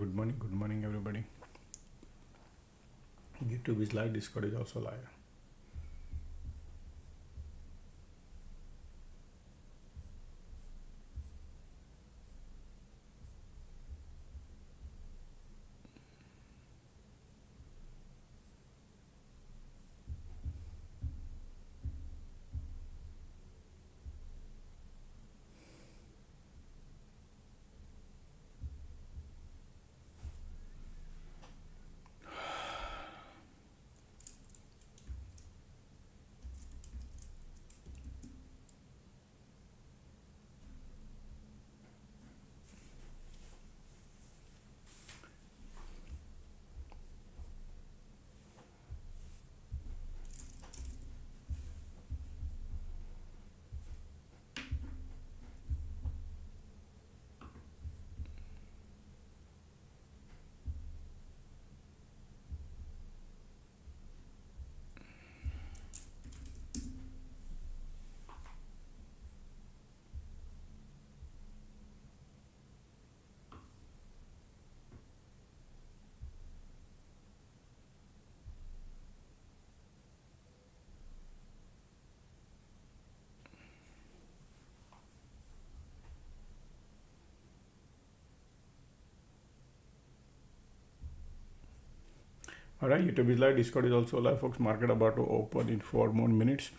Good morning, everybody. YouTube is live, Discord is also live. Alright, YouTube is live, Discord is also live, folks. Market about to open in 4 more minutes.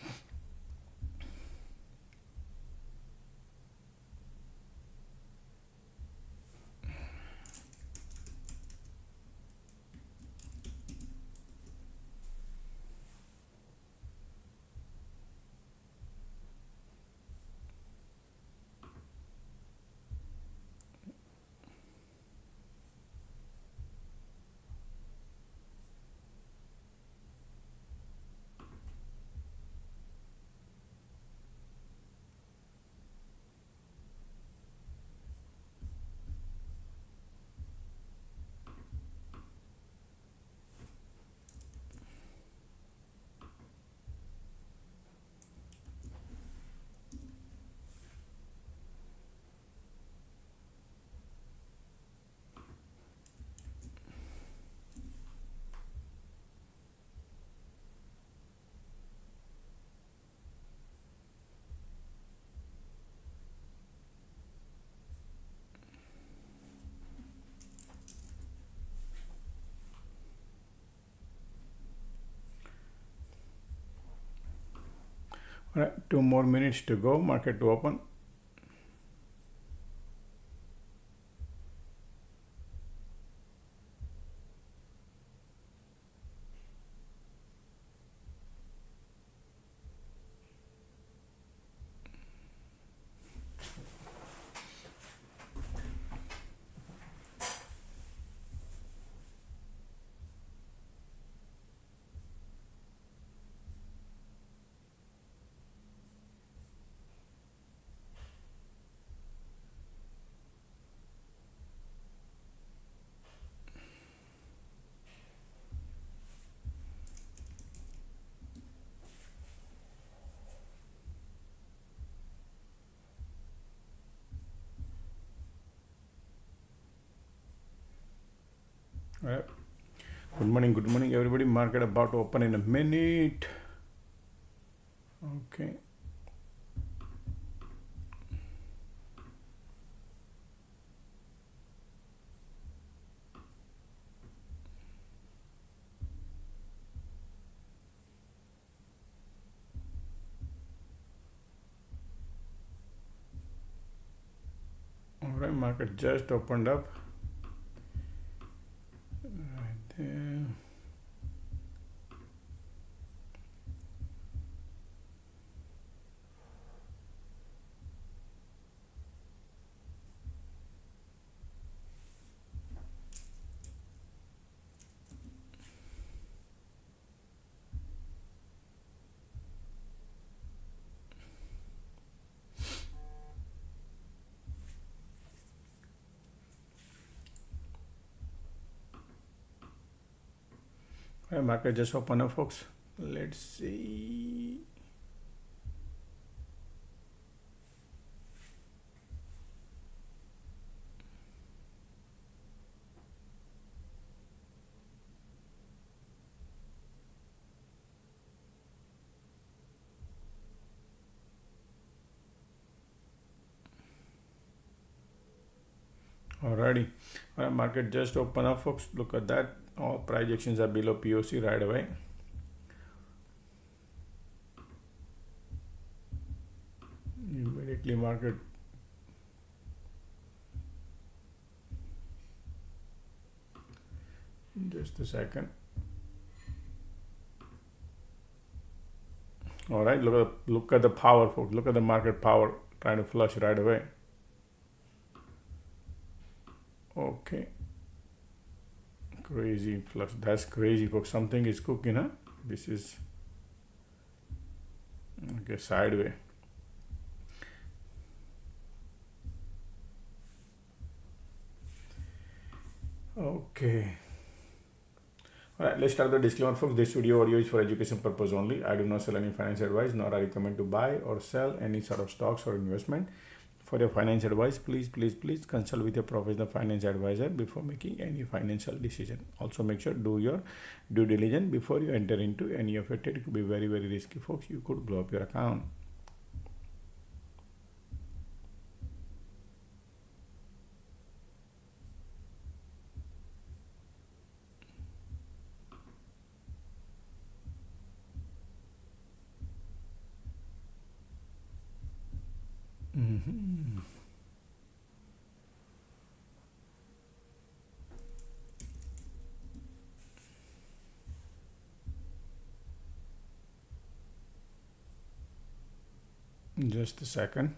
Alright, 2 more minutes to go, market to open. Alright. Good morning, everybody. Market about to open in a minute. Okay. Alright, market just opened up. Right there. Alright, market just opened up, folks. Let's see. Alrighty. Market just open up, folks. Look at that. All price actions are below POC right away. Immediately market just a second. All right, look at the power, folks. Look at the market power trying to flush right away. Okay, crazy flush. That's crazy, folks. Something is cooking, huh? This is okay, sideways. Okay. Alright, let's start the disclaimer, folks. This video audio is for education purpose only. I do not sell any financial advice, nor I recommend to buy or sell any sort of stocks or investment. For your financial advice, please consult with your professional finance advisor before making any financial decision. Also, make sure do your due diligence before you enter into any of it. It could be very, very risky, folks. You could blow up your account. Just a second.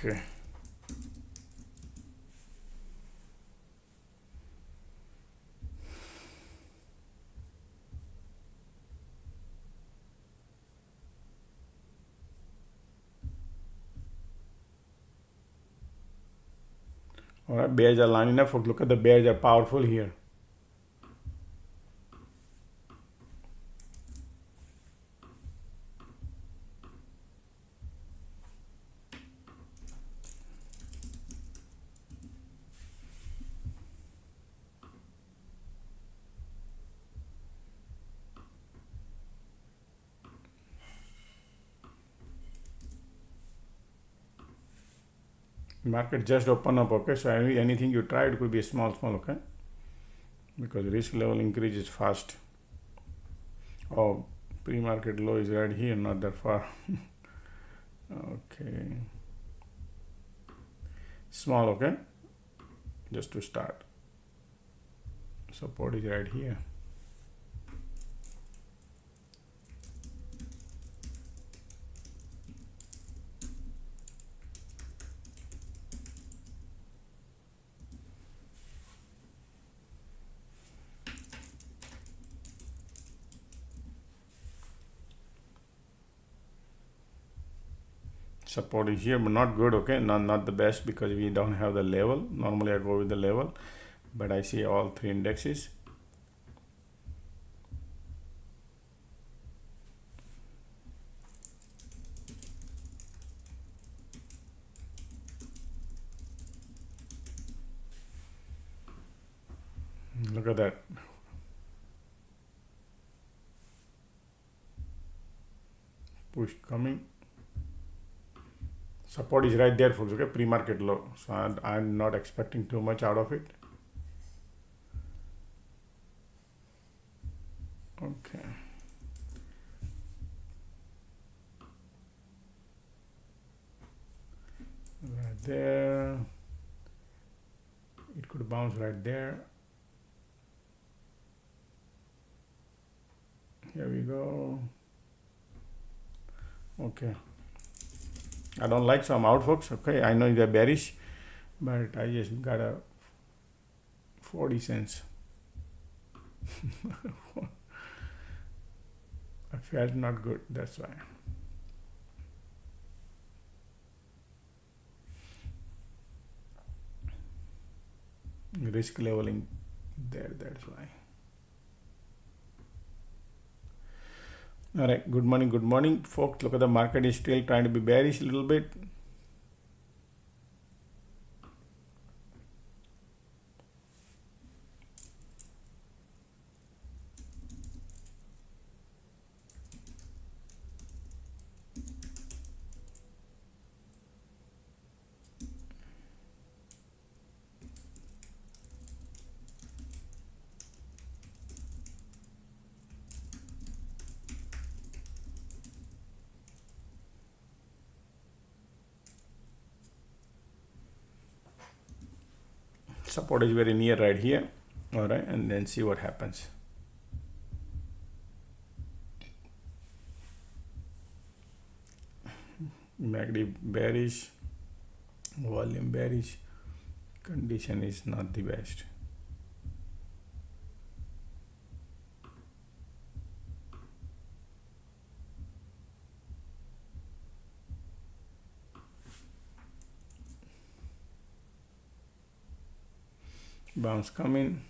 Okay. All right, bears are lining up, folks. Look at the bears are powerful here. Market just open up, okay? So anything you try, it could be a small, okay? Because risk level increases fast. Oh, pre-market low is right here, not that far. Okay. Small, okay? Just to start. Support is right here. Support is here, but not good, okay? Not the best because we don't have the level. Normally I go with the level, but I see all three indexes. Look at that. Push coming. Support is right there, folks, okay? Pre-market low. So I'm not expecting too much out of it. Okay. Right there. It could bounce right there. Here we go. Okay. I don't like some out, folks. Okay, I know they're bearish, but I just gotta 40 cents. I felt not good, that's why. Risk leveling there, that's why. All right, good morning folks. Look at the market is still trying to be bearish a little bit. Support is very near right here. All right, and then see what happens. MACD bearish, volume bearish, condition is not the best. Bounce coming.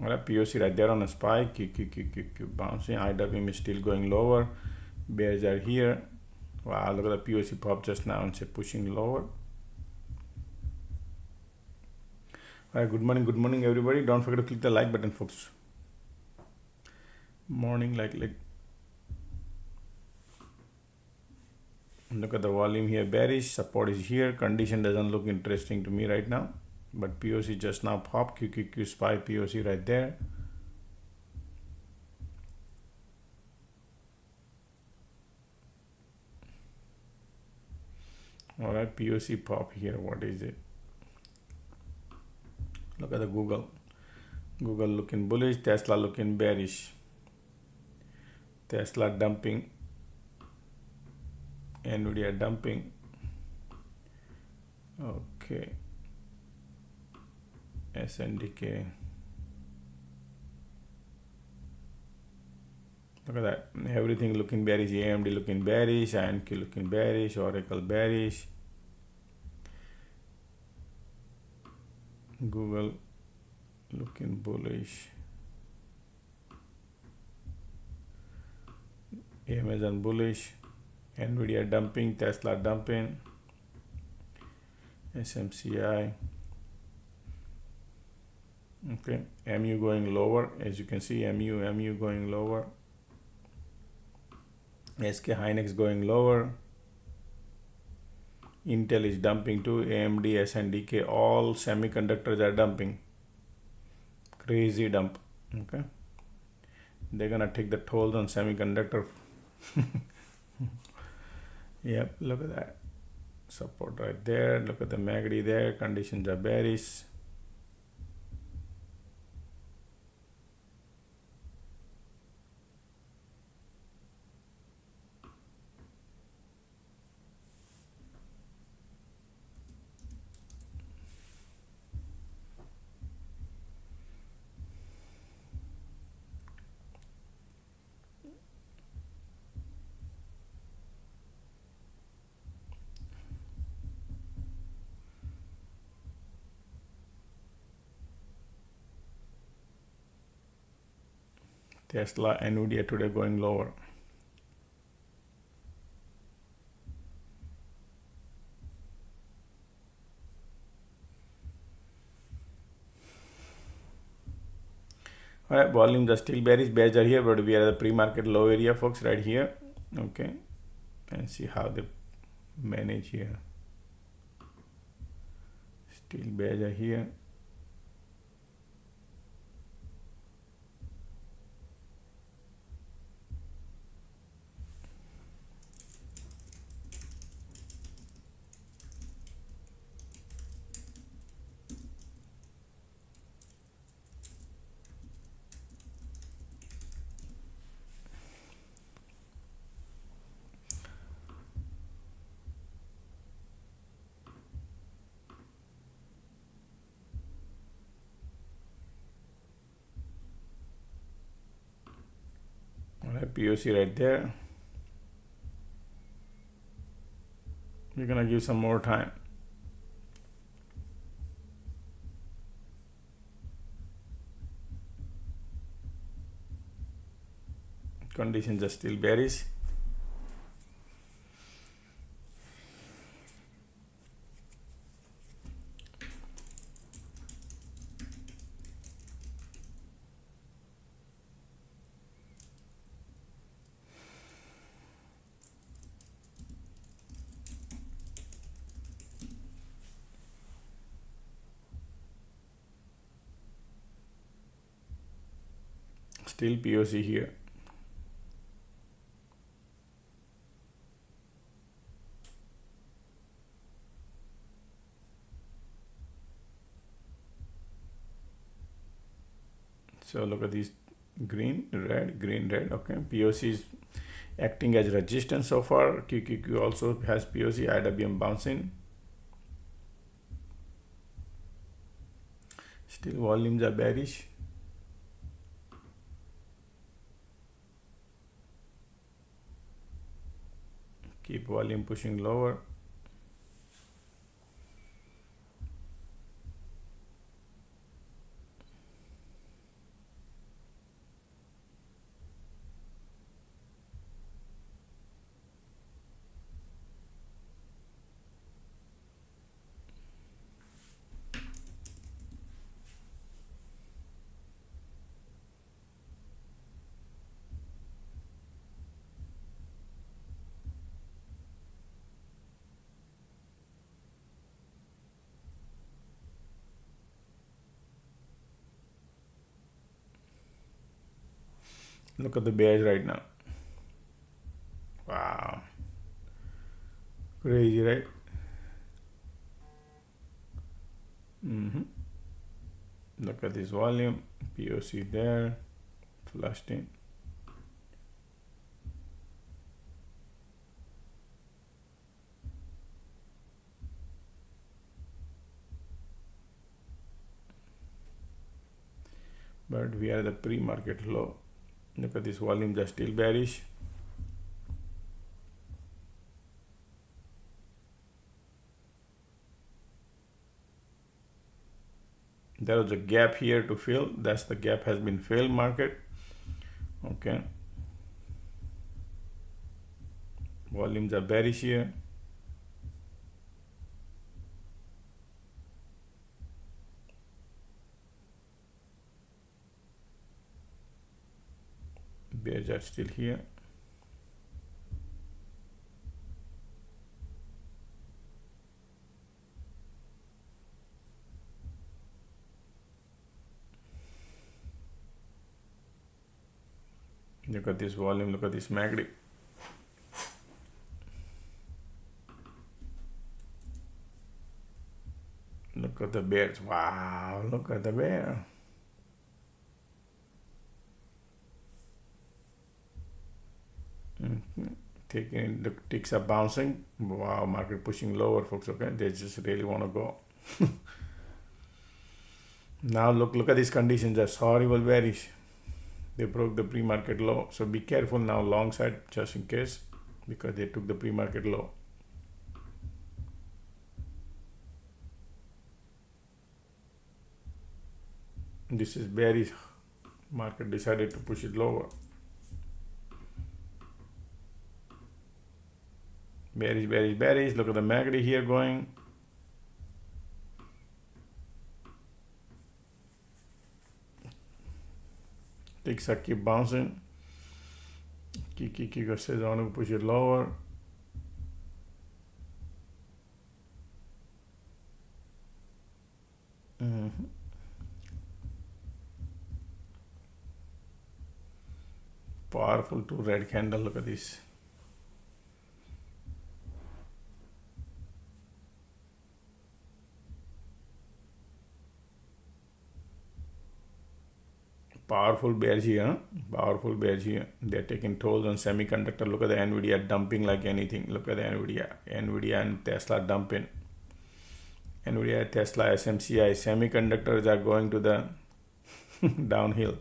All right, POC right there on a spike, bouncing. IWM is still going lower. Bears are here. Wow, look at the POC pop just now and say pushing lower. All right, good morning everybody. Don't forget to click the like button, folks. Morning, like look at the volume here, bearish. Support is here. Condition doesn't look interesting to me right now, but POC just now popped. QQQ SPY POC right there. All right, POC pop here. What is it? Look at the Google looking bullish, Tesla looking bearish. Tesla dumping, Nvidia dumping. Okay, SNDK. Look at that, everything looking bearish. AMD looking bearish, INQ looking bearish, Oracle bearish, Google looking bullish, Amazon bullish, Nvidia dumping, Tesla dumping, SMCI. Okay, MU going lower, as you can see, MU going lower, SK Hynix going lower, Intel is dumping too, AMD, SNDK, all semiconductors are dumping. Crazy dump. Okay, they're gonna take the toll on semiconductor. Yep, look at that support right there. Look at the MACD there. Conditions are bearish. Tesla, Nvidia today going lower. All right, volumes are still bearish. Bears are here, but we are at the pre-market low area, folks, right here. Okay, and see how they manage here. Still bears are here. POC right there. We're gonna give some more time. Conditions are still bearish. Still POC here. So look at these green, red. Okay, POC is acting as resistance so far. QQQ also has POC. IWM bouncing. Still volumes are bearish. Keep volume pushing lower. Look at the bears right now. Wow. Crazy, right? Look at this volume. POC there. Flushed in. But we are at the pre-market low. Look at this volume, just still bearish. There was a gap here to fill. That's the gap has been filled, market. Okay. Volumes are bearish here. Bears are still here. Look at this volume, look at this MACD. Look at the bears. Wow, look at the bear. Taking the ticks are bouncing. Wow, market pushing lower, folks. Okay, they just really want to go. Now look at these conditions. That's horrible bearish. They broke the pre-market low. So be careful now, long side, just in case, because they took the pre-market low. This is bearish. Market decided to push it lower. Bearish. Look at the MACD here going. Ticks are keep bouncing. Kiko says I want to push it lower. Powerful two red candle. Look at this. Powerful bears here. Powerful bears here. They're taking tolls on semiconductor. Look at the NVIDIA dumping like anything. Look at the NVIDIA and Tesla dumping. NVIDIA, Tesla, SMCI, semiconductors are going to the downhill,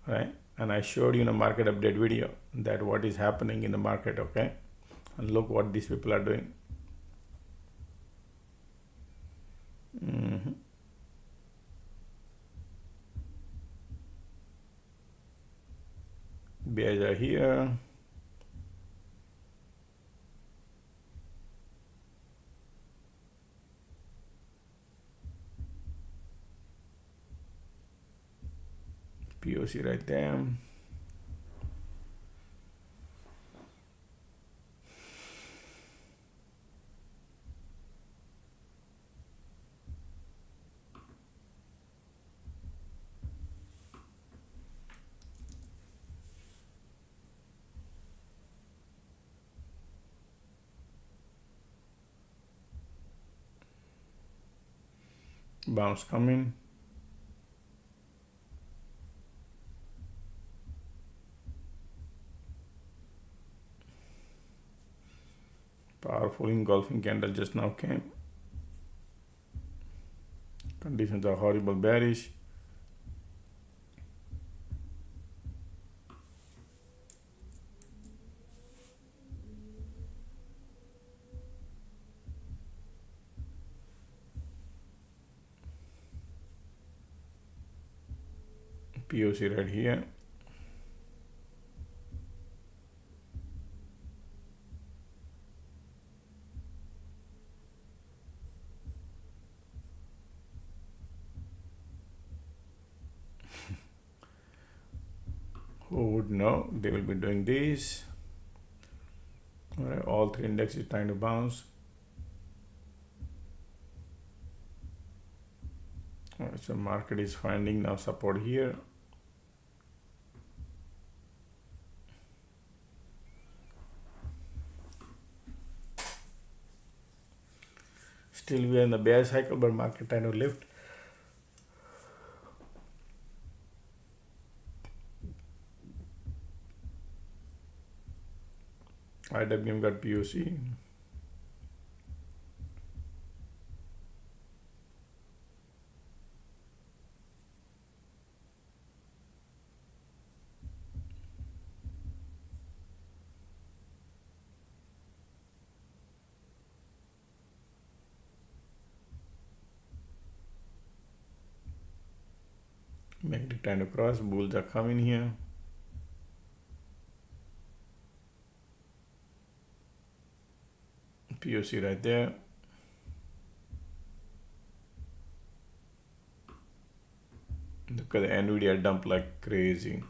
right? and I showed you in a market update video that what is happening in the market. Okay, and look what these people are doing. Bears are here. POC right there. Bounce coming. Powerful engulfing candle just now came. Conditions are horrible bearish. POC right here. Who would know they will be doing this? All right, all three indexes trying to bounce. All right, so market is finding now support here. Still we are in the bear cycle, but market trying to lift. IWM got POC. Make the time to cross. Bulls are coming here. POC right there. Look at the NVIDIA dump like crazy.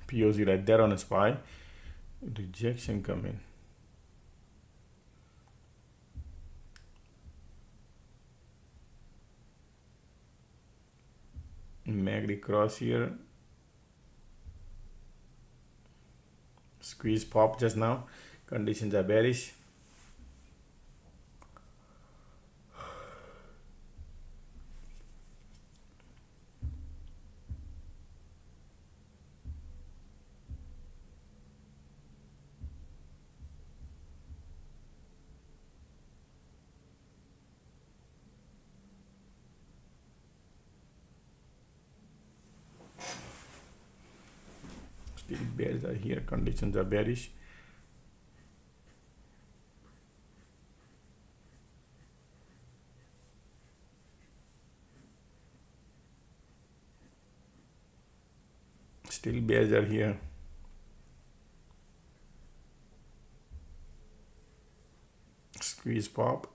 POC right there on a SPY. Rejection coming. MACD cross here. Squeeze pop just now. Conditions are bearish. Still bears are here. Conditions are bearish. Still bears are here. Squeeze pop.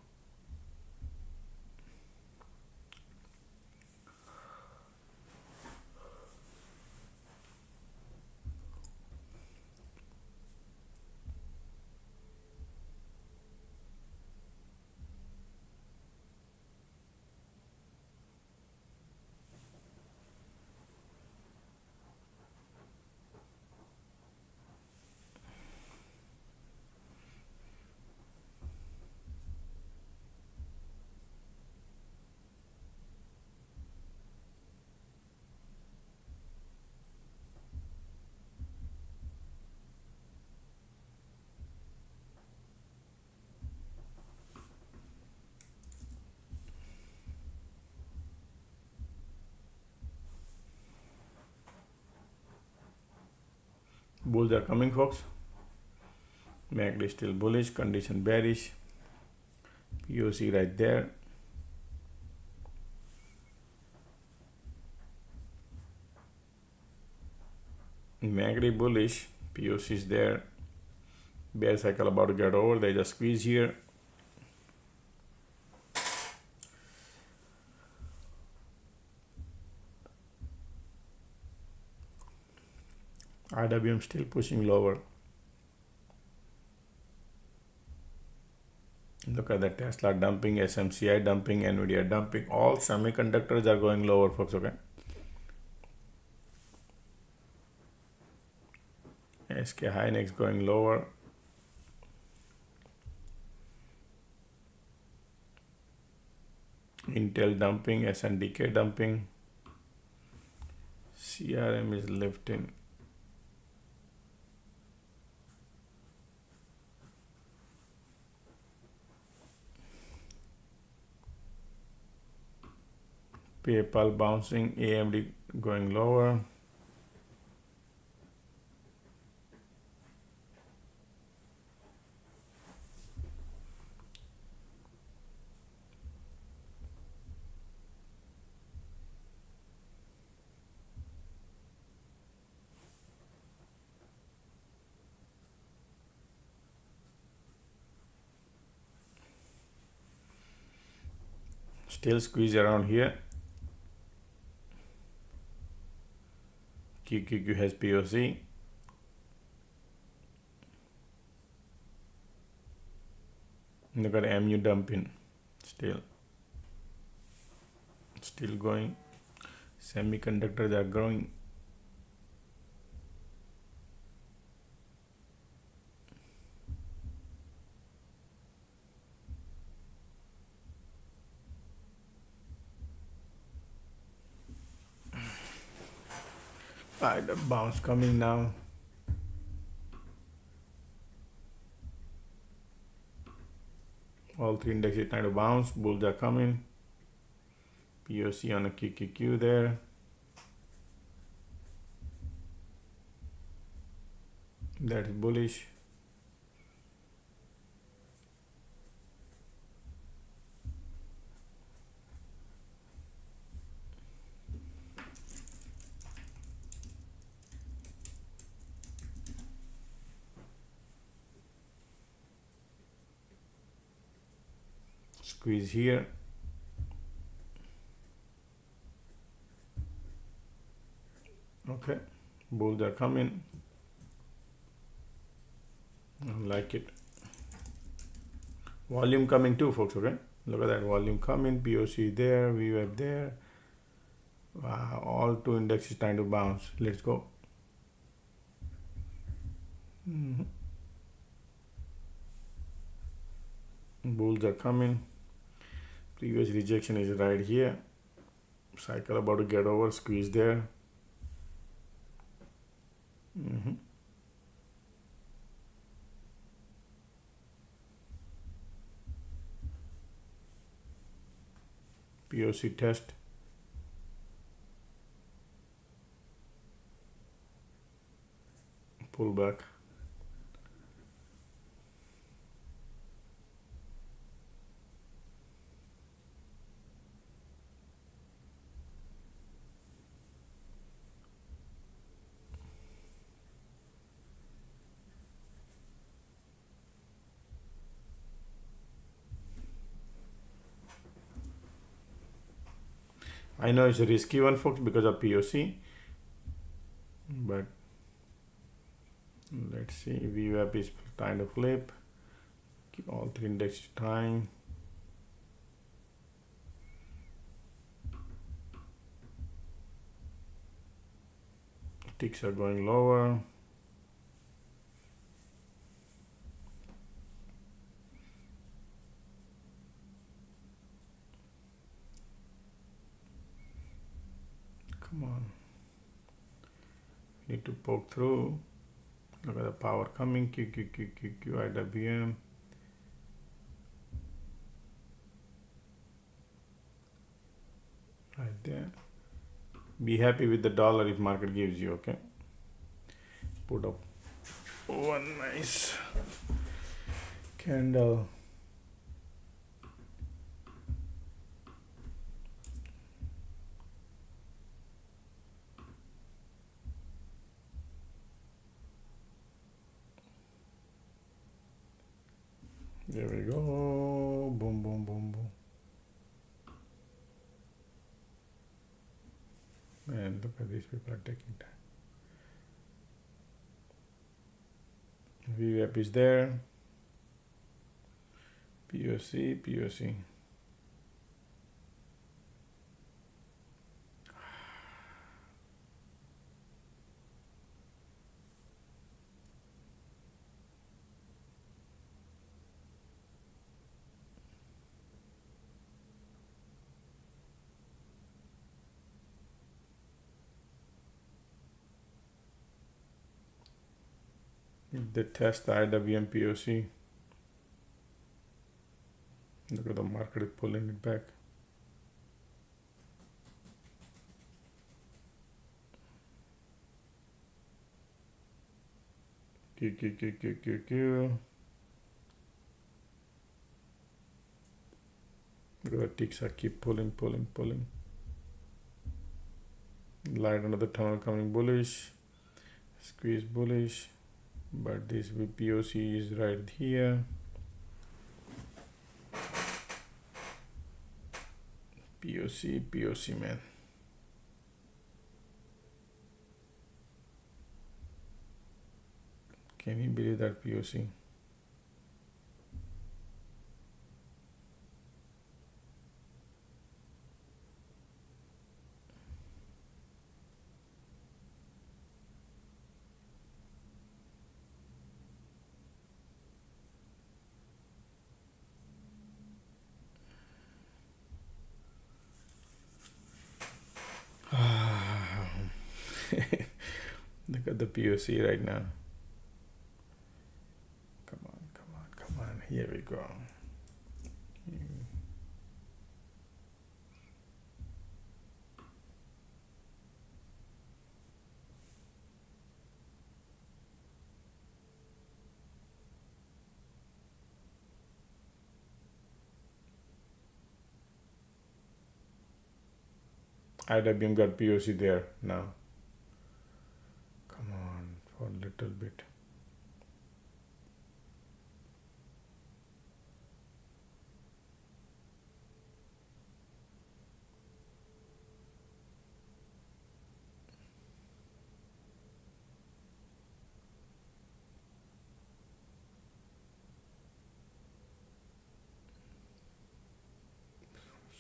Bulls are coming, folks. MACD still bullish, condition bearish. POC right there. MACD bullish, POC is there. Bear cycle about to get over. There's a squeeze here. IWM still pushing lower. Look at the Tesla dumping, SMCI dumping, Nvidia dumping. All semiconductors are going lower, folks. Okay. SK Hynix going lower. Intel dumping, SNDK dumping. CRM is lifting. PayPal bouncing, AMD going lower. Still squeeze around here. QQQ has POC. Look at MU dumping. Still going. Semiconductors are growing. The bounce coming now. All three indexes trying to bounce. Bulls are coming. POC on a QQQ there. That is bullish. Squeeze here. Okay, bulls are coming. I like it. Volume coming too, folks. Okay, look at that volume coming. POC there, VWAP there. Wow, all two indexes trying to bounce. Let's go. Bulls are coming. Previous rejection is right here. Cycle about to get over. Squeeze there. POC test. Pull back. I know it's a risky one, folks, because of POC, but let's see. VWAP is trying to flip. All three indexes trying. Ticks are going lower. Come on. Need to poke through. Look at the power coming. QQQQQ IWM. Right there. Be happy with the dollar if market gives you, okay? Put up one nice candle. There we go. Boom, boom, boom, boom. Man, look at these people are taking time. VWAP is there. POC, POC. They test the IWM POC. Look at the market is pulling it back. Q. Look at the ticks, I keep pulling. Light under the tunnel coming bullish. Squeeze bullish. But this POC is right here. POC, man. Can you believe that POC? Look at the POC right now. Come on. Here we go. IWM got POC there now. Come on, for a little bit.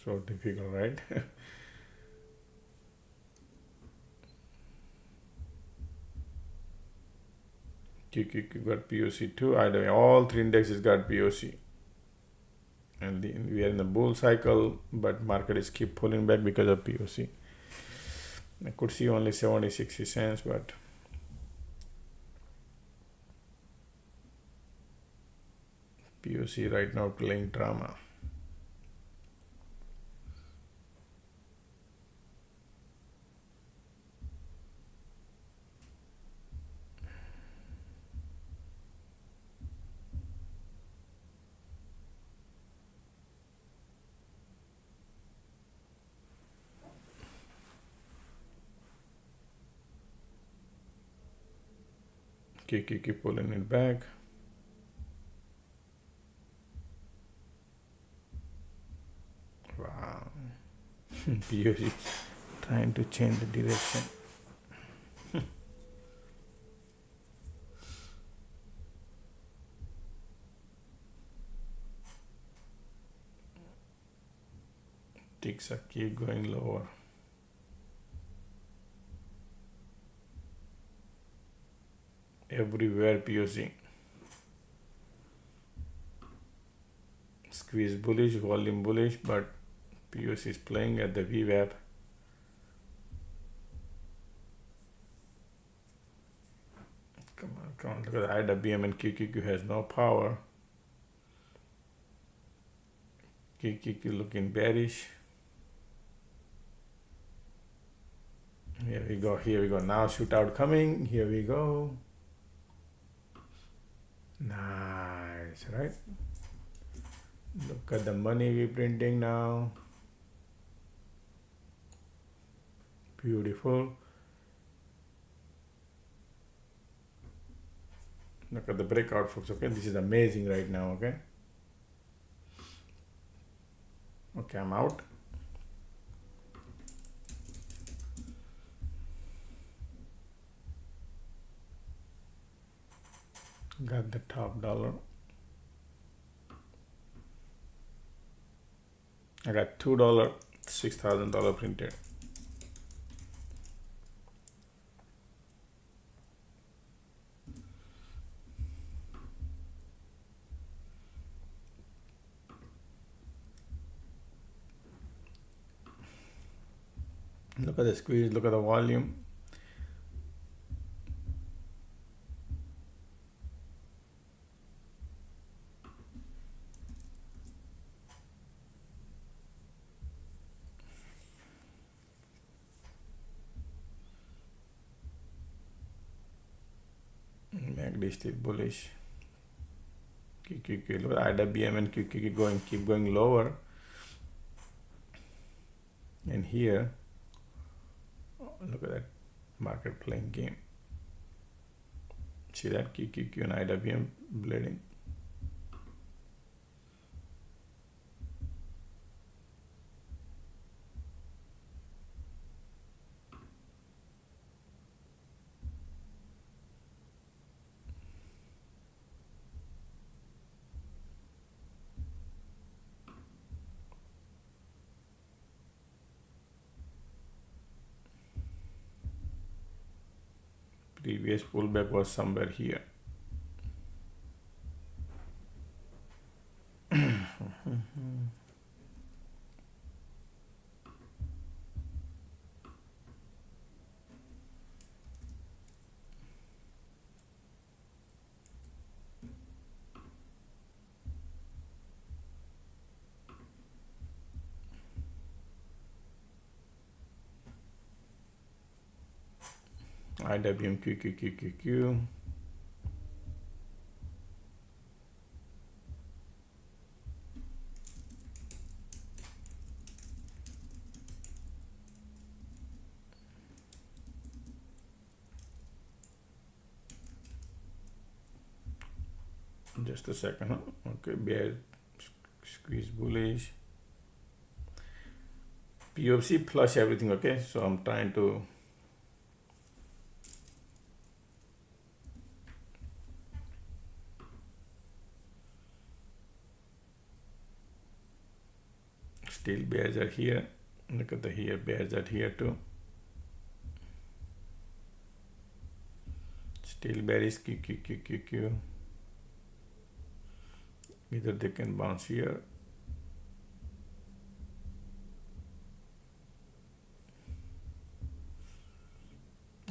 So difficult, right? QQQ got POC too. All three indexes got POC. And we are in the bull cycle, but market is keep pulling back because of POC. I could see only 70-60 cents, but POC right now playing drama. Keep pulling it back. Wow. POC trying to change the direction. Ticks are keep going lower. Everywhere POC. Squeeze bullish, volume bullish, but POC is playing at the VWAP. Come on. Look at the IWM and QQQ has no power. QQQ looking bearish. Here we go. Now shootout coming. Here we go. Nice, right? Look at the money we're printing now. Beautiful. Look at the breakout, folks. Okay, this is amazing right now. Okay. Okay, I'm out. Got the top dollar. I got $2, $6,000 printed. Look at the squeeze, look at the volume. MACD still bullish. QQQ, look at IWM and QQQ keep going lower. And here, look at that market playing game. See that QQQ and IWM bleeding. Previous pullback was somewhere here. IWM QQQQQ. Just a second, huh? Okay, bear squeeze bullish. POC plus everything, okay? So I'm trying to still bears are here. Look at the here, bears are here too. Still bearish QQQQQ. Either they can bounce here.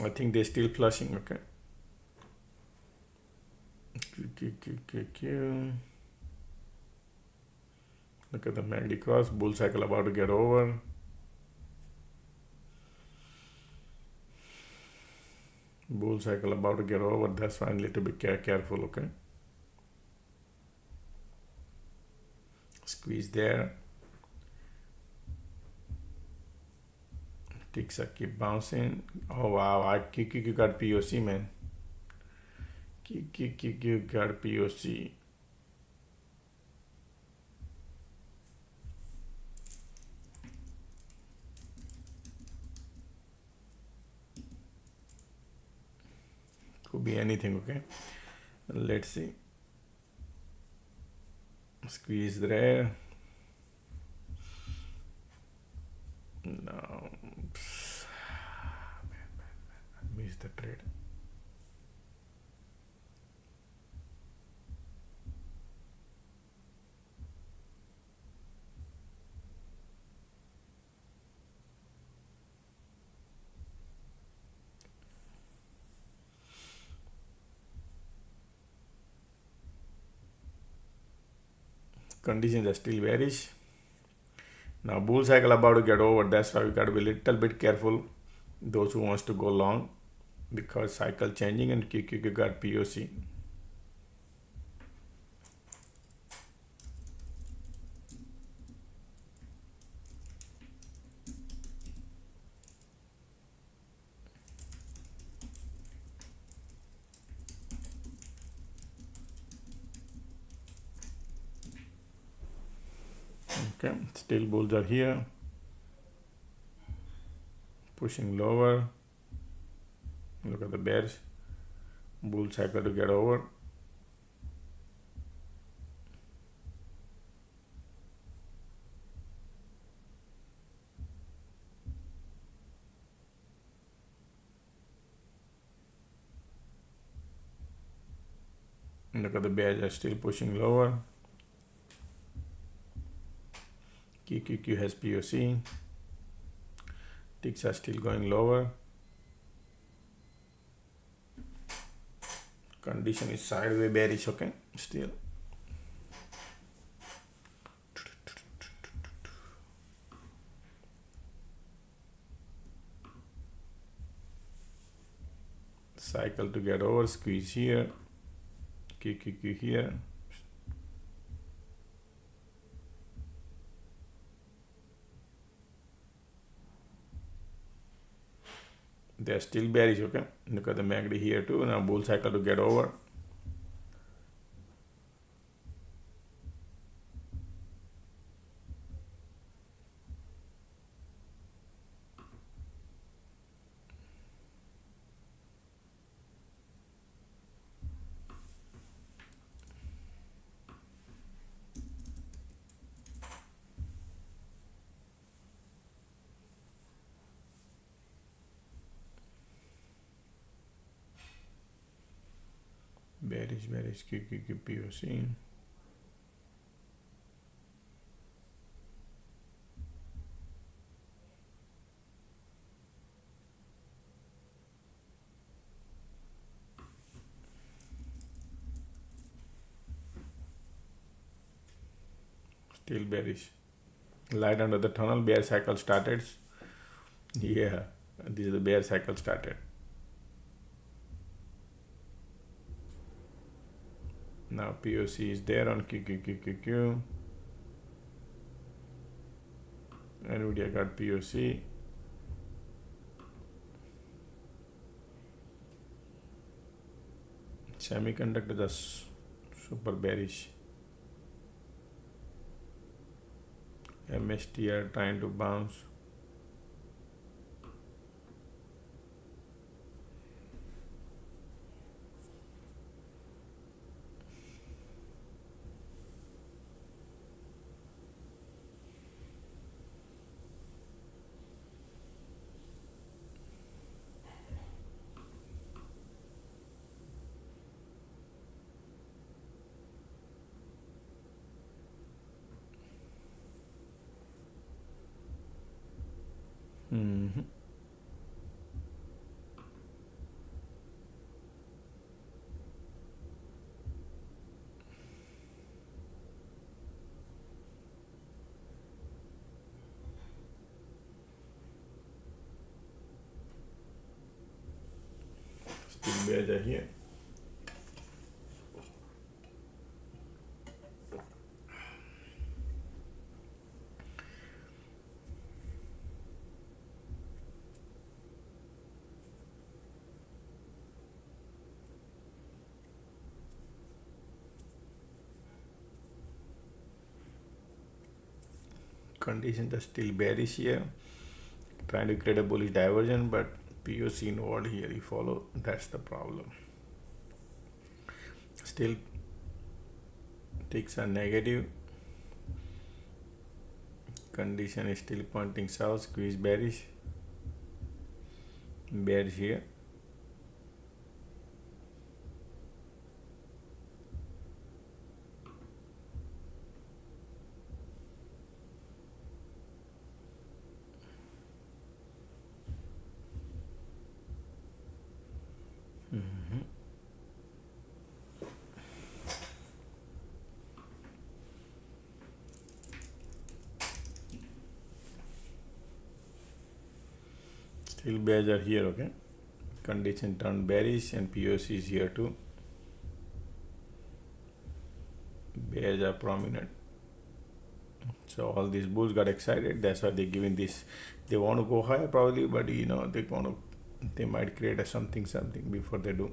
I think they're still flushing, okay. QQQQQ. Look at the MACD cross, bull cycle about to get over. Bull cycle about to get over, that's why I need to be careful, okay. Squeeze there. Ticks keep bouncing. Oh wow, QQQ got POC, man. QQQ got POC. Could be anything, okay. Let's see. Squeeze there. No. I missed the trade. Conditions are still bearish. Now bull cycle about to get over, that's why we got to be a little bit careful, those who wants to go long, because cycle changing and QQQ got POC. Okay, still bulls are here, pushing lower. Look at the bears, bull cycle to get over. Look at the bears are still pushing lower. QQQ has POC. Ticks are still going lower. Condition is sideways bearish, okay, still. Cycle to get over, squeeze here, QQQ here. They are still bearish, okay. Look at the MACD here too. Now bull cycle to get over. Bearish, QQQ POC. Still bearish. Light under the tunnel, bear cycle started. Yeah, this is the bear cycle started. Now POC is there on QQQQQ. NVIDIA got POC. Semiconductors are super bearish. MST are trying to bounce. Still bears are here. Conditions are still bearish here, trying to create a bullish diversion, but POC involved here, you follow, that's the problem. Still ticks are negative, condition is still pointing south, squeeze bearish, bearish here. Still bears are here, okay. Condition turned bearish and POC is here too. Bears are prominent. So all these bulls got excited. That's why they're giving this. They want to go higher probably, but they might create a something before they do.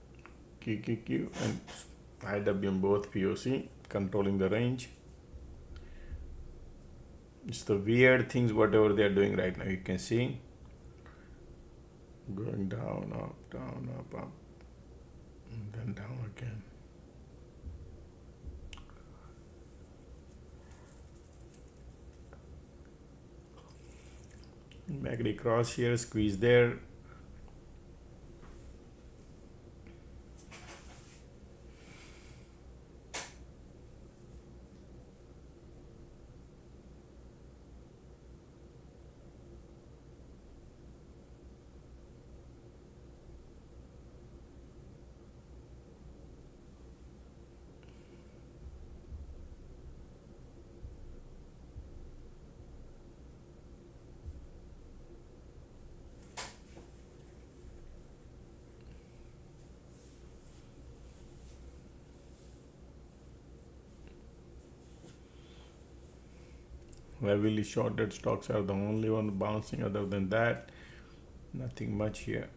QQQ and IWM both POC controlling the range. It's the weird things whatever they are doing right now. You can see going down, up, and then down again. MACD cross here, squeeze there. Heavily shorted stocks are the only one bouncing. Other than that, nothing much here.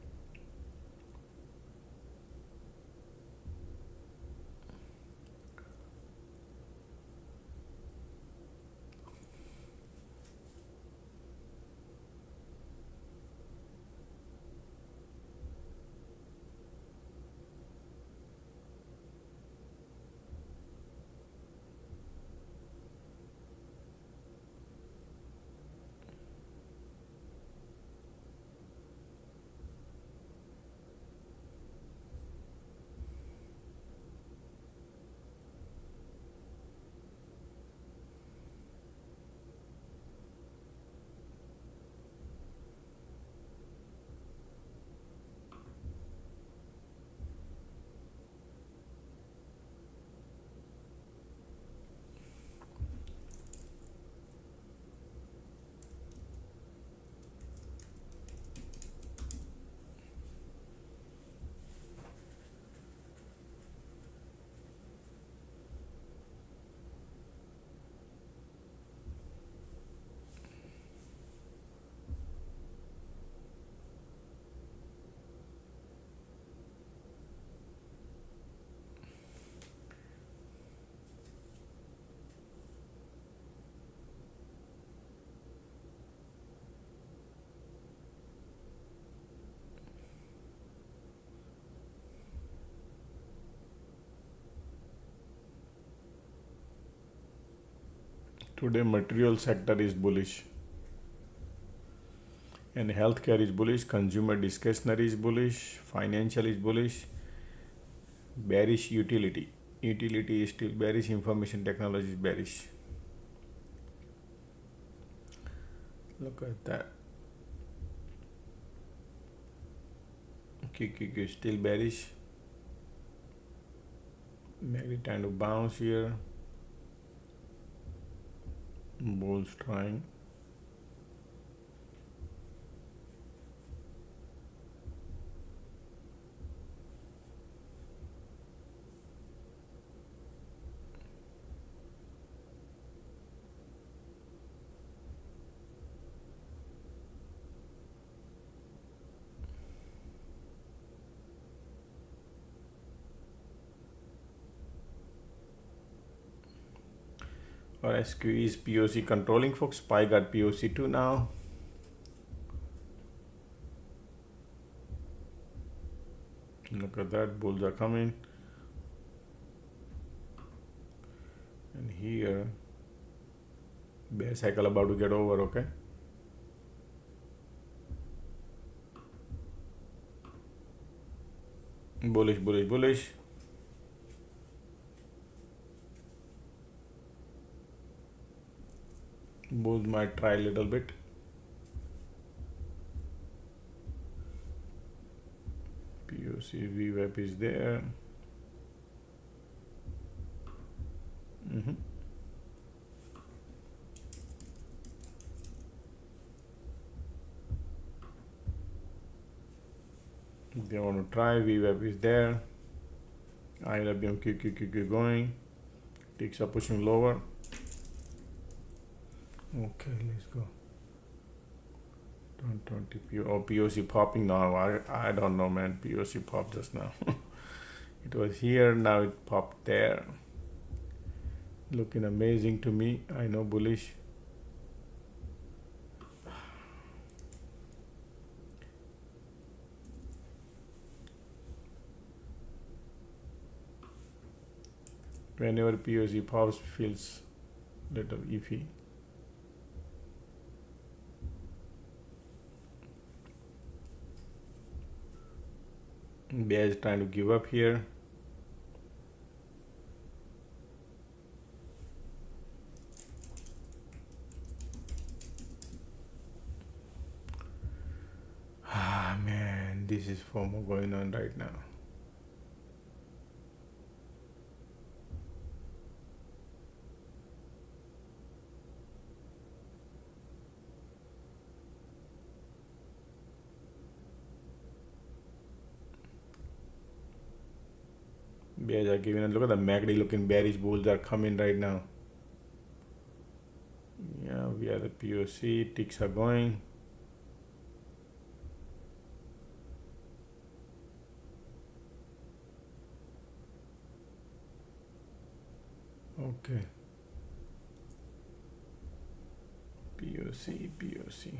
Today material sector is bullish and healthcare is bullish, consumer discretionary is bullish, financial is bullish, bearish utility is still bearish, information technology is bearish. Look at that. QQQ is still bearish. Maybe time to bounce here. Bulls trying. Or SQ is POC controlling, folks. SPY got POC too now. Look at that, bulls are coming. And here, bear cycle about to get over, okay? Bullish, bullish, bullish. Bulls might try a little bit. POC VWAP is there. They want to try, VWAP is there. IWM QQQ going. Ticks are pushing lower. Okay, let's go. 120 POC popping now. I don't know, man. POC popped just now. It was here, now it popped there. Looking amazing to me. I know bullish. Whenever POC pops, feels little iffy. Bear is trying to give up here. Ah man, this is FOMO going on right now. Bears are giving, and look at the MACD looking bearish bulls are coming right now. Yeah, we are the POC, ticks are going. Okay. POC.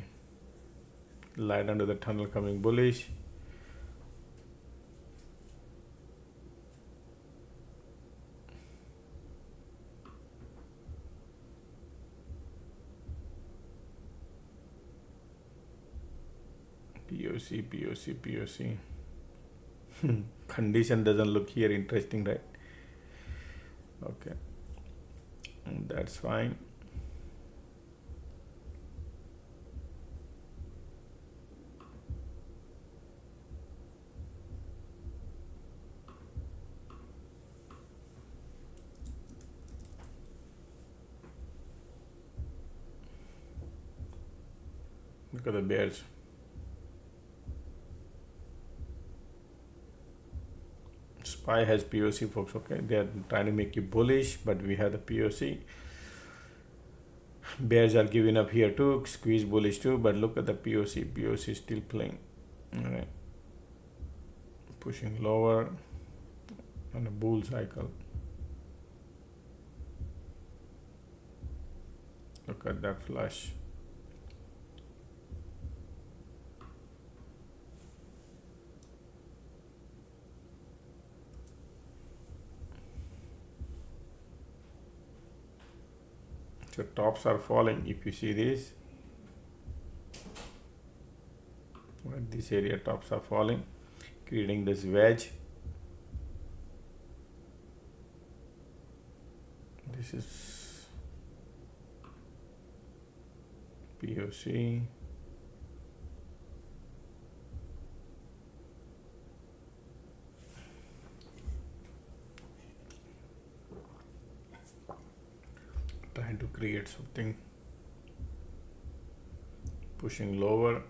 Light under the tunnel coming bullish. POC. Condition doesn't look here interesting, right? Okay. That's fine. Look at the bears. SPY has POC, folks. Okay, they are trying to make you bullish, but we have the POC. Bears are giving up here too, squeeze bullish too, but look at the POC. POC is still playing. All right, pushing lower on a bull cycle. Look at that flush. So tops are falling. If you see this, this area tops are falling, creating this wedge. This is POC. Trying to create something, pushing lower.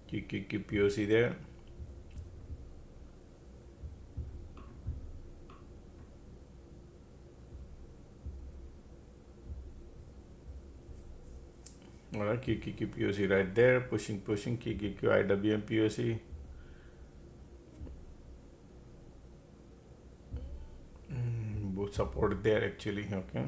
Keep POC there. Alright, keep POC right there, pushing, QQQ IWM POC. Both support there actually, okay.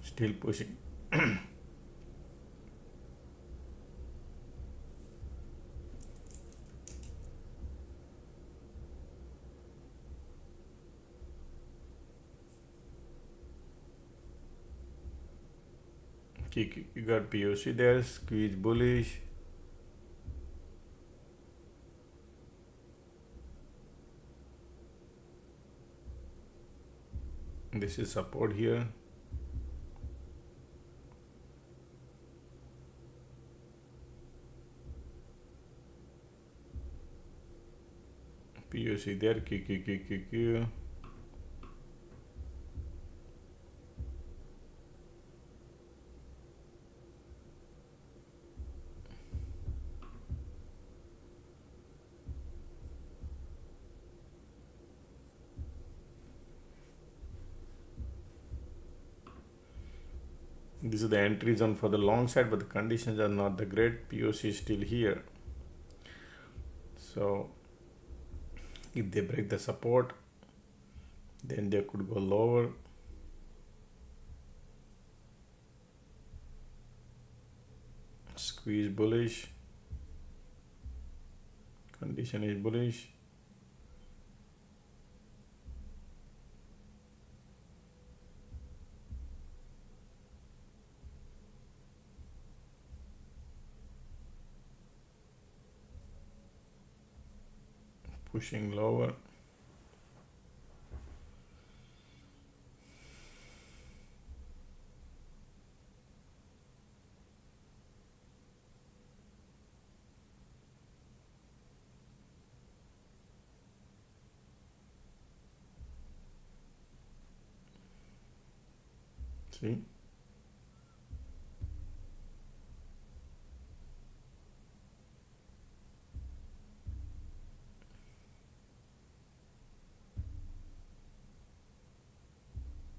Still pushing. You got POC there, squeeze bullish. This is support here. POC there, Q. This is the entry zone for the long side, but the conditions are not the great. POC is still here. So if they break the support, then they could go lower. Squeeze bullish. Condition is bullish. Pushing lower. See?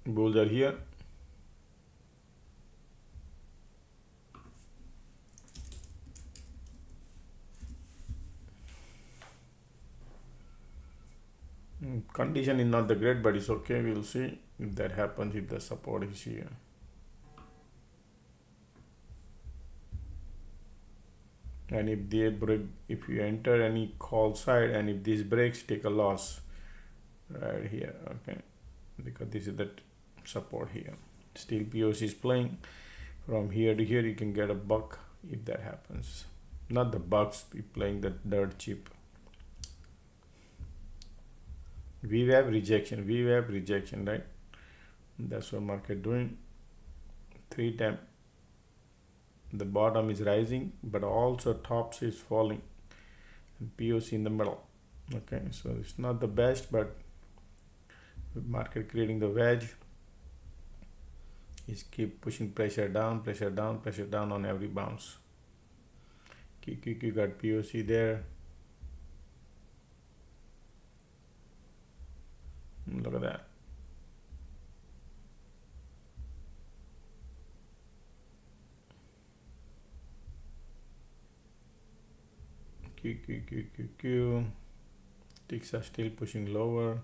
Bulls are here. Condition is not the great, but it's okay. We'll see if that happens, if the support is here. And if they break, if you enter any call side, and if this breaks, take a loss right here. Okay, because this is that support here. Still POC is playing from here to here. You can get a buck if that happens. Not the bucks, be playing the dirt cheap. VWAP rejection, right? That's what market doing. 3 times the bottom is rising, but also tops is falling, and POC in the middle. Okay, so it's not the best, but the market creating the wedge is keep pushing pressure down on every bounce. QQQ got POC there. Look at that. QQQQQ. Ticks are still pushing lower.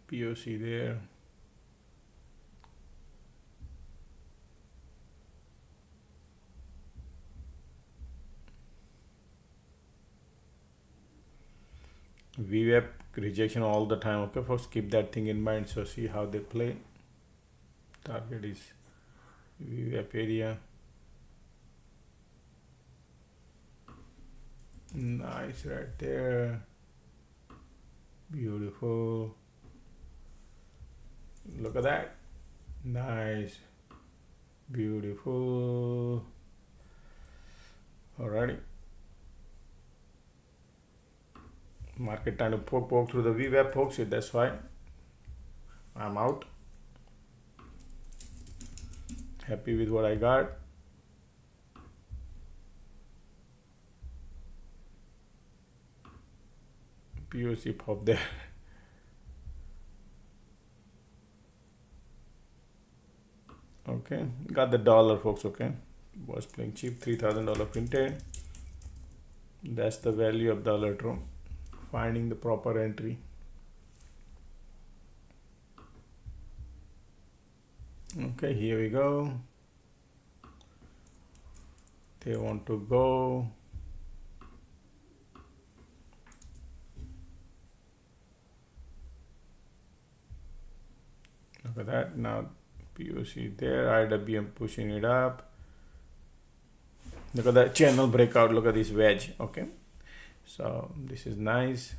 POC there. VWAP rejection all the time. Okay, folks, keep that thing in mind. So see how they play. Target is VWAP area. Nice right there. Beautiful. Look at that. Nice. Beautiful. Alrighty. Market trying to poke through the VWAP, folks. That's why I'm out. Happy with what I got. POC pop there. Okay, got the dollar, folks. Okay, was playing cheap. $3,000 printed. That's the value of the alert room. Finding the proper entry. Okay, here we go. They want to go. Look at that. Now POC there. IWM pushing it up. Look at that channel breakout. Look at this wedge. Okay, So this is nice.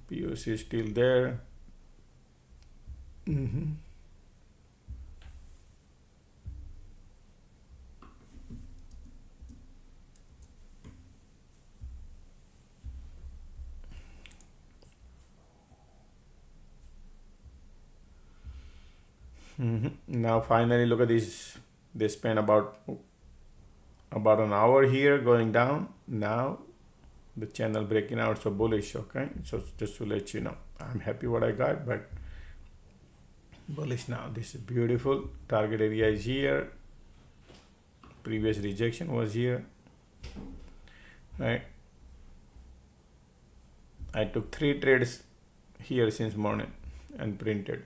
POC is still there. Now finally look at this. They spent about an hour here going down. Now the channel breaking out, so bullish. Okay, so just to let you know, I'm happy what I got, but bullish now. This is beautiful. Target area is here. Previous rejection was here, right? I took 3 trades here since morning and printed.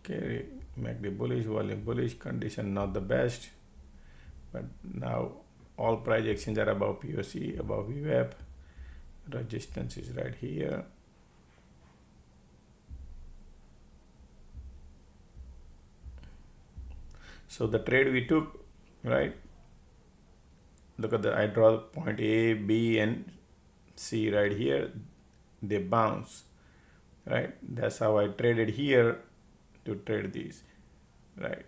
Okay, MACD bullish, volume bullish, condition not the best, but now all price actions are above POC, above VWAP. Resistance is right here. So the trade we took, right? Look at I draw point A, B, and C right here. They bounce, right? That's how I traded here to trade these, right?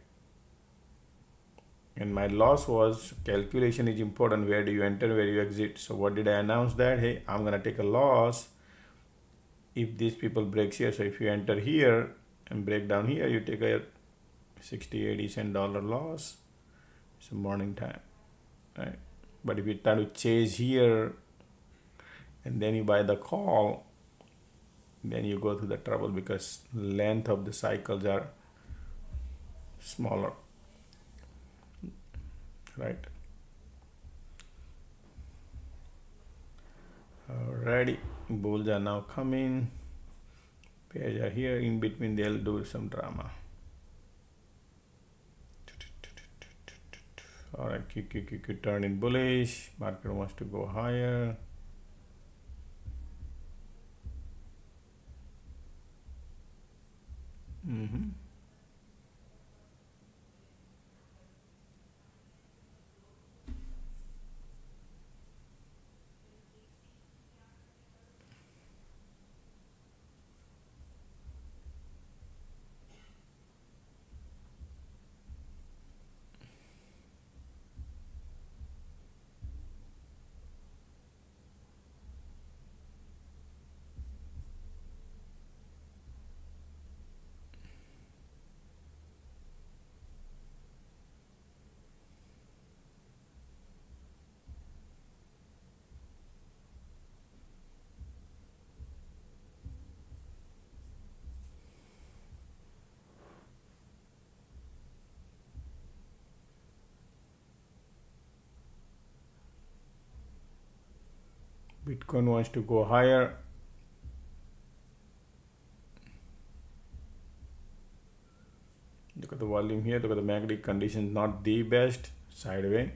And my loss was, calculation is important. Where do you enter, where you exit? So what did I announce that? Hey, I'm gonna take a loss if these people breaks here. So if you enter here and break down here, you take a 60-80 cent dollar loss. It's a morning time, right? But if you try to chase here and then you buy the call, then you go through the trouble because length of the cycles are smaller, right? Alrighty, bulls are now coming. Pairs are here. In between, they'll do some drama. All right, QQQQ turn in bullish. Market wants to go higher. Bitcoin wants to go higher. Look at the volume here. Look at the MACD conditions, not the best. Sideways.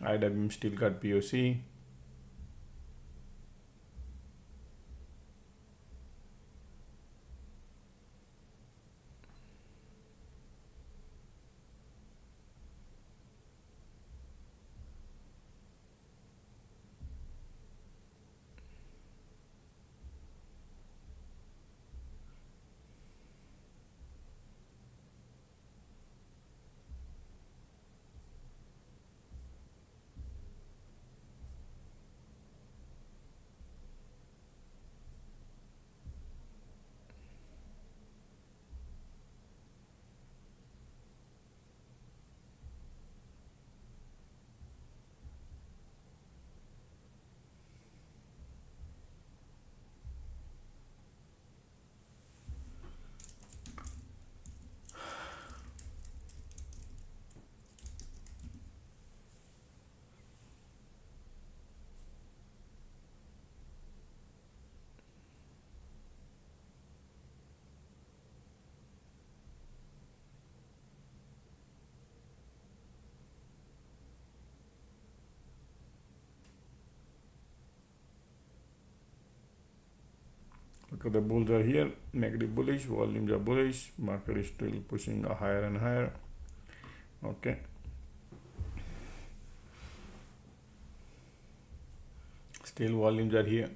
IWM still got POC. because the bulls are here, negative bullish, volumes are bullish, market is still pushing higher and higher. Okay, still volumes are here.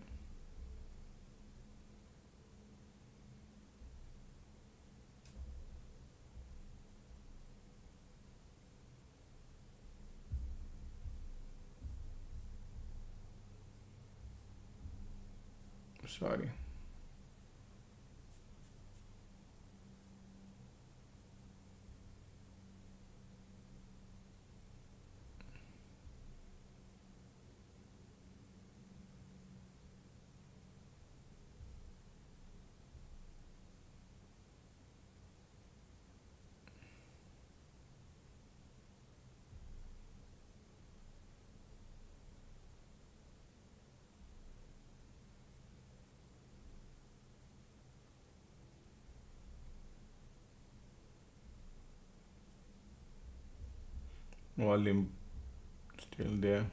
Sorry. Volume still there.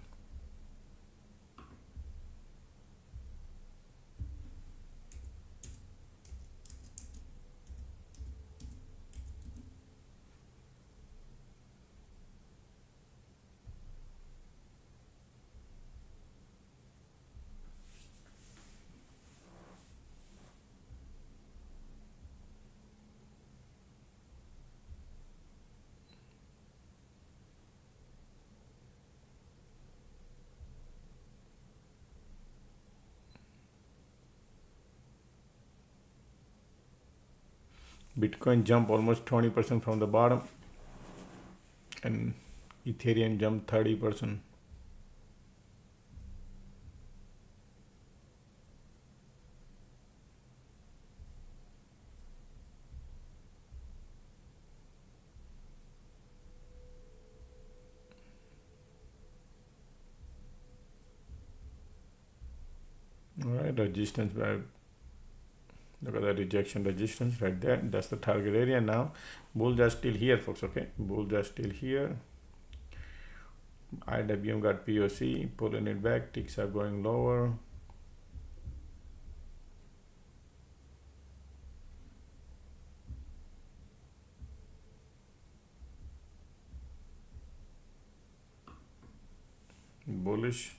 Bitcoin jump almost 20% from the bottom, and Ethereum jumped 30%. All right, resistance. Look at the rejection resistance right there. That's the target area. Now bulls are still here, folks. Okay, bulls are still here. IWM got POC, pulling it back. Ticks are going lower. Bullish.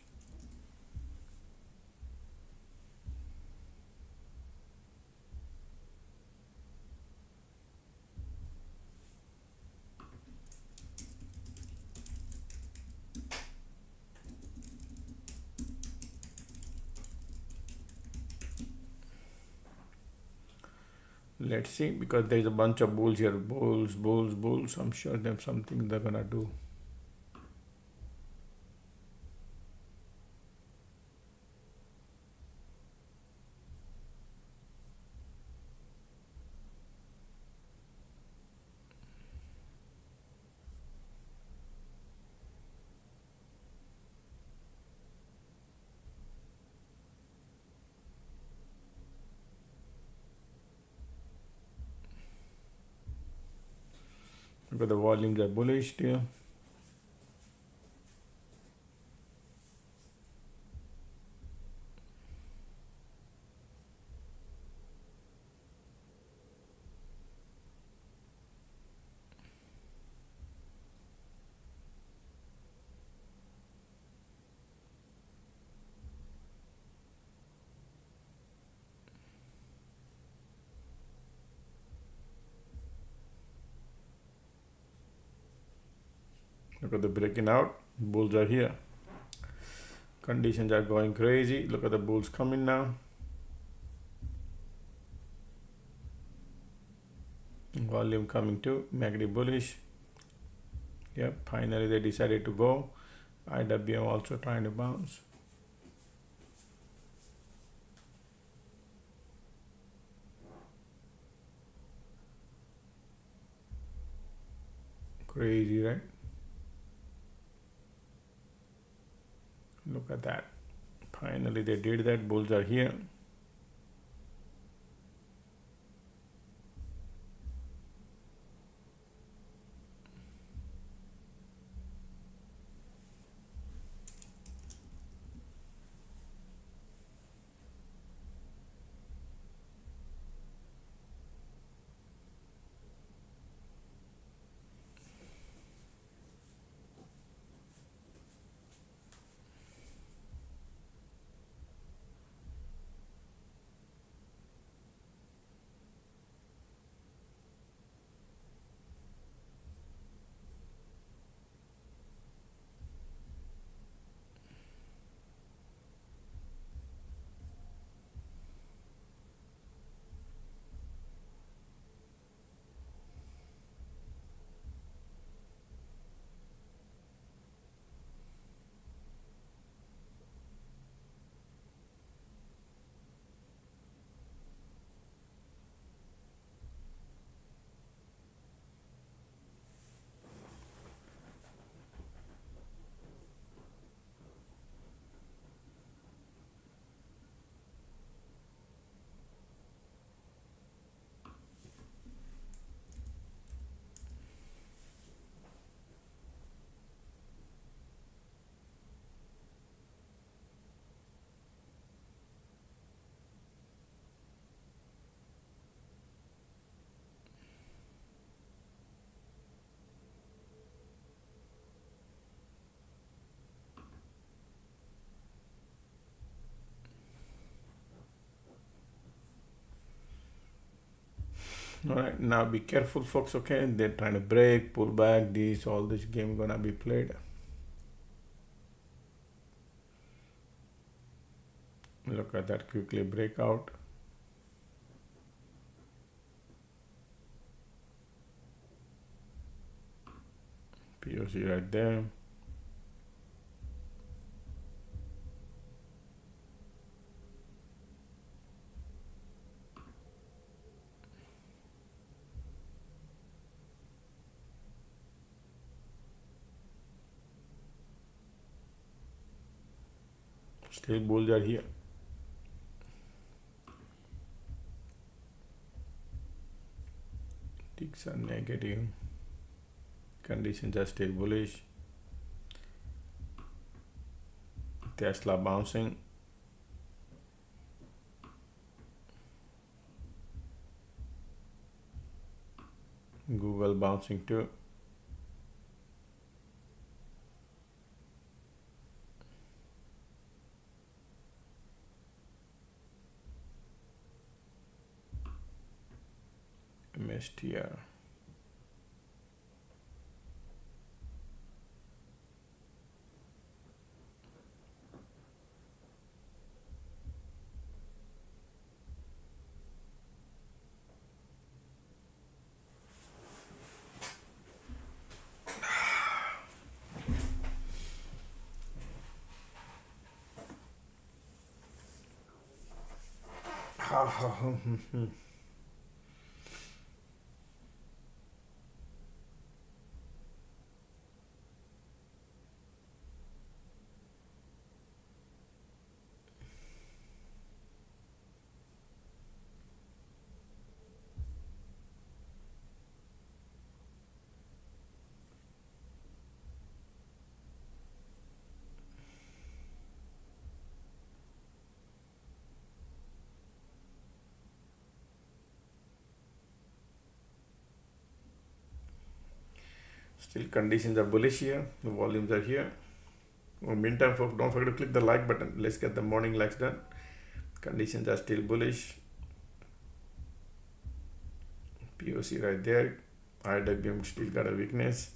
Let's see, because there's a bunch of bulls here. Bulls. I'm sure there's something they're gonna do. Because the volumes are bullish still. Look at the breaking out. Bulls are here. Conditions are going crazy. Look at the bulls coming now. Volume coming to negative bullish. Yep, finally they decided to go. IWM also trying to bounce. Crazy, right? Look at that. Finally they did that. Bulls are here. All right, now be careful, folks. Okay, they're trying to break, pull back. All this game gonna be played. Look at that quickly breakout. POC right there. Still bulls are here. Ticks are negative. Conditions are still bullish. Tesla bouncing. Google bouncing too. MSTR. Still conditions are bullish here. The volumes are here. Well, meantime, folks, don't forget to click the like button. Let's get the morning likes done. Conditions are still bullish. POC right there. IWM still got a weakness.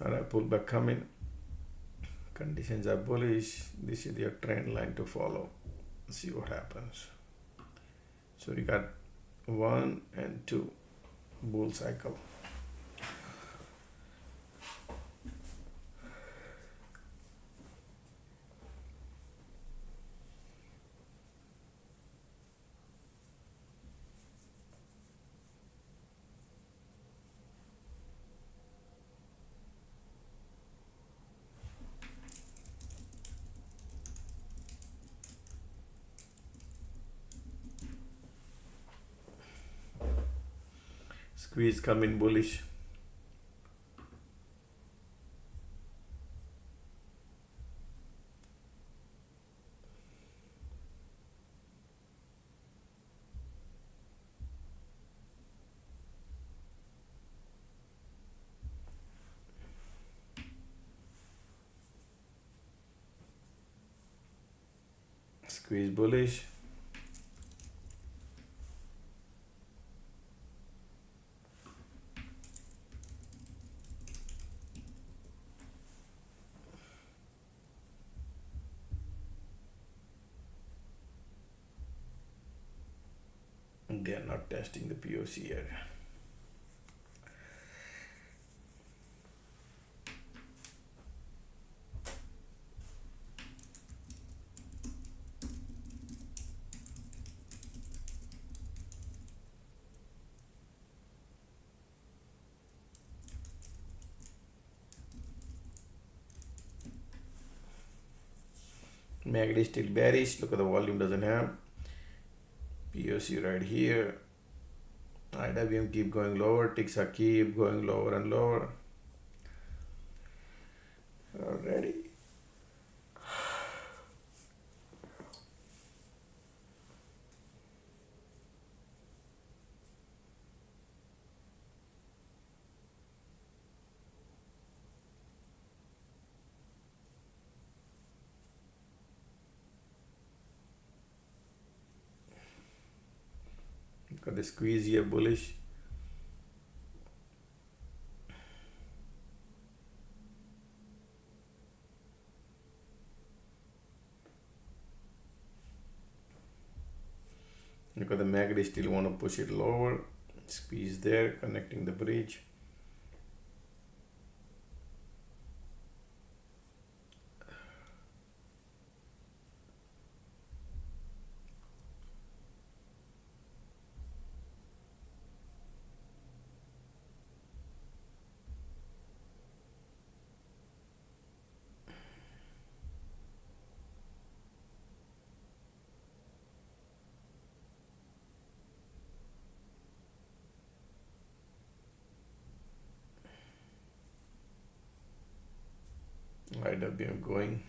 Alright, pullback coming. Conditions are bullish. This is your trend line to follow. Let's see what happens. So we got 1 and 2 bull cycle. Squeeze come in bullish. Squeeze bullish. They are not testing the POC area. MACD is still bearish. Look at the volume doesn't have. POC right here. IWM keep going lower. Ticks are keep going lower and lower. Already. Look at the squeeze here, bullish. Look at the MACD, still want to push it lower. Squeeze there, connecting the bridge. IWM going.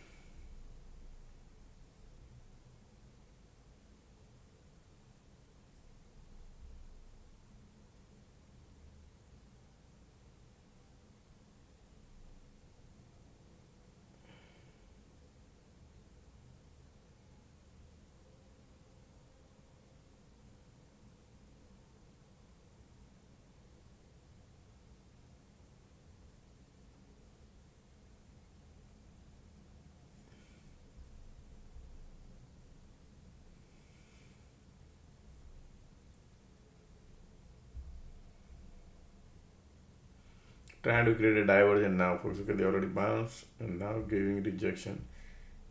Trying to create a divergence now, folks. Okay, they already bounced and now giving rejection.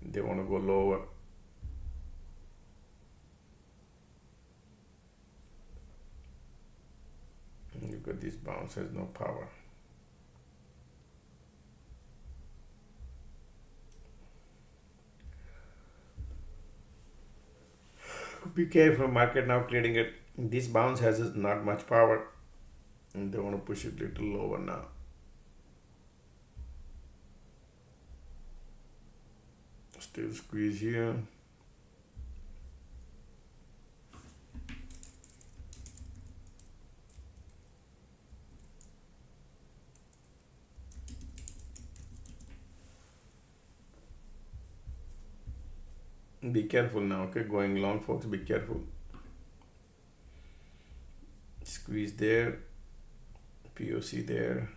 They want to go lower. Look at this bounce, has no power. Be careful, market now creating it. This bounce has not much power, and they want to push it a little lower now. Still squeeze here. Be careful now, okay? Going long, folks, be careful. Squeeze there, POC there.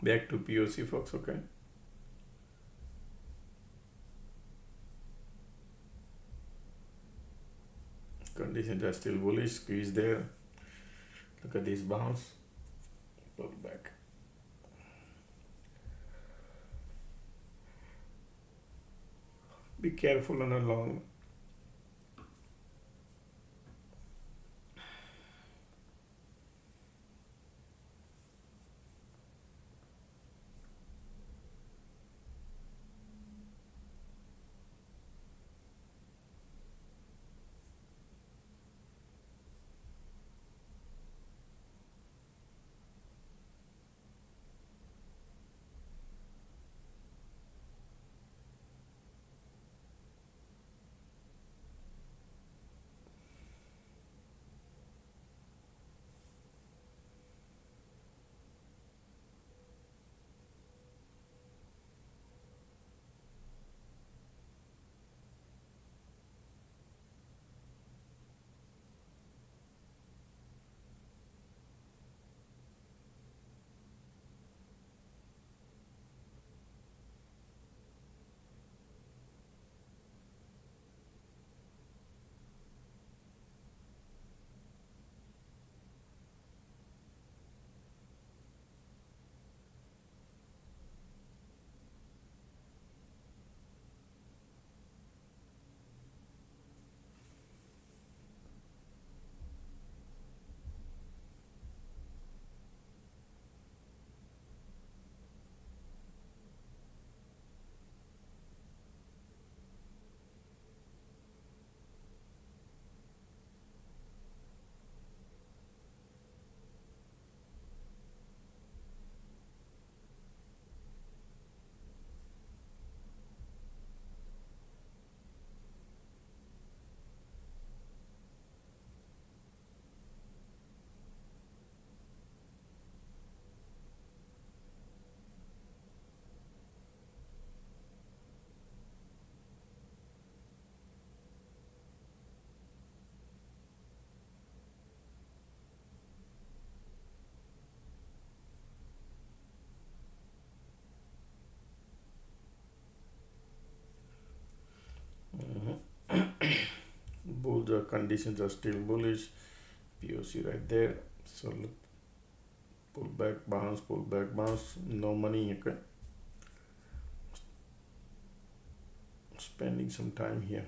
Back to POC, folks, okay? Conditions are still bullish, squeeze there. Look at this bounce, pull back. Be careful on a long. the conditions are still bullish. POC right there. So look, pull back, bounce, no money. Okay, spending some time here.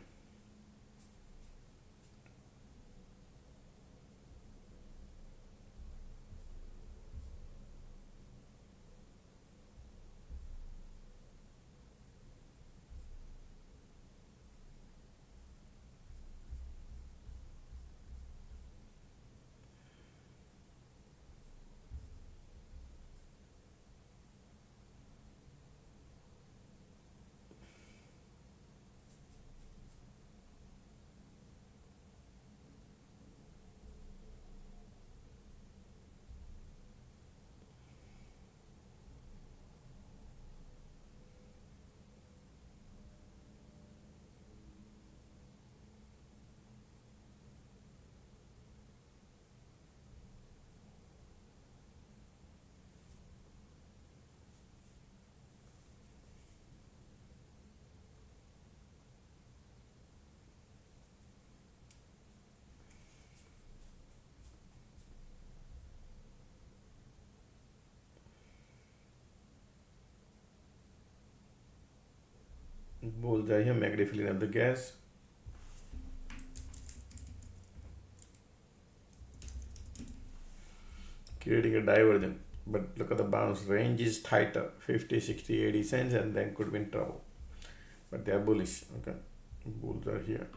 Bullseye here, MACD filling up the gas. Creating a divergence, but look at the bounce. Range is tighter, 50, 60, 80 cents, and then could be in trouble. But they are bullish. Okay, bulls are here.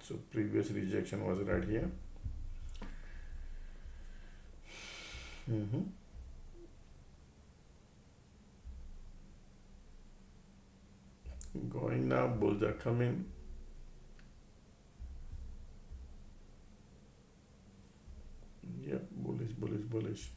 So previous rejection was right here. Going now, bulls are coming. Yep, bullish.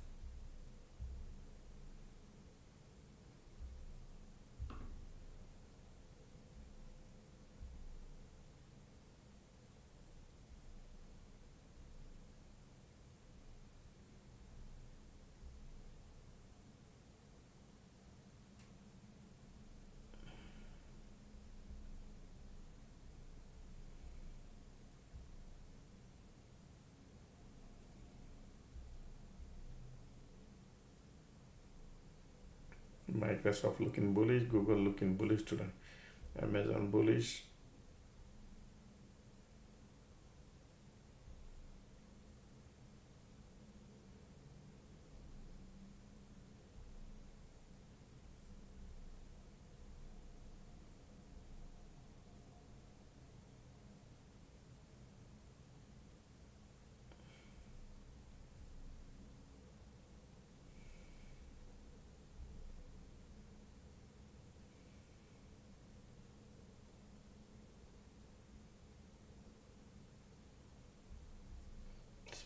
Microsoft looking bullish, Google looking bullish today, Amazon bullish.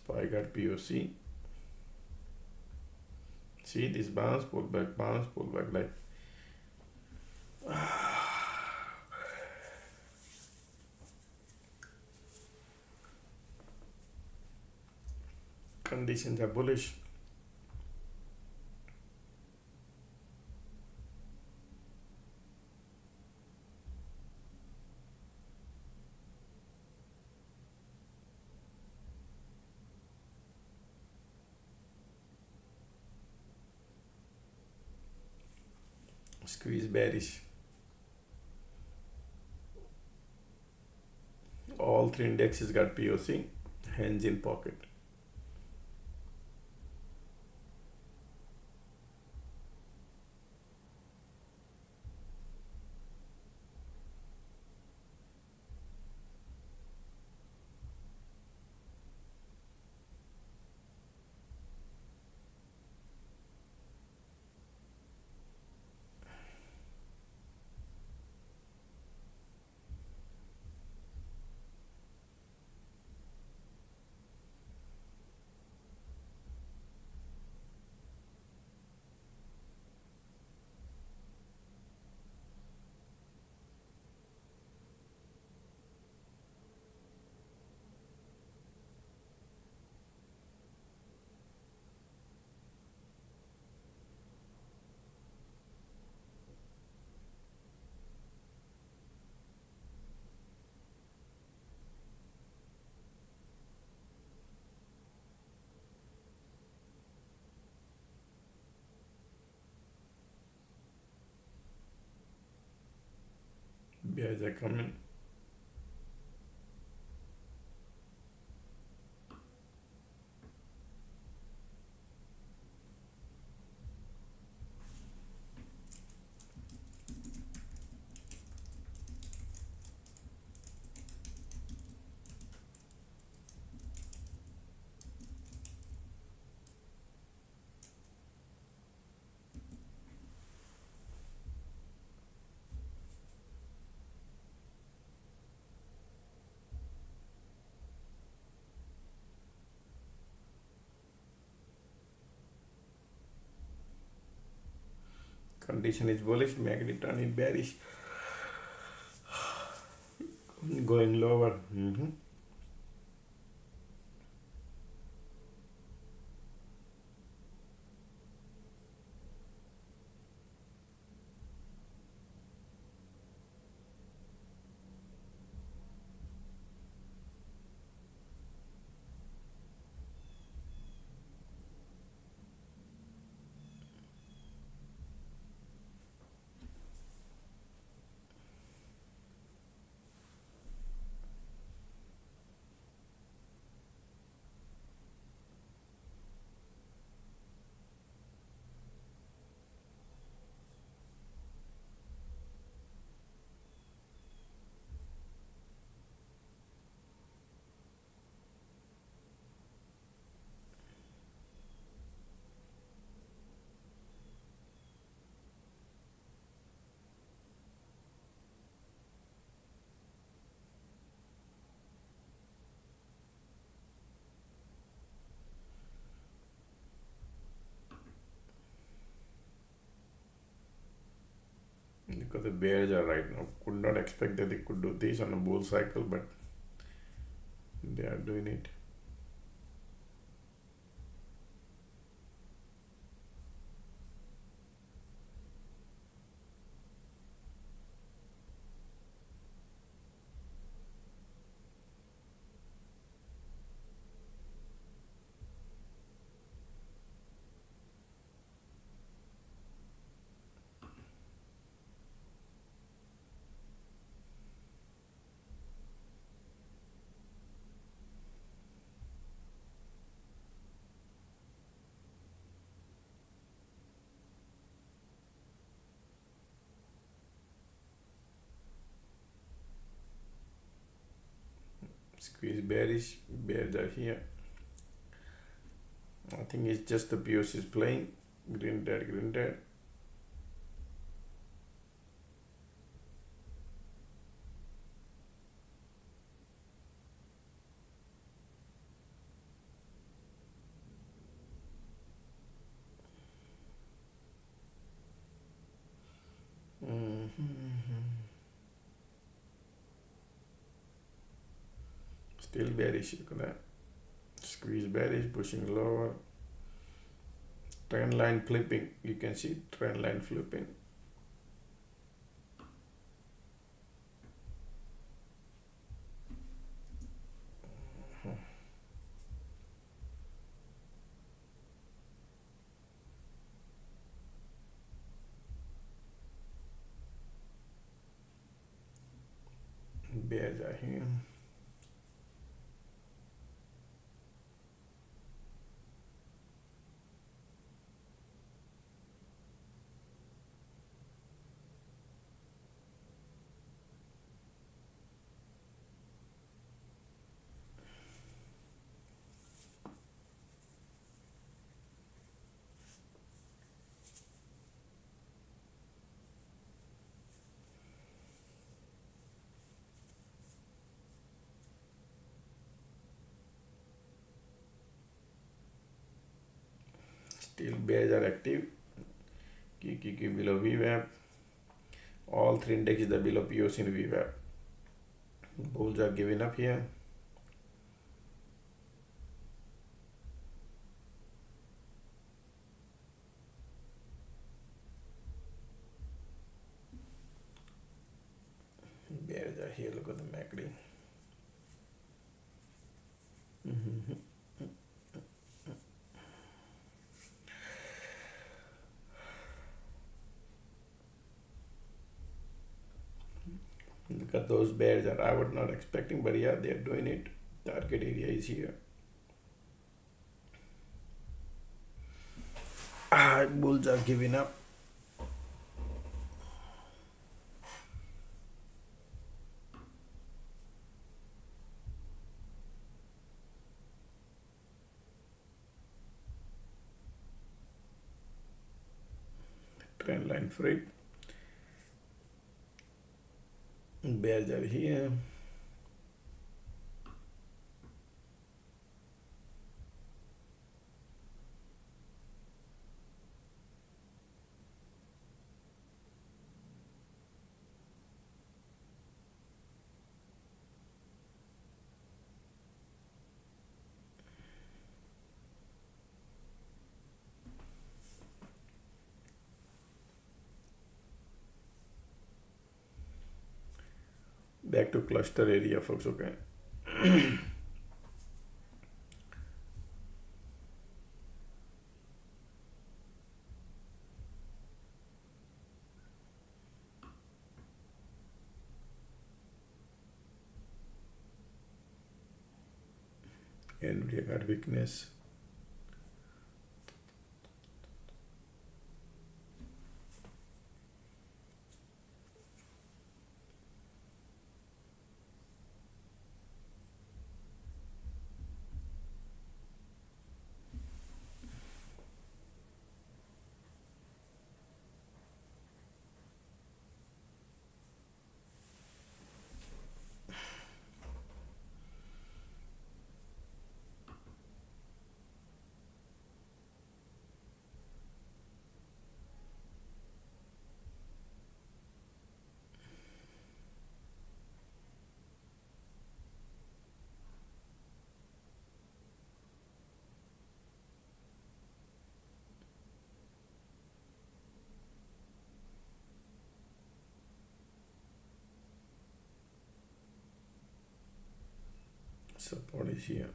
SPY got POC. See this bounce, pull back, like conditions are bullish. Squeeze bearish. All three indexes got POC, hands in pocket. Bears are coming. Condition is bullish, MACD turning bearish, going lower. Because the bears are right now. Could not expect that they could do this on a bull cycle, but they are doing it. Squeeze bearish, bears are here. I think it's just the POC is playing. Green, red, green, red. Still bearish, look at that. Squeeze bearish, pushing lower. Trend line flipping, you can see trend line flipping. Bears are here. Still bears are active. Key below VWAP. All three indexes are below POC in VWAP. Bulls are giving up here. Bears are here. Look at the MACD. because those bears are, I was not expecting, but yeah, they're doing it. Target area is here. Bulls are giving up. Trend line free. Bears are here. Back to cluster area, folks. Okay. And we got weakness. Support is here.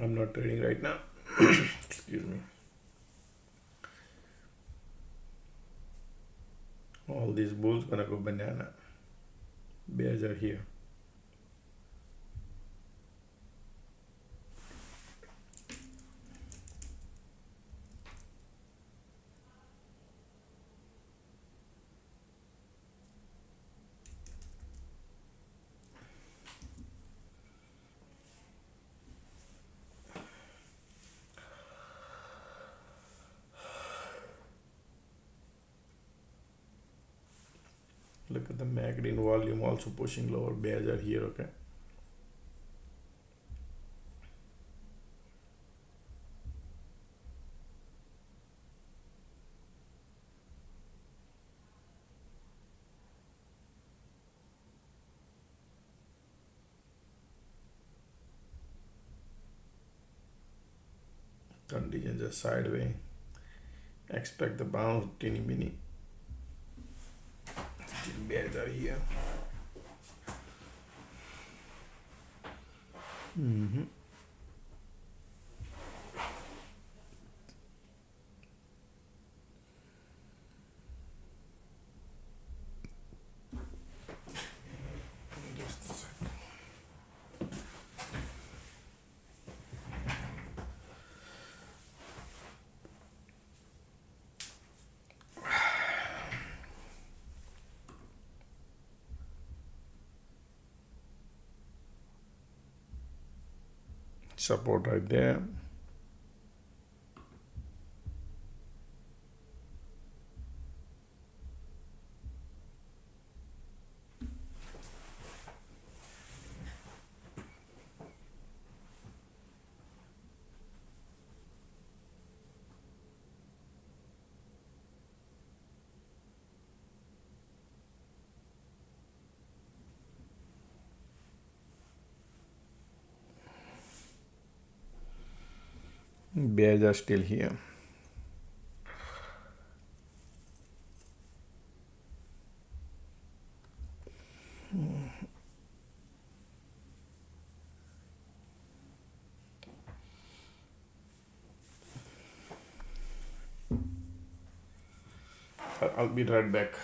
I'm not trading right now. Excuse me. All these bulls gonna go banana. Bears are here. Look at the MACD in volume also pushing lower. Bears are here. Okay. Conditions are sideways. Expect the bounce, teeny mini. Bears are here. Just a second. Support right there. Bears are still here. I'll be right back.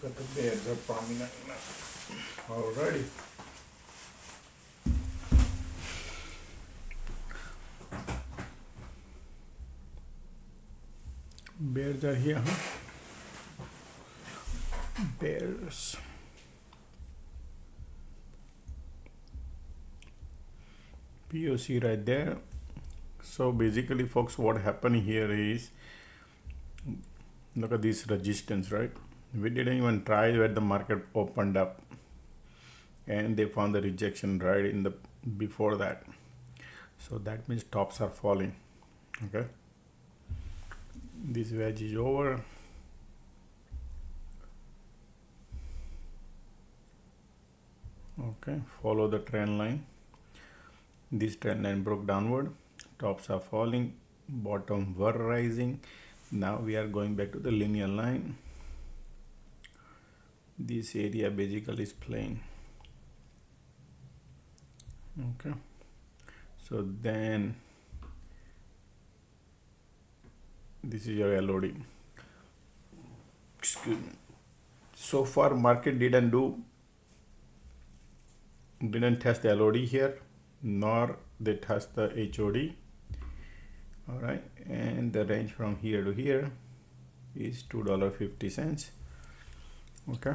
But the bears are prominent now already. Bears are here, huh? Bears. POC right there. So basically, folks, what happened here is, look at this resistance, right? We didn't even try where the market opened up, and they found the rejection right in the before that. So that means tops are falling. Okay, this wedge is over. Okay, follow the trend line. This trend line broke downward, tops are falling, bottom were rising. Now we are going back to the linear line. This area basically is plain. Okay, so then this is your LOD. Excuse me. So far market didn't test the LOD here, nor they test the HOD. All right, and the range from here to here is $2.50. Okay,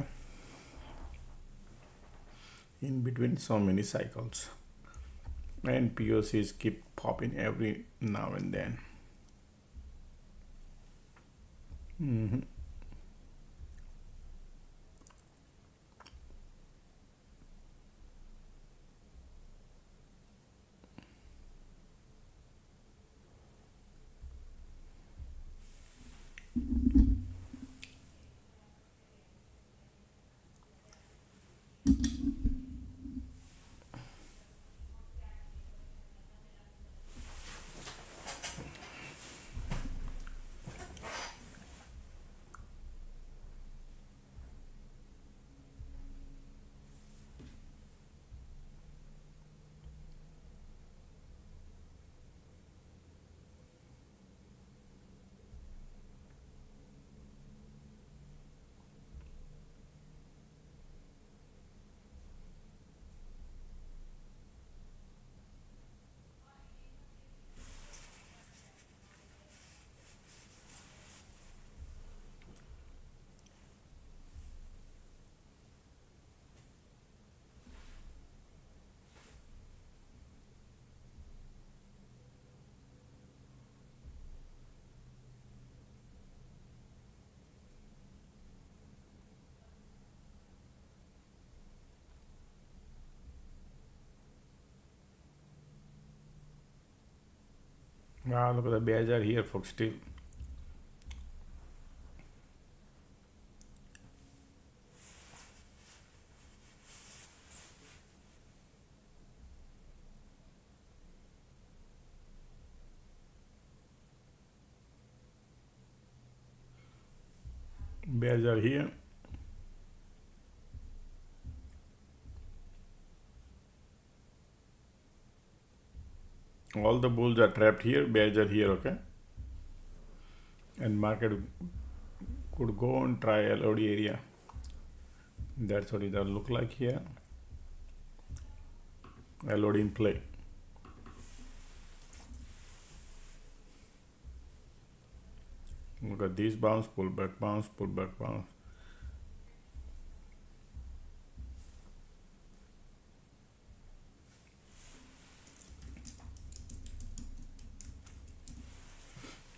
in between so many cycles, and POCs keep popping every now and then. Wow, look at the bears are here, folks, still. Bears are here. All the bulls are trapped here, bears are here, okay? And market could go and try LOD area. That's what it will look like here. LOD in play. Look at this bounce, pull back, bounce, pull back, bounce.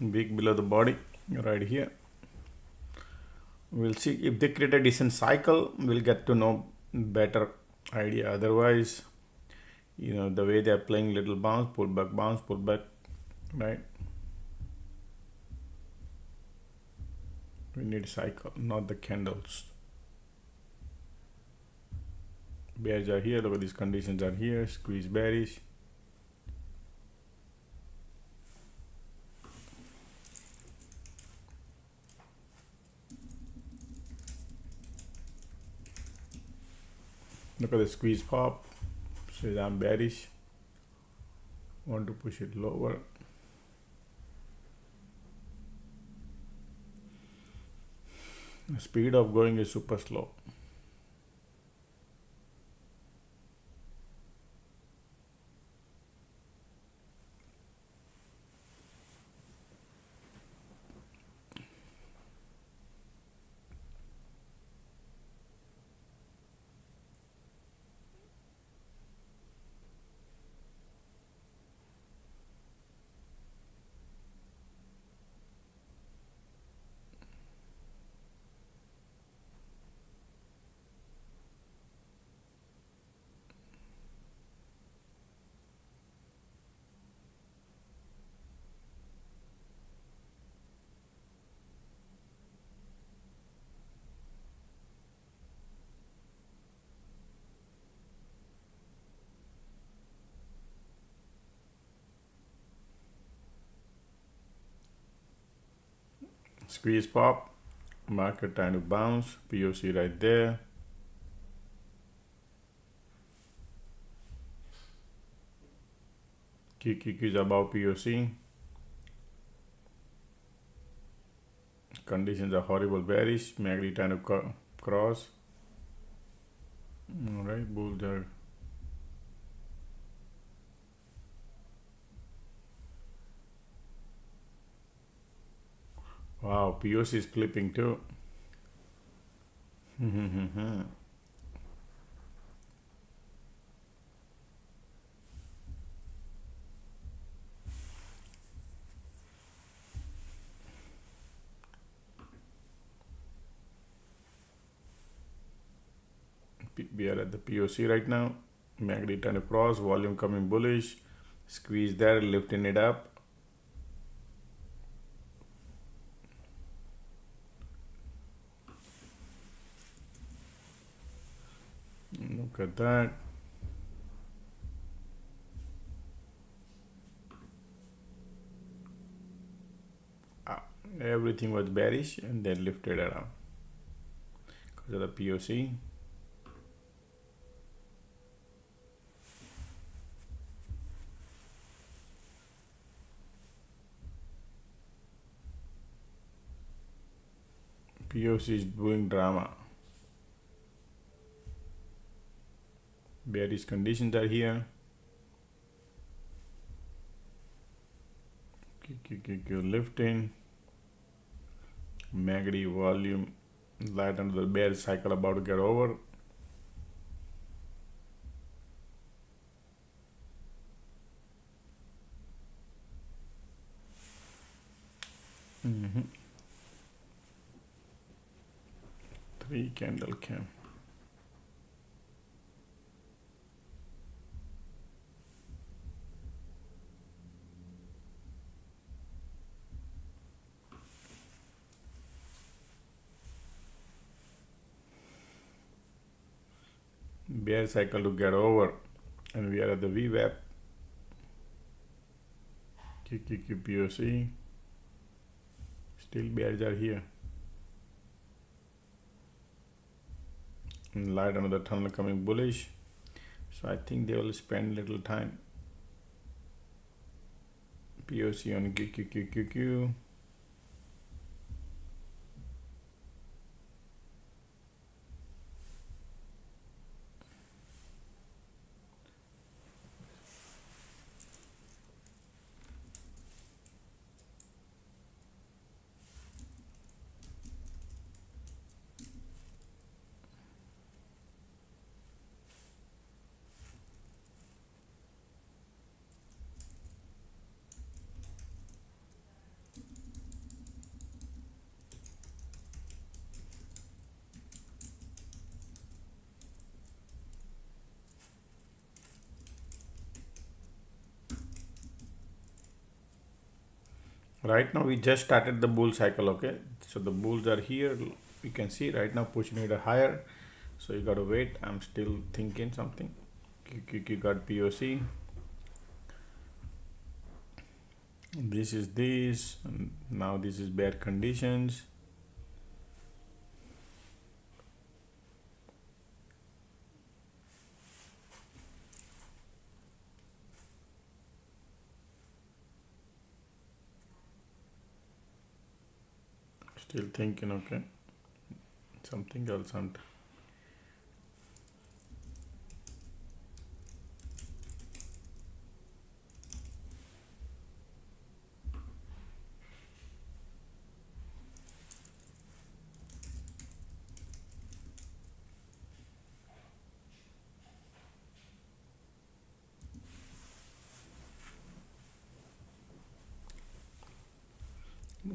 Weak below the body right here. We'll see if they create a decent cycle, we'll get to know better idea. Otherwise, you know, the way they're playing little bounce, pull back, right? We need cycle, not the candles. Bears are here, look at these conditions are here, squeeze bearish. Look at the squeeze pop, says I'm bearish, want to push it lower. The speed of going is super slow. Squeeze pop, market trying to bounce, POC right there. QQQ is above POC. Conditions are horrible, bearish. MACD trying to cross. All right, bulls are. Wow, POC is flipping too. We are at the POC right now. MACD trying to cross, volume coming bullish. Squeeze there, lifting it up. Look at that. Everything was bearish and then lifted around because of the POC. POC is doing drama. Bearish conditions are here. QQQ lifting. MACD volume light under the bear cycle about to get over. Three candle cam. Bear cycle to get over, and we are at the VWAP. QQQ POC. Still bears are here. And light under the tunnel coming bullish. So I think they will spend little time. POC on QQQ. Right now we just started the bull cycle. Okay, so the bulls are here. You can see right now pushing it higher, so you gotta wait. I'm still thinking something. QQQ got POC. This is this, and now this is bear conditions. Still thinking. Okay, something else.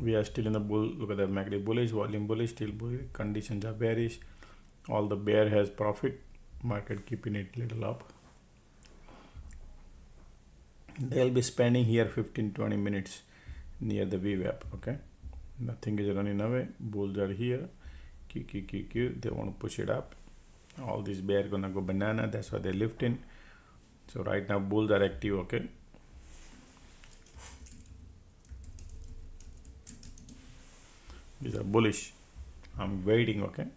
We are still in the bull. Look at the MACD bullish, volume bullish, still bullish. Conditions are bearish. All the bear has profit. Market keeping it little up. They'll be spending here 15-20 minutes near the VWAP. Okay, nothing is running away. Bulls are here. Q. They want to push it up. All these bear gonna go banana. That's why they're lifting. So right now bulls are active. Okay. These are bullish. I'm waiting. Okay,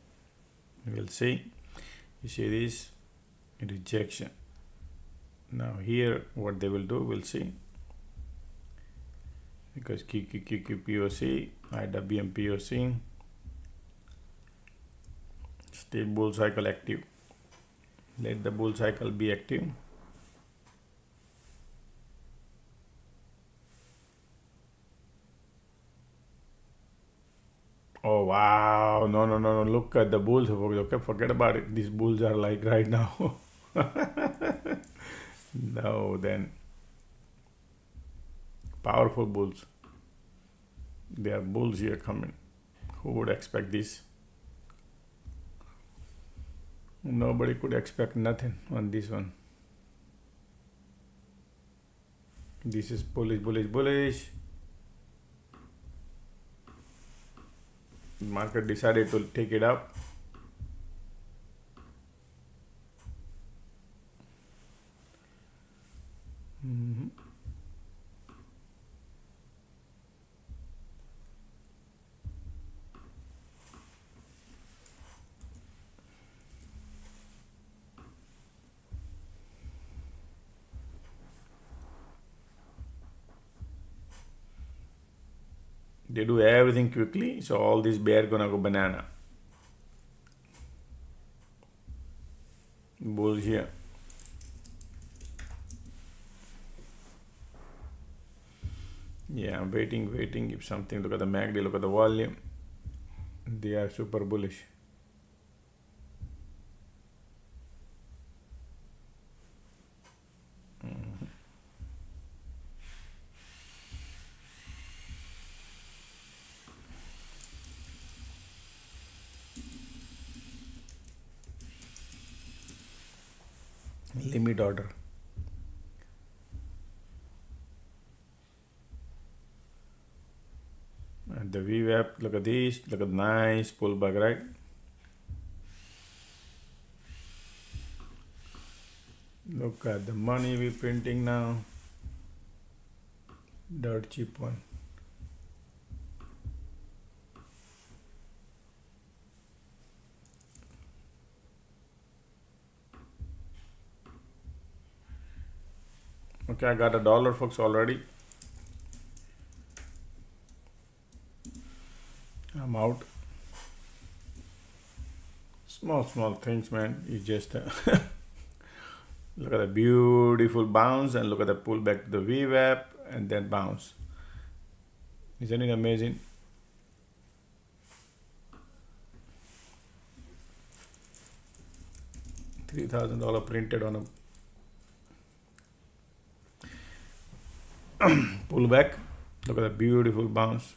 we'll see. You see this rejection. Now here what they will do, we'll see. Because QQQQ POC, IWM POC, still bull cycle active. Let the bull cycle be active. Oh wow, no, look at the bulls. Okay, forget about it. These bulls are like right now. No, then powerful bulls. There are bulls here coming. Who would expect this? Nobody could expect nothing on this one. This is bullish. Market decided to take it up. They do everything quickly, so all these bear gonna go banana. Bulls here. Yeah, I'm waiting. If something, look at the MACD, look at the volume. They are super bullish. Limit order. And the VWAP, look at this, look at nice pullback, right? Look at the money we're printing now. Dirt cheap one. Okay, I got $1, folks, already. I'm out. Small things, man. You just look at the beautiful bounce and look at the pullback to the VWAP and then bounce. Isn't it amazing? $3,000 printed on a pullback. Look at the beautiful bounce.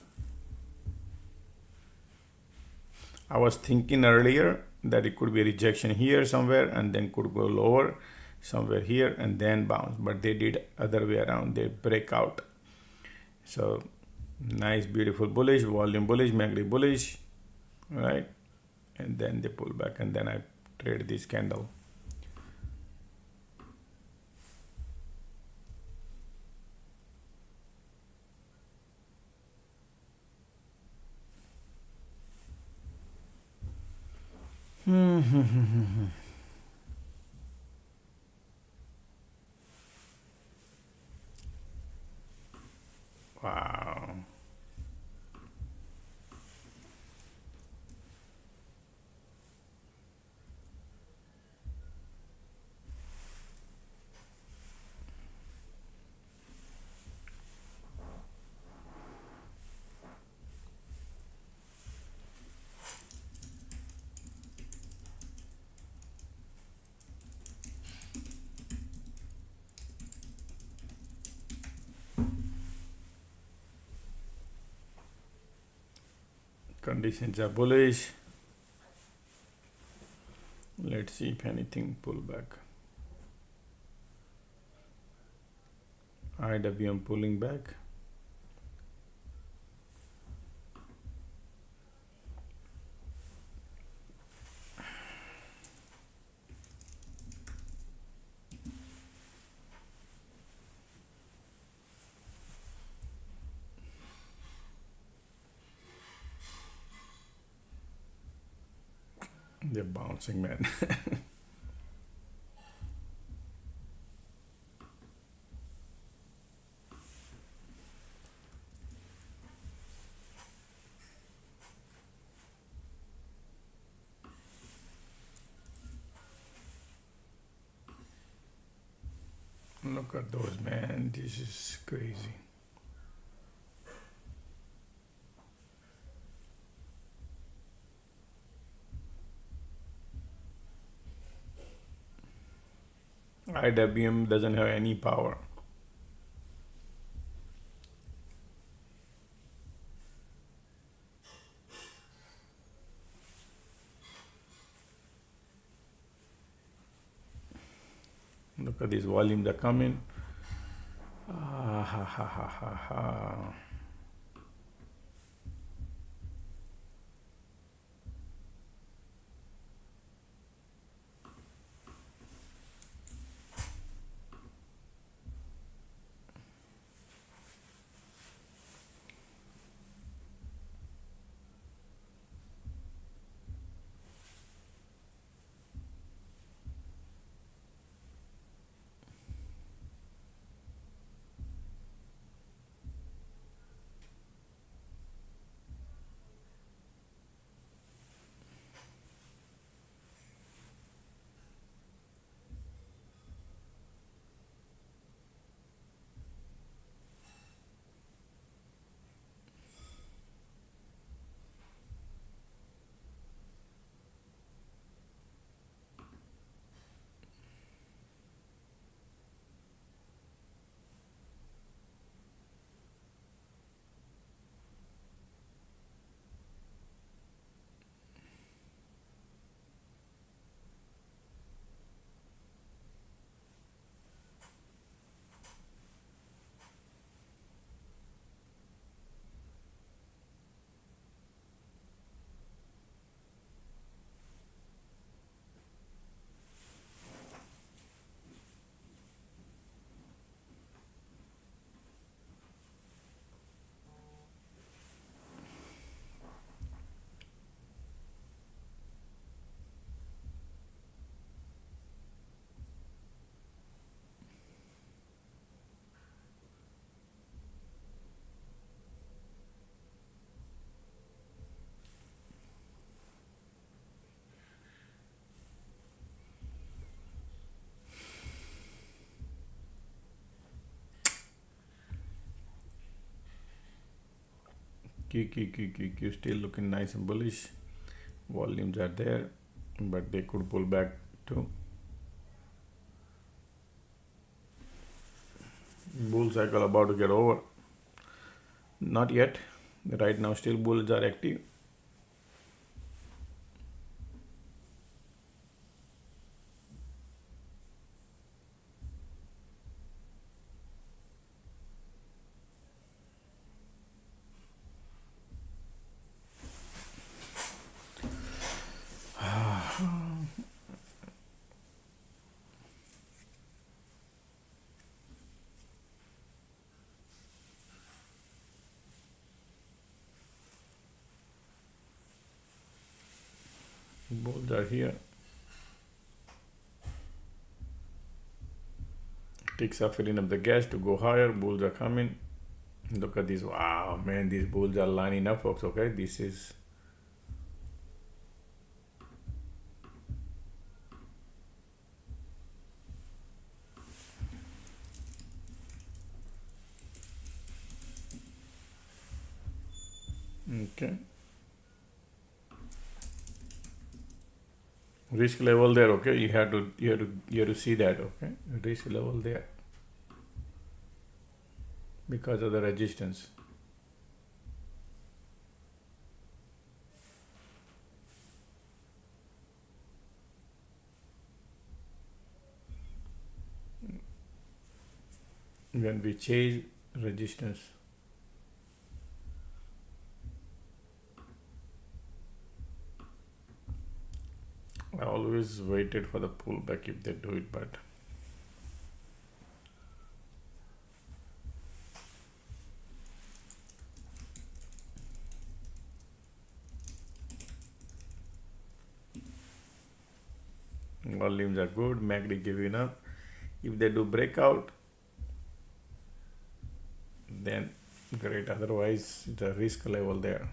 I was thinking earlier that it could be a rejection here somewhere and then could go lower somewhere here and then bounce, but they did other way around. They break out. So nice, beautiful bullish, volume bullish, MACD bullish, right? And then they pull back, and then I trade this candle. Wow. conditions are bullish. Let's see if anything pull back. IWM pulling back. They're bouncing, man. Look at those, man. This is crazy. IWM doesn't have any power. Look at these volumes are coming. Ah, ha, ha, ha, ha, ha. Q still looking nice and bullish. Volumes are there, but they could pull back too. Bull cycle about to get over. Not yet. Right now still bulls are active. Bulls are here. Ticks are filling up the gas to go higher. Bulls are coming. Look at this. Wow, man, these bulls are lining up, folks. Okay, this is okay. Risk level there. Okay, you have to see that. Okay, risk level there because of the resistance. when we chase resistance. I always waited for the pullback if they do it, but volumes are good. MACD giving up. If they do breakout, then great. Otherwise, the risk level there.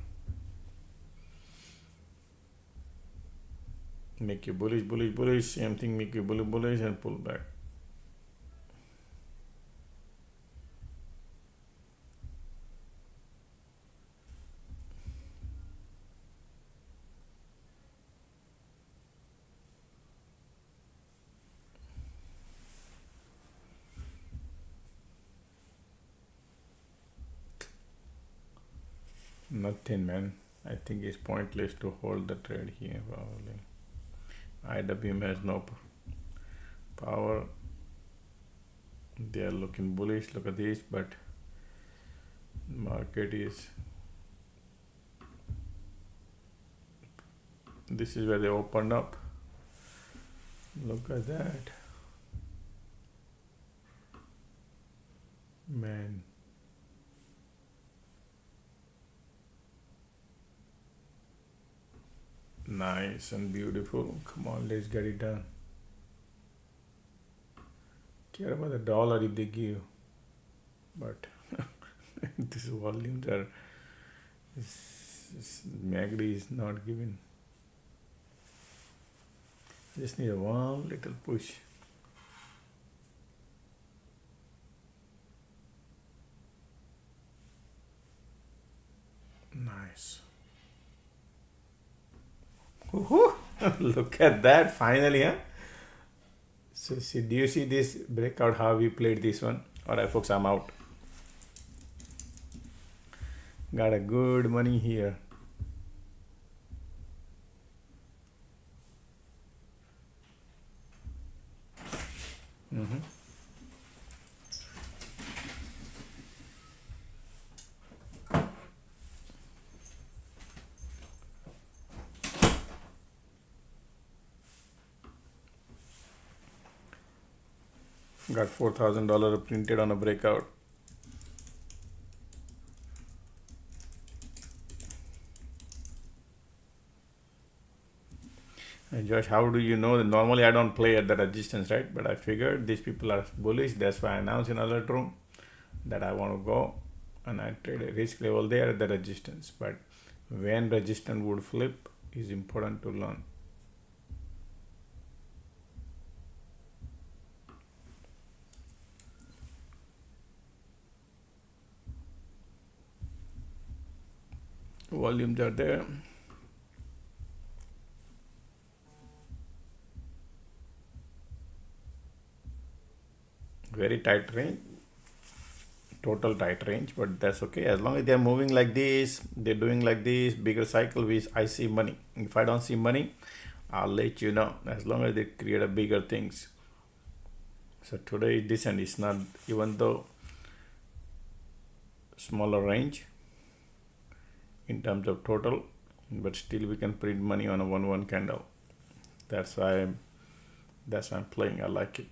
Make you bullish, bullish, bullish. Same thing, make you bullish, bullish, and pull back. Nothing, man. I think it's pointless to hold the trade here. Probably IWM has no power. They are looking bullish. Look at this, but market is. This is where they opened up. Look at that, man. Nice and beautiful. Come on, let's get it done. Care about the dollar if they give, but this volumes are. MACD is not giving. Just need one little push. Nice. Look at that, finally, huh? So do you see this breakout, how we played this one? Alright folks, I'm out. Got a good money here. Got $4,000 printed on a breakout. And Josh, how do you know that? Normally I don't play at the resistance, right? But I figured these people are bullish. That's why I announced in alert room that I want to go, and I trade a risk level there at the resistance. But when resistance would flip is important to learn. Volumes are there. Very tight range, total tight range, but that's okay. As long as they're moving like this, they're doing like this, bigger cycle, I see money. If I don't see money, I'll let you know, as long as they create a bigger things. So today is decent. It's not, even though smaller range in terms of total, but still we can print money on a 1-1 candle. That's why I'm playing. I like it.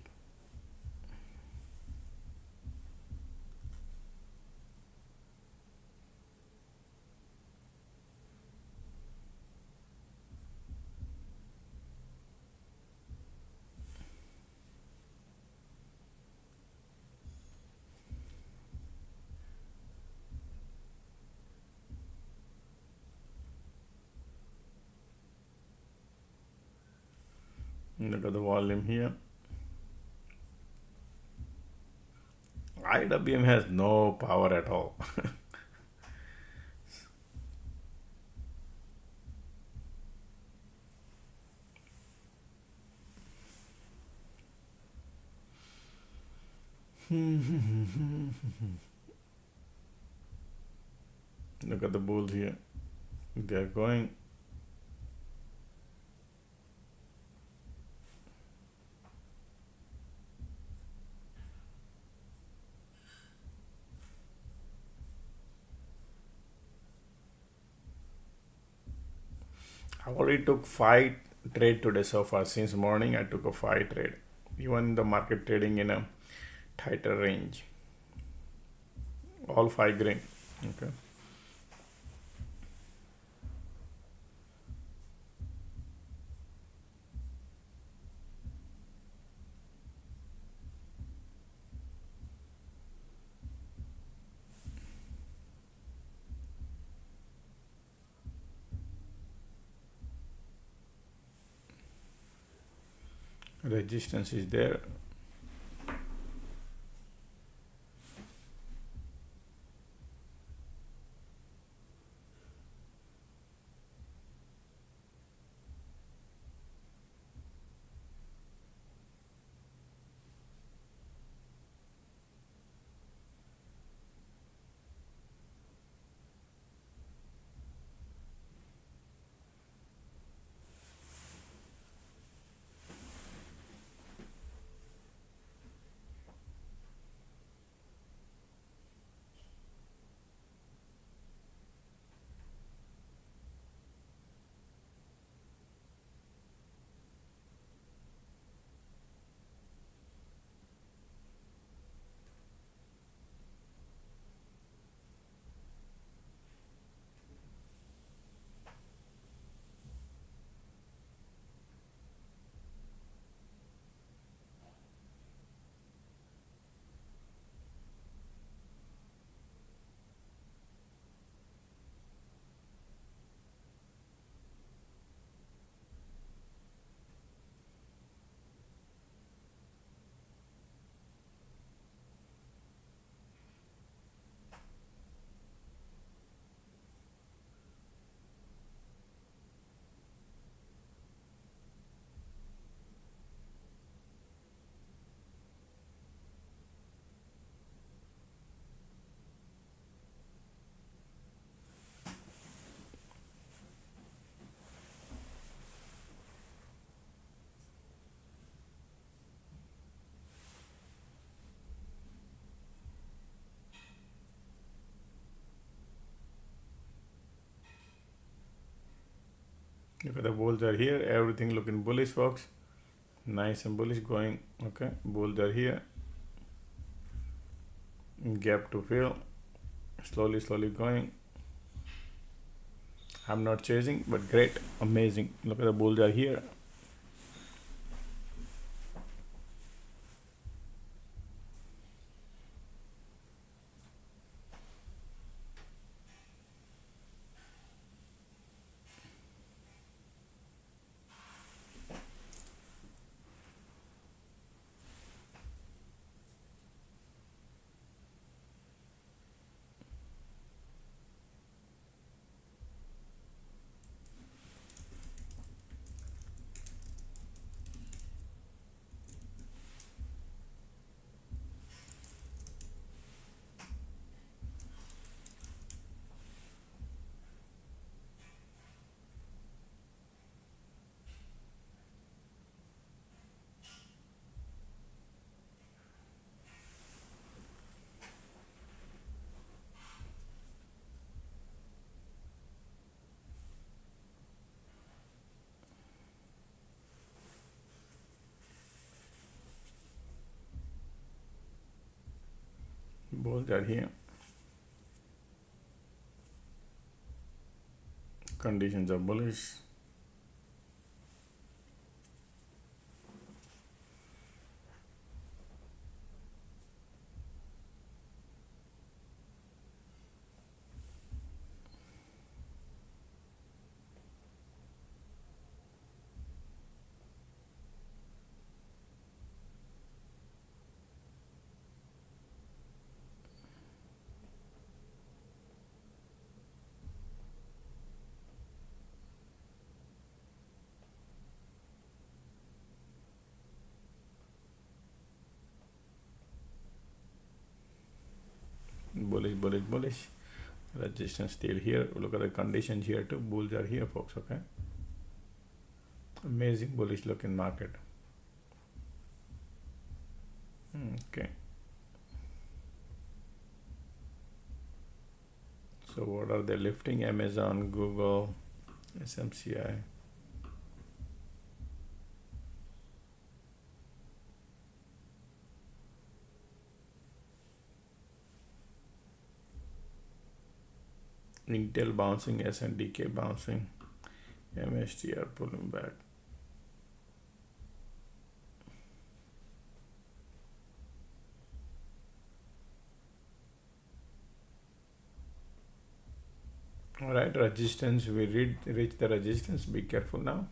Look at the volume here. IWM has no power at all. Look at the bulls here. They are going. I already took 5 trade today so far. Since morning I took a 5 trade. Even the market trading in a tighter range. All 5 green. Okay. Resistance is there. Look at the bulls are here. Everything looking bullish, folks. Nice and bullish going. Okay, bulls are here. Gap to fill. Slowly going. I'm not chasing, but great, amazing. Look at the bulls are here. Bulls are here. Conditions are bullish. Bullish. Resistance still here. Look at the conditions here too. Bulls are here, folks. Okay. Amazing bullish looking market. Okay. So what are they lifting? Amazon, Google, SMCI. Intel bouncing, SNDK bouncing, MST are pulling back. All right, resistance, we reach the resistance. Be careful now.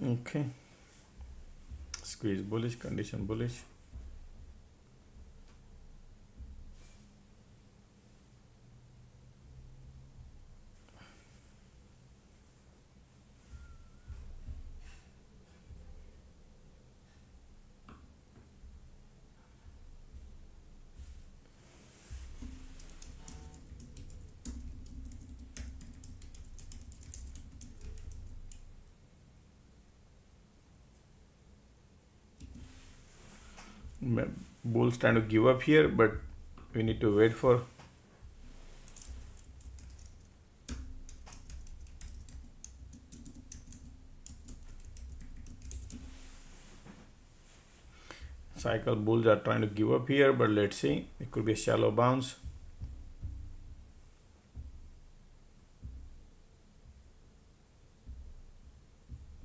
Okay, squeeze bullish, condition bullish. Bulls trying to give up here, but we need to wait for cycle. Bulls are trying to give up here, but let's see, it could be a shallow bounce.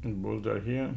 Bulls are here.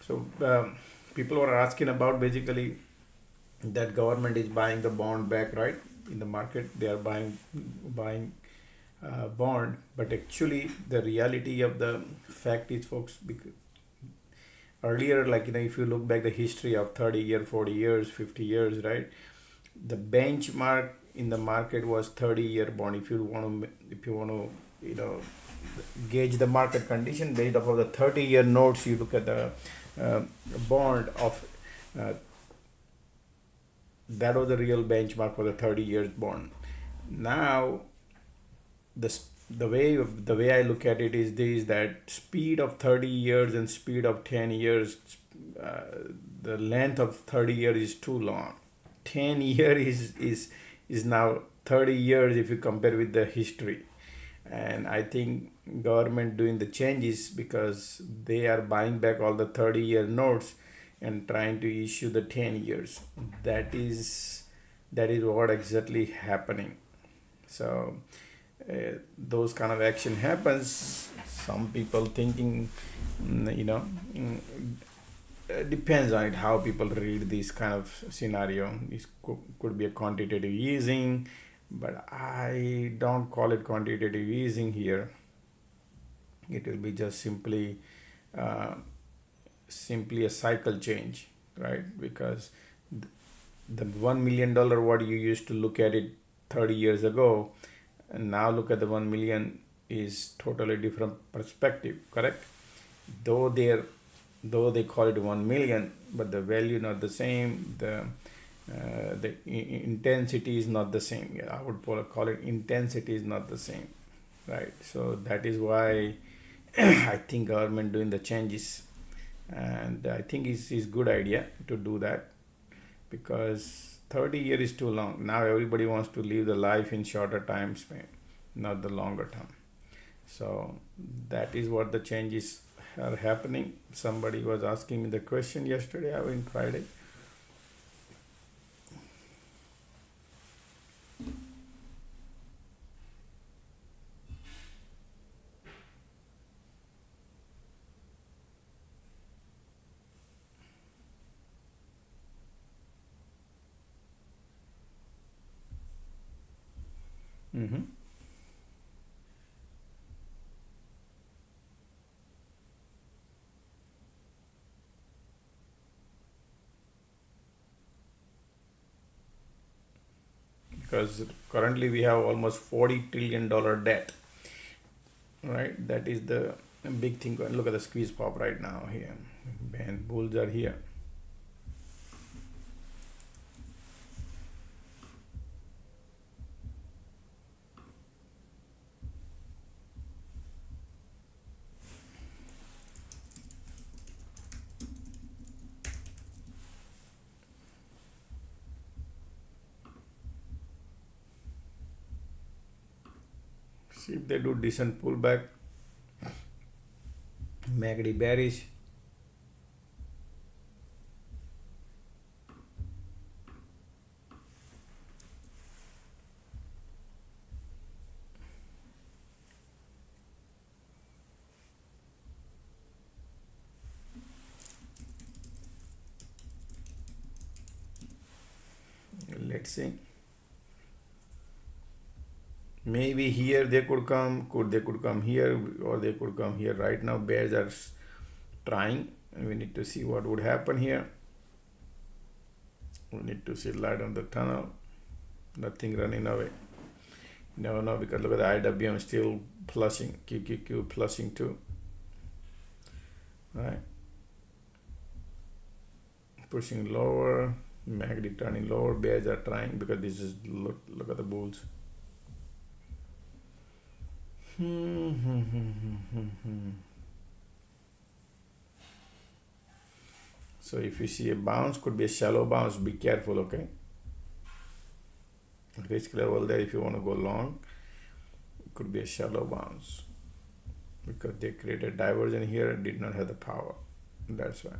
So people were asking about basically that government is buying the bond back, right? In the market, they are buying bond, but actually the reality of the fact is, folks, earlier, like, if you look back the history of 30 year, 40 years, 50 years, right? The benchmark in the market was 30-year bond. If you want to gauge the market condition based off of the 30-year notes, you look at the uh, bond of uh, that was the real benchmark for the 30 years bond. Now the way I look at it is this, that speed of 30 years and speed of 10 years, uh, the length of 30 years is too long. 10 year is now 30 years if you compare with the history. And I think government doing the changes because they are buying back all the 30-year notes and trying to issue the 10 years. That is what exactly happening. So those kind of action happens. Some people thinking, depends on it how people read this kind of scenario. This could be a quantitative easing, but I don't call it quantitative easing here. It will be just uh, simply a cycle change, right? Because the $1 million what you used to look at it 30 years ago, and now look at the 1 million is totally different perspective, correct? Though they call it 1 million, but the value not the same, the intensity is not the same. I would call it intensity is not the same, right? So that is why I think government doing the changes, and I think it's good idea to do that, because 30 years is too long. Now everybody wants to live the life in shorter time span, not the longer term. So that is what the changes are happening. Somebody was asking me the question yesterday, I mean Friday. Mm-hmm. Because currently we have almost $40 trillion debt, right? That is the big thing. Look at the squeeze pop right now here, and bulls are here. See if they do decent pullback. MACD bearish. Let's see. Maybe here they could come, they could come here, or they could come here. Right now bears are trying, and we need to see what would happen here. We need to see light on the tunnel. Nothing running away. Never know, because look at the IWM still flushing, QQQ flushing too. Right? Pushing lower, MACD turning lower, bears are trying, because this is look at the bulls. So if you see a bounce, could be a shallow bounce, be careful, okay? Risk level there, if you want to go long, it could be a shallow bounce, because they created diversion here and did not have the power. That's why.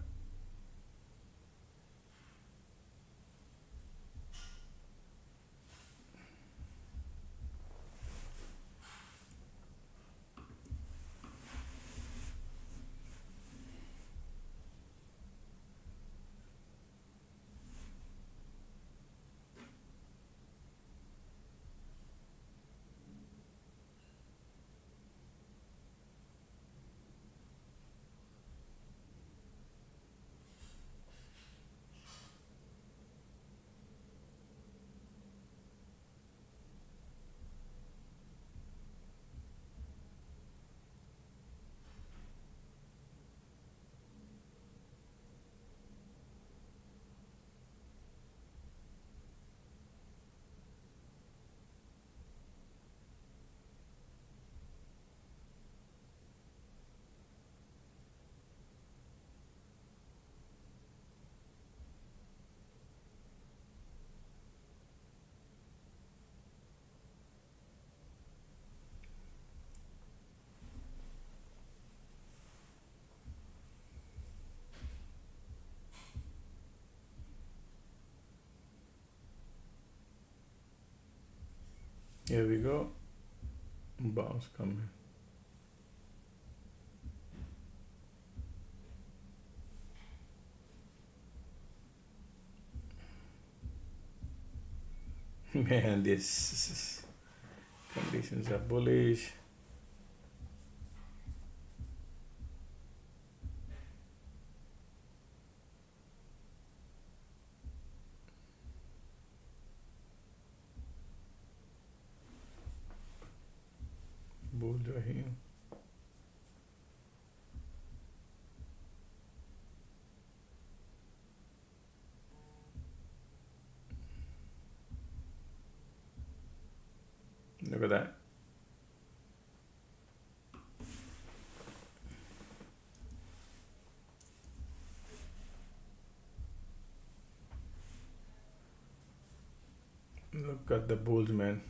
Here we go. Bounce coming. Man, this conditions are bullish. Bulls are here. Look at that. Look at the bulls, man.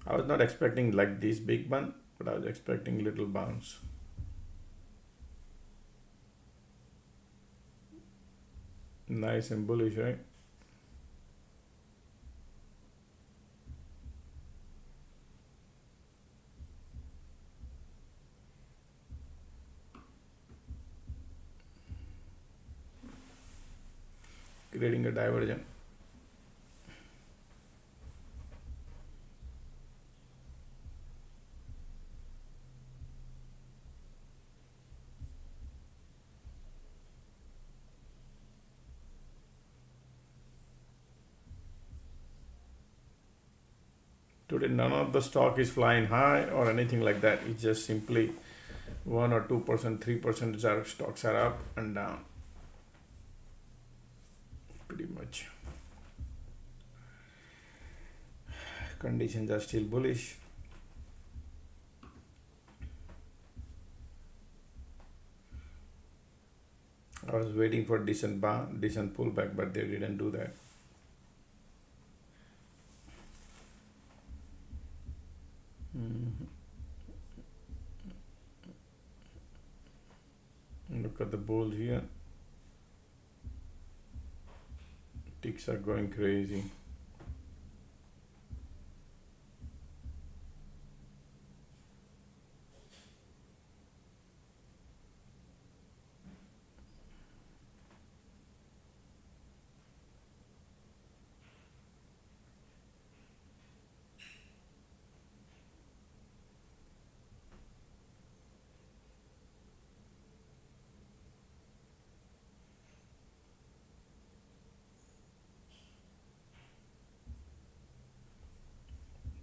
I was not expecting like this big one, but I was expecting little bounce. Nice and bullish, right? Creating a divergence. Today, none of the stock is flying high or anything like that. It's just simply 1 or 2%, 3% stocks are up and down. Pretty much. Conditions are still bullish. I was waiting for decent pullback, but they didn't do that. Look at the bulls here. Ticks are going crazy.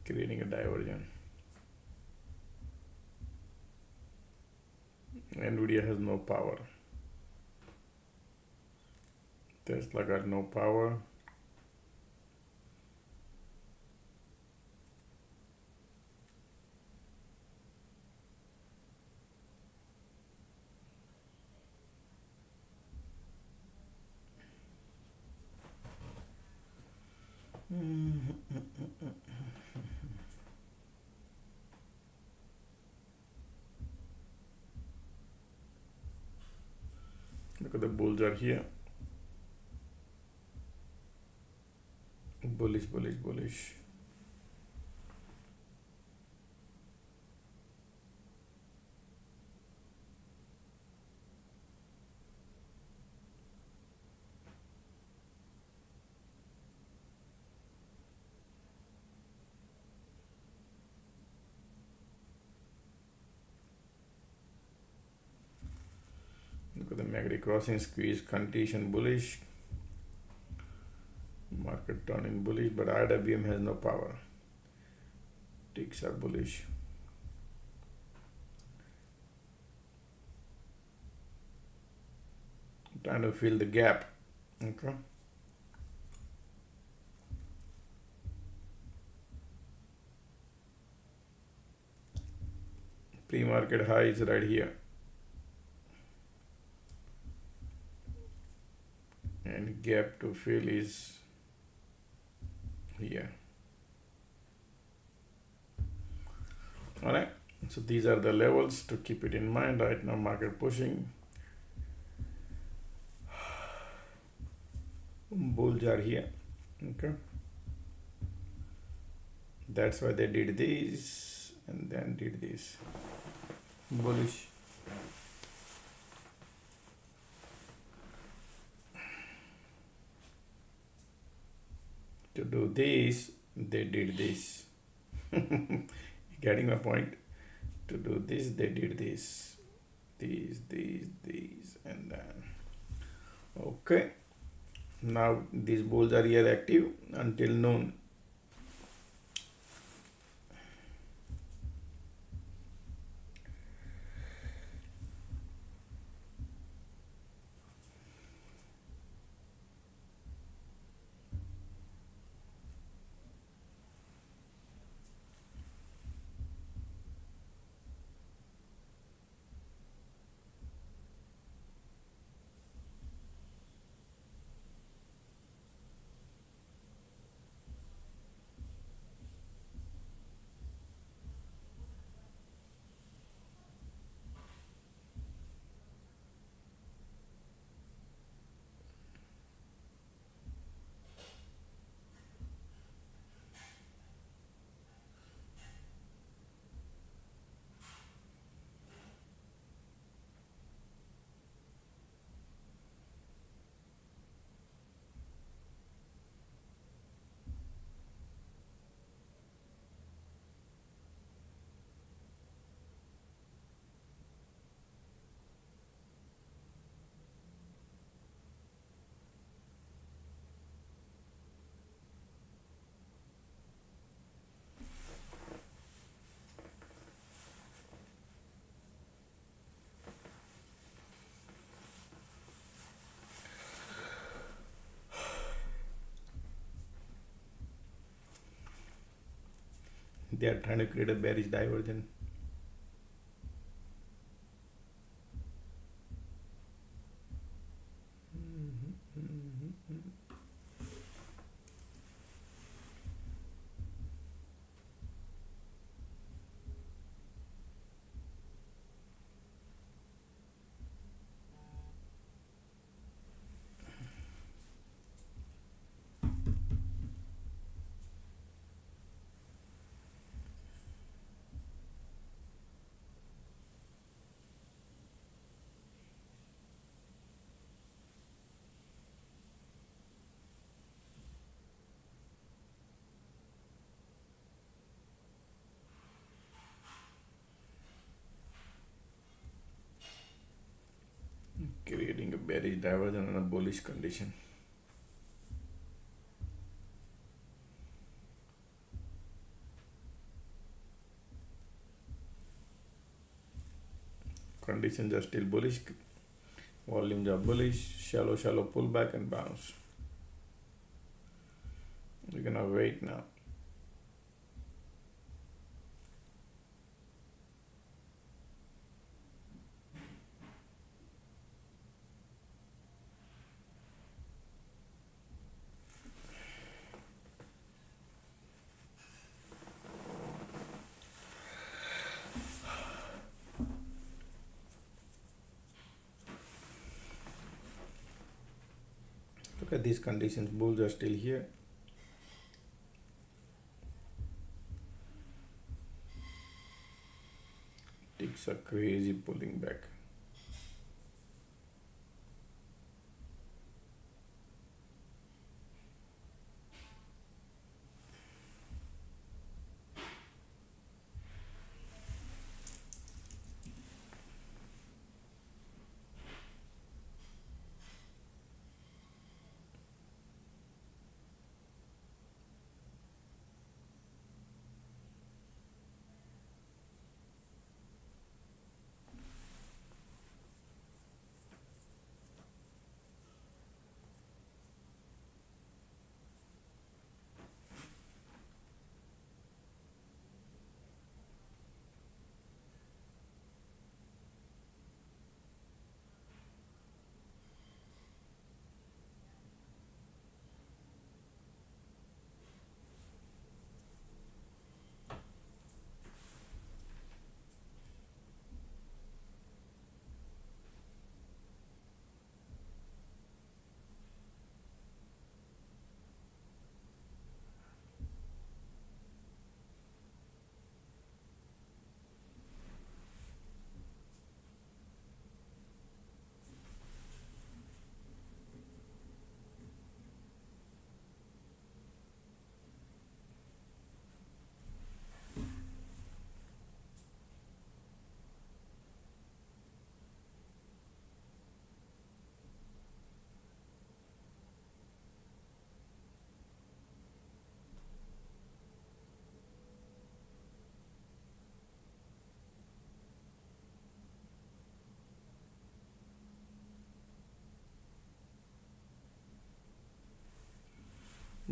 Creating a divergence. Nvidia has no power. Tesla got no power. Look at the bulls are here. Bullish, bullish, bullish. Look at the MACD crossing squeeze, condition bullish. Market turning bullish, but IWM has no power. Ticks are bullish. Trying to fill the gap. Okay. Pre-market high is right here. And gap to fill is here. All right, so these are the levels to keep it in mind. Right now market pushing, bulls are here. Okay, That's why they did this and then did this. Bullish. To do this, they did this. Getting my point? To do this, they did this. These, and then. Okay. Now these bulls are here active until noon. They are trying to create a bearish divergence. Creating a bearish divergence and a bullish condition. Conditions are still bullish. Volumes are bullish. Shallow pullback and bounce. We're gonna wait now. Look at these conditions. Bulls are still here. Ticks are crazy pulling back.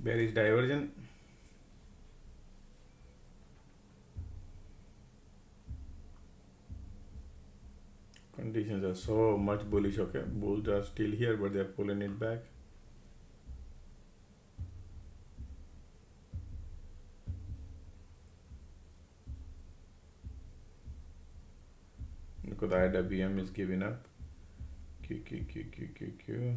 bearish diversion. Conditions are so much bullish. Okay, bulls are still here, but they're pulling it back. Because the IWM is giving up. Q.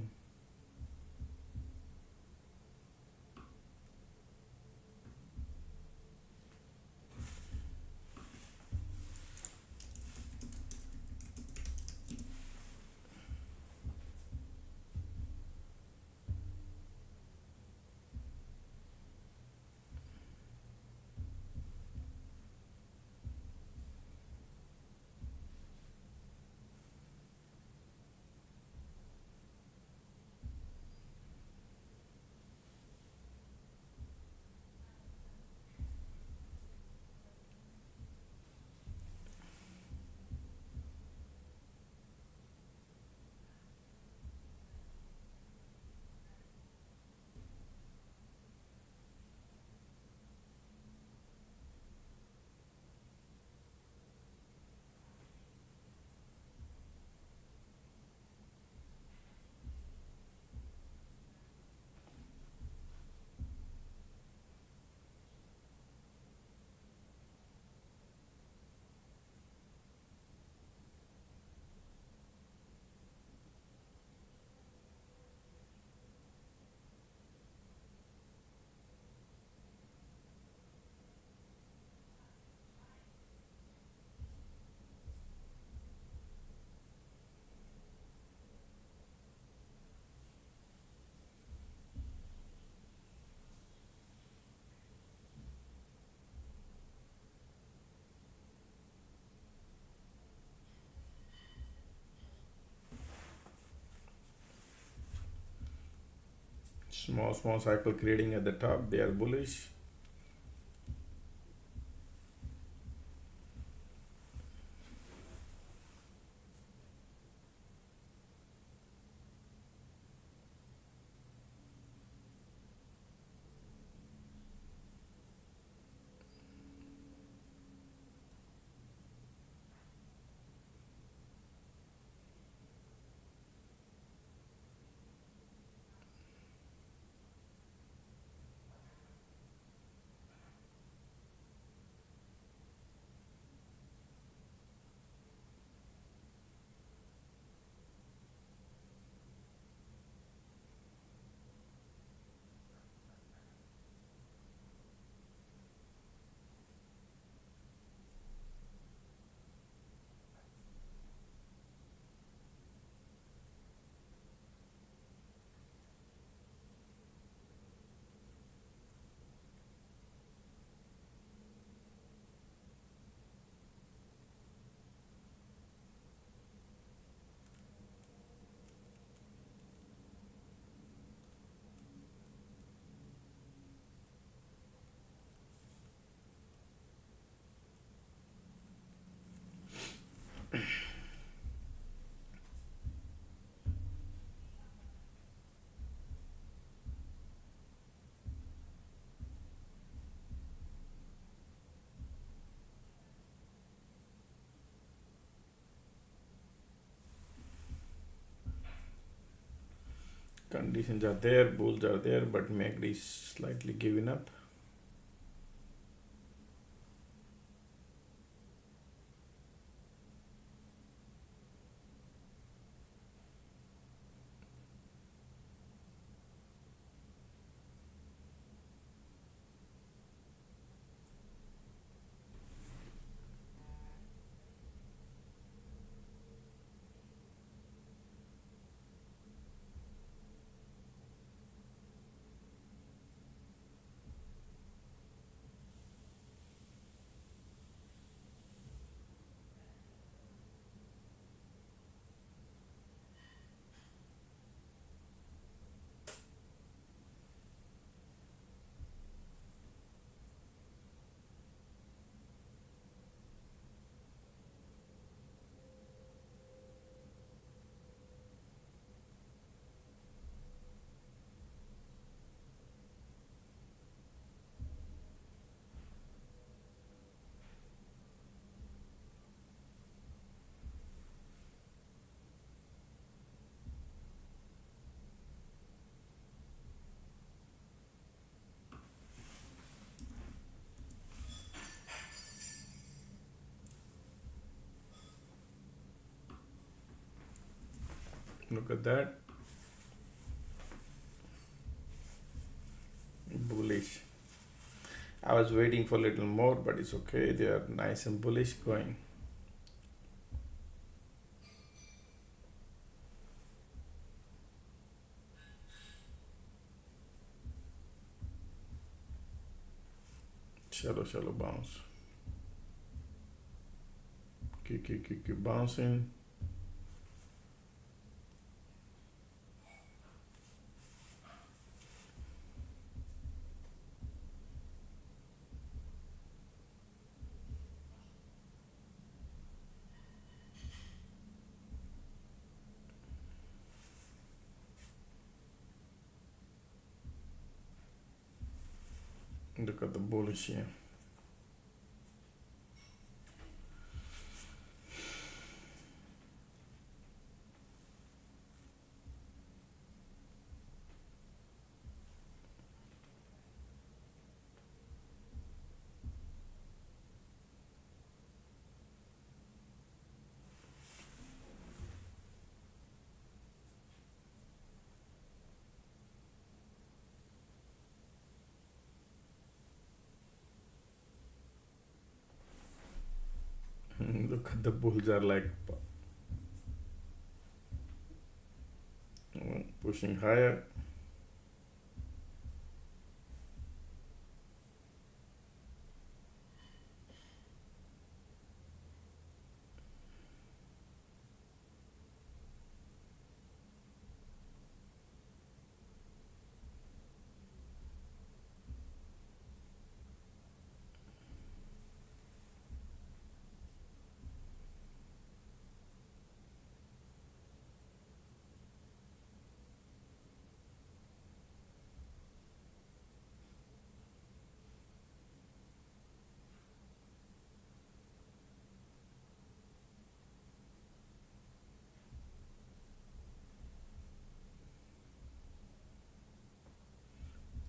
Small cycle creating at the top. They are bullish. Conditions are there, bulls are there, but MACD is slightly giving up. Look at that. Bullish. I was waiting for a little more, but it's okay. They are nice and bullish going. Shallow bounce. Keep bouncing. Look at the bullish here. Look at the bulls are like pushing higher.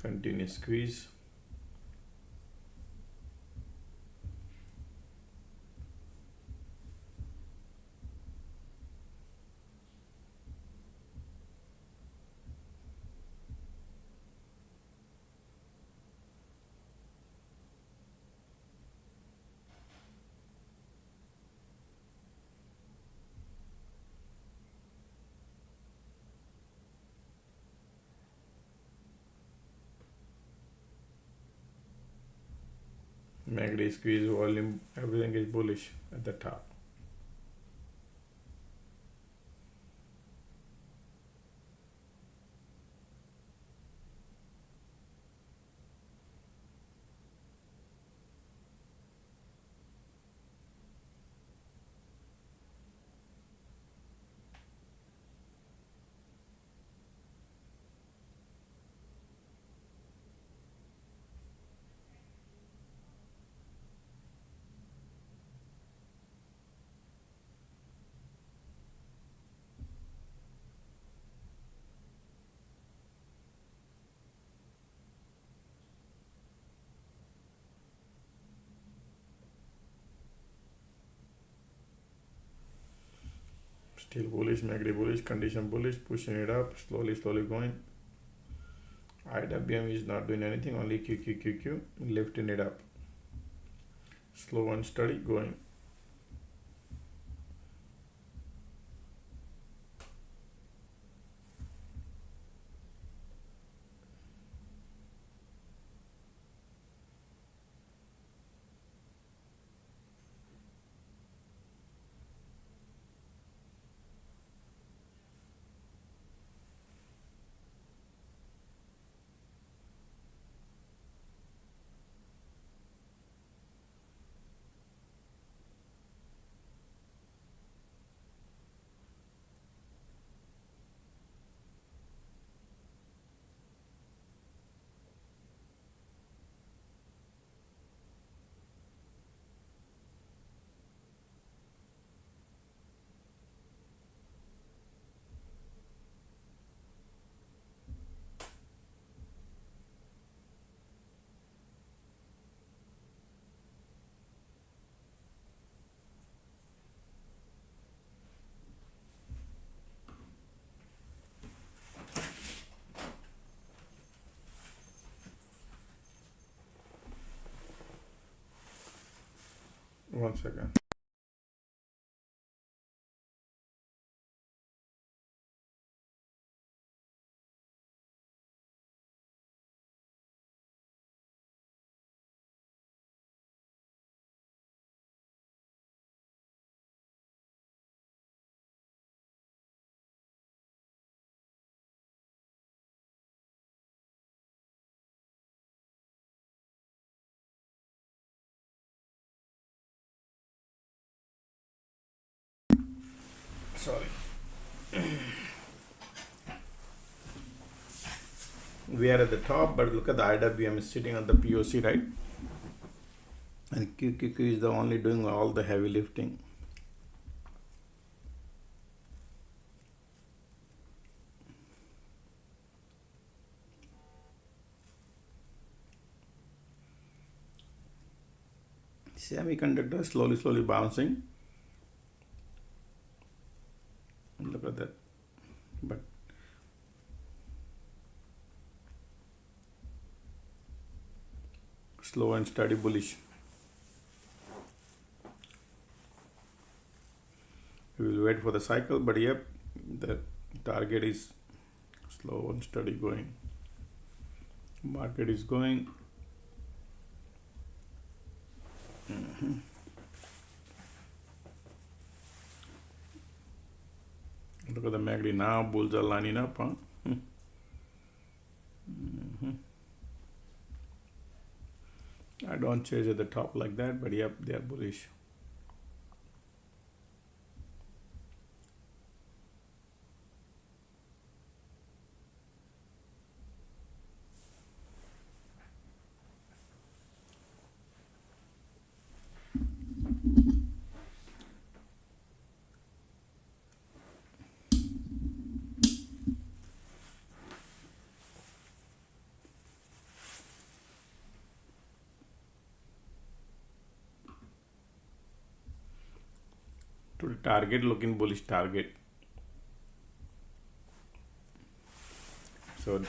Continuous squeeze. MACD squeeze, volume, everything is bullish at the top. Still bullish, MACD bullish, condition bullish, pushing it up, slowly going. IWM is not doing anything, only QQQQ, lifting it up. Slow and steady going. 1 second. Sorry. We are at the top, but look at the IWM is sitting on the POC, right? And QQQ is the only doing all the heavy lifting. Semiconductor slowly bouncing. Look at that. But slow and steady bullish. We will wait for the cycle, but yep, the target is slow and steady going. Market is going. Look at the MACD now, bulls are lining up, huh? I don't chase at the top like that, but yep, they are bullish. To the target, looking bullish target. So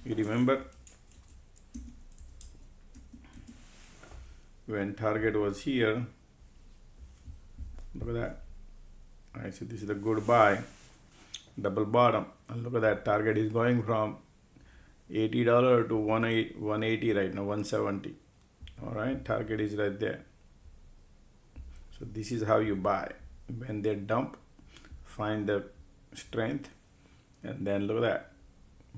you remember when target was here, look at that. I see this is a good buy, double bottom, and look at that, target is going from $80 to 180 right now, 170. All right, target is right there. So this is how you buy. When they dump, find the strength, and then look at that,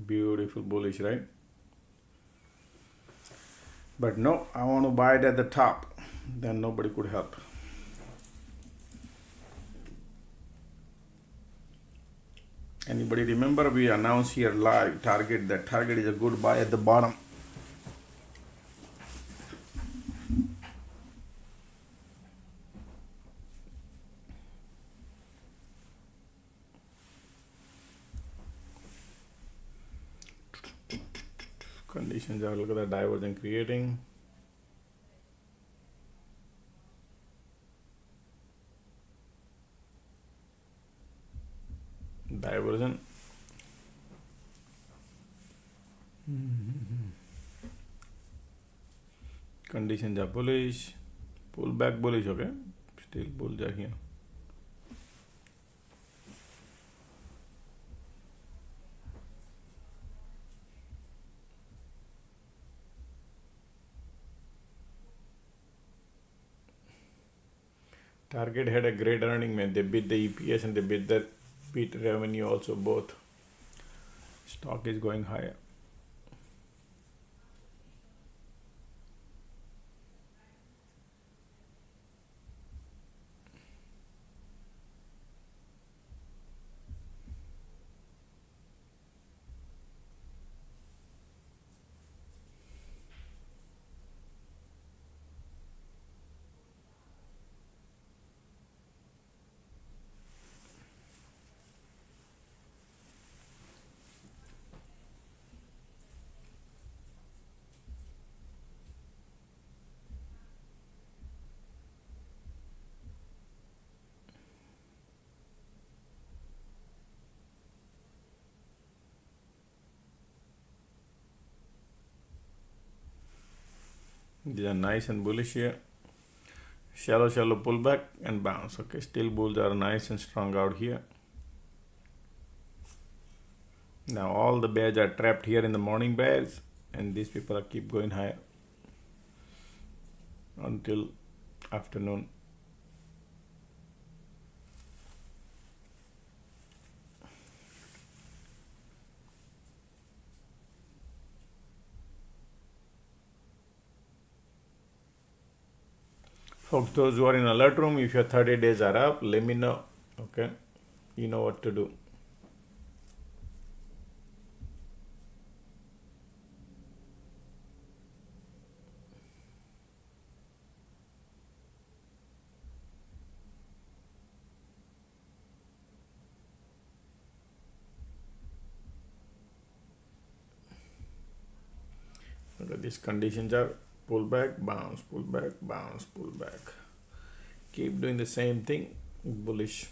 beautiful bullish, right? But no, I want to buy it at the top, then nobody could help. Anybody remember we announced here live target, that target is a good buy at the bottom. Conditions are, look at the divergence creating. Divergence. Conditions are bullish. Pullback bullish, okay? Still bulls are here. Target had a great earning, man. They beat the EPS and they beat revenue also, both. Stock is going higher. These are nice and bullish here. Shallow pullback and bounce. Okay, still bulls are nice and strong out here. Now all the bears are trapped here in the morning bears, and these people are keep going higher until afternoon. Folks, those who are in alert room, if your 30 days are up, let me know. Okay, you know what to do. Okay, these conditions are pull back, bounce, pull back, bounce, pull back. Keep doing the same thing, bullish.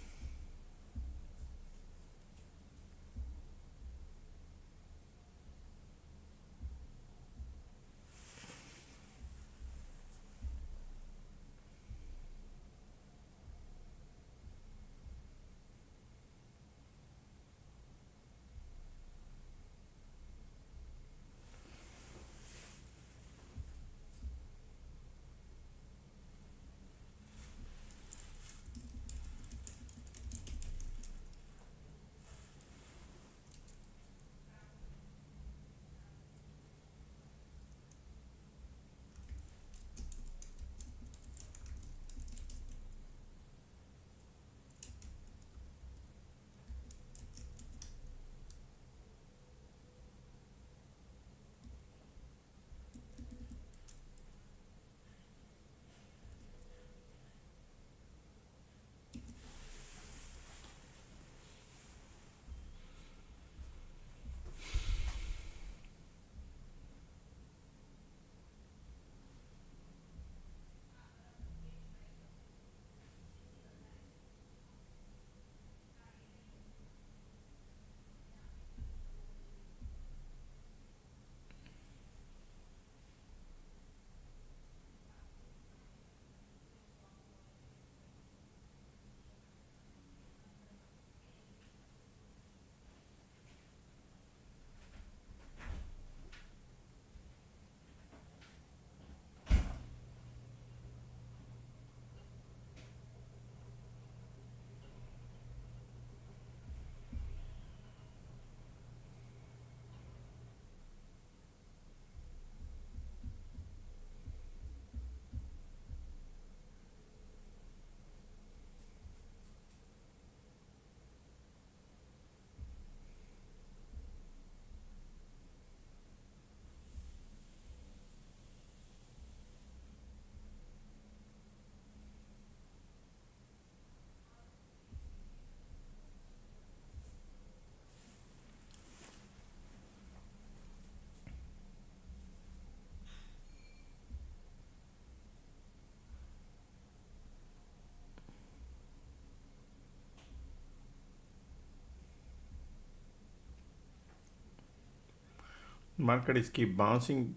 Market is keep bouncing,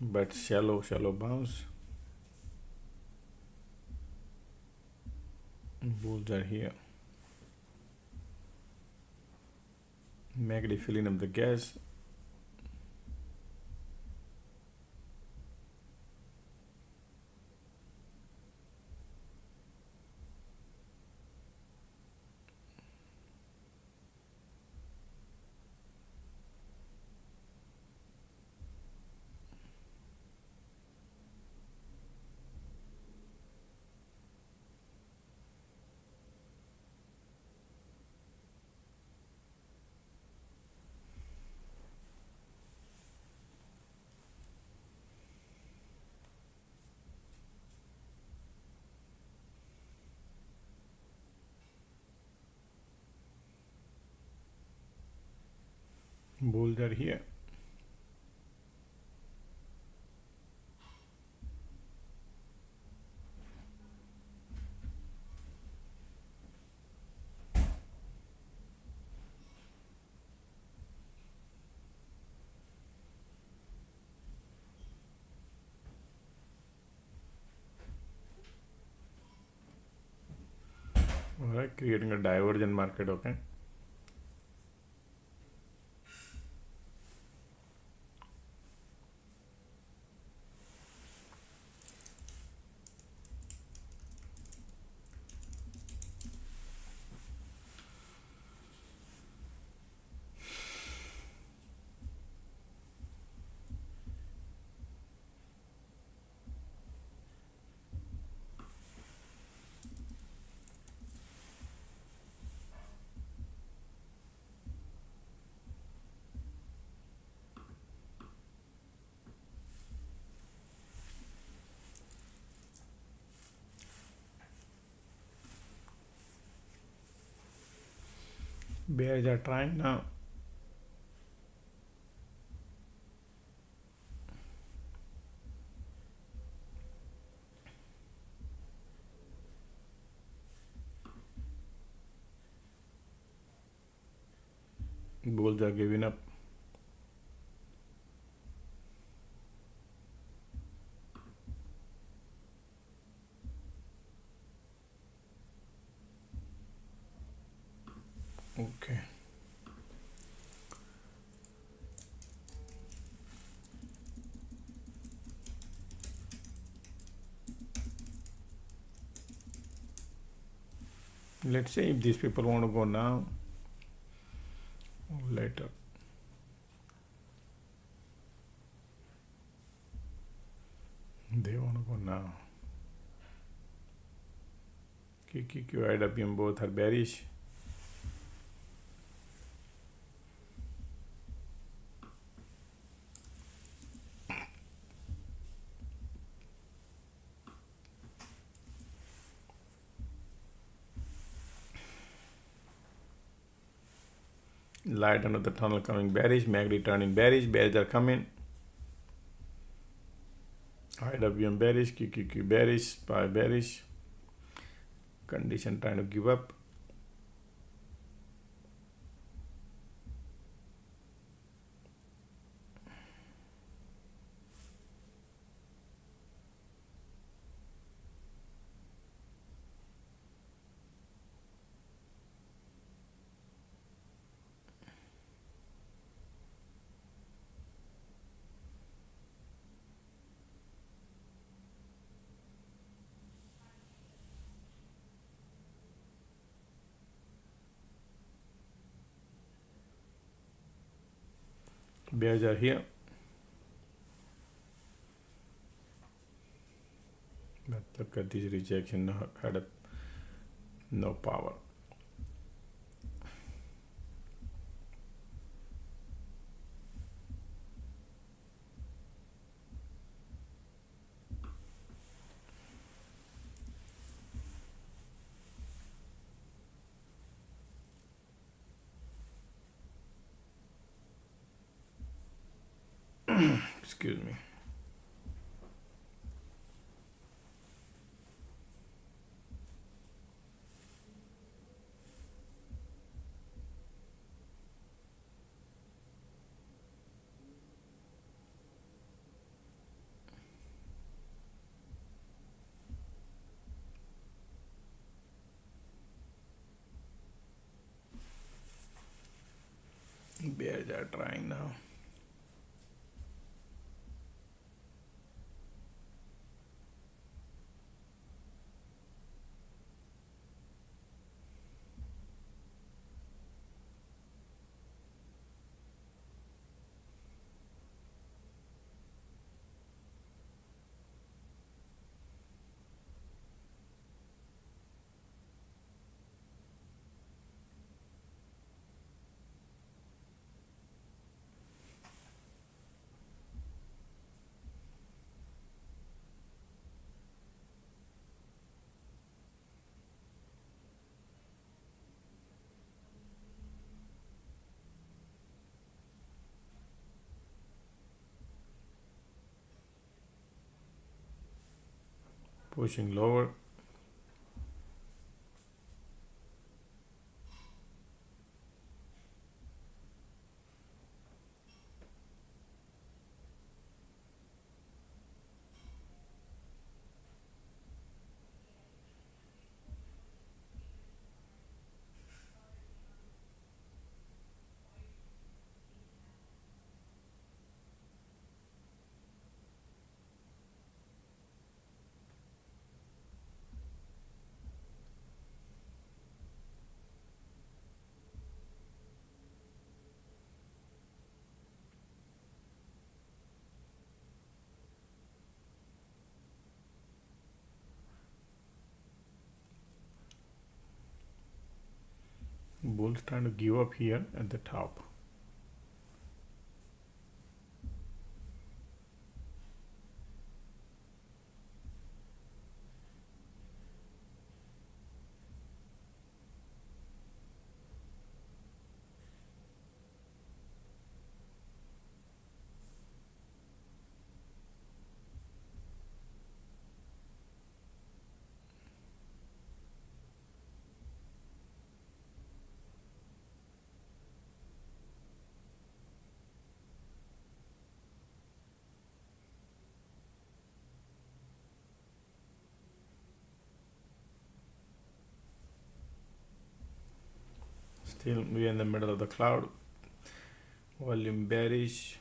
but shallow bounce. Bulls are here. MACD filling up the gas. Bulls are here. creating a divergent market. Okay, bears are trying now. Bulls are giving up. Okay. Let's say if these people want to go now or later. They want to go now. QQQ, IWM both are bearish. Light under the tunnel coming bearish. MACD turning bearish. Bears are coming. IWM bearish. QQQ bearish. SPY bearish. Condition trying to give up. Bears are here. But look at this rejection, had no power. Excuse me. Bears are trying now. Pushing lower. bulls trying to give up here at the top. Still we are in the middle of the cloud. Volume bearish.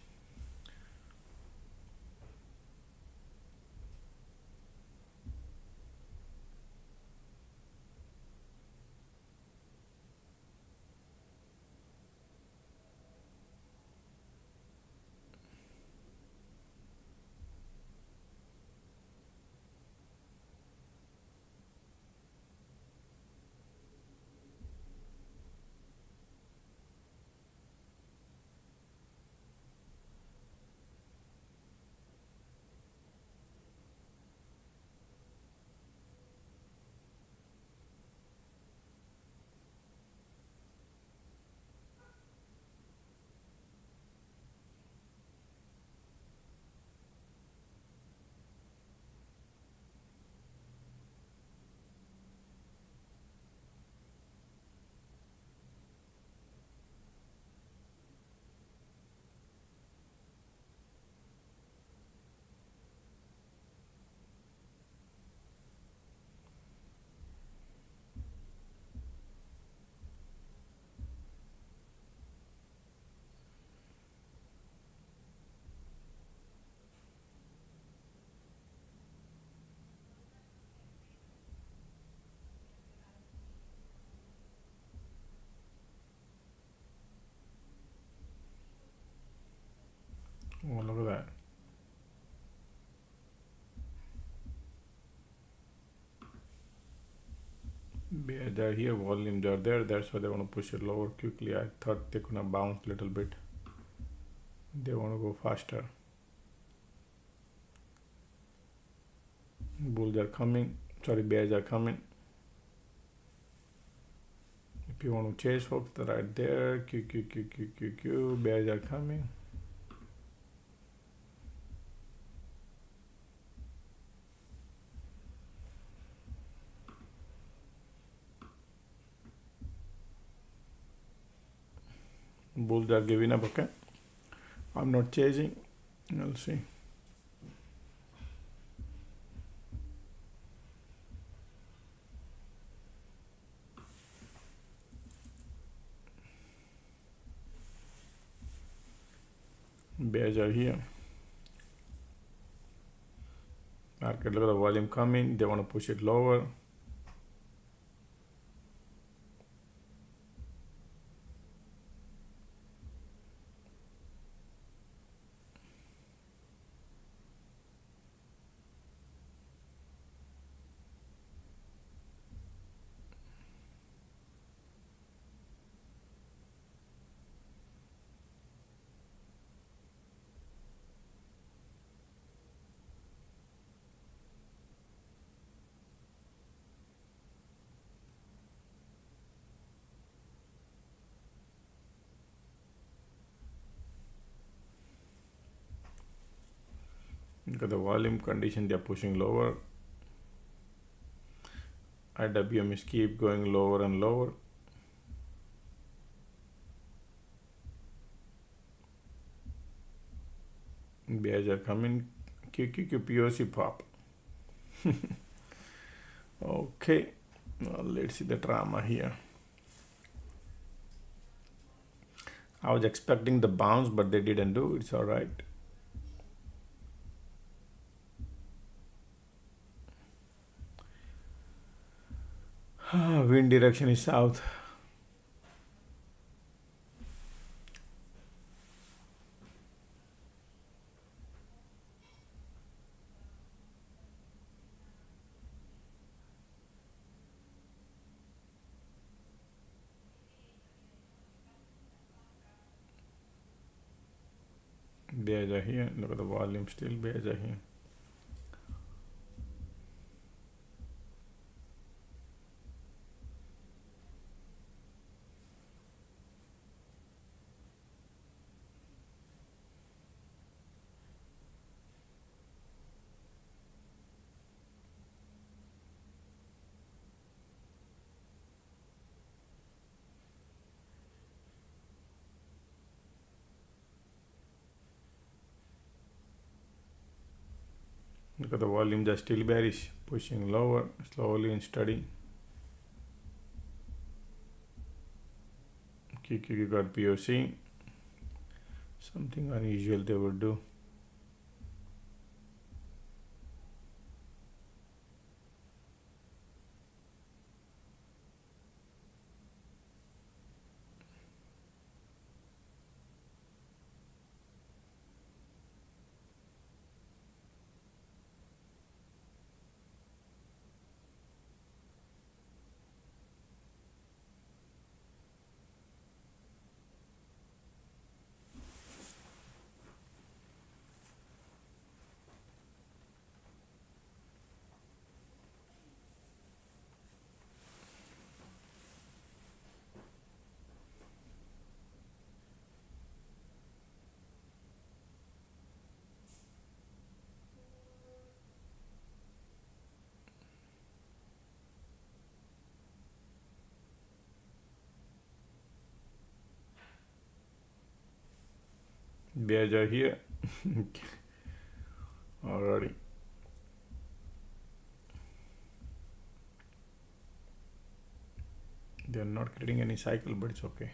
Oh, look at that. Bears are here, volumes are there, that's why they want to push it lower quickly. I thought they could have bounced a little bit. They want to go faster. Bulls are coming, bears are coming. If you want to chase, folks, they're right there. Bears are coming. Bulls are giving up, okay? I'm not chasing. We'll see. Bears are here. Market, look at the volume coming. They want to push it lower. Look at the volume condition, they are pushing lower. IWM is keep going lower and lower. Bears are coming. POC pop. Okay, well, let's see the drama here. I was expecting the bounce, but they didn't do. It's all right. Wind direction is south. bears are here. Look at the volume, still bears are here. Look at the volumes are still bearish, pushing lower, slowly and steady. QQQ got POC. Something unusual they would do. Bears are here. Already. They are not creating any cycle, but it's okay.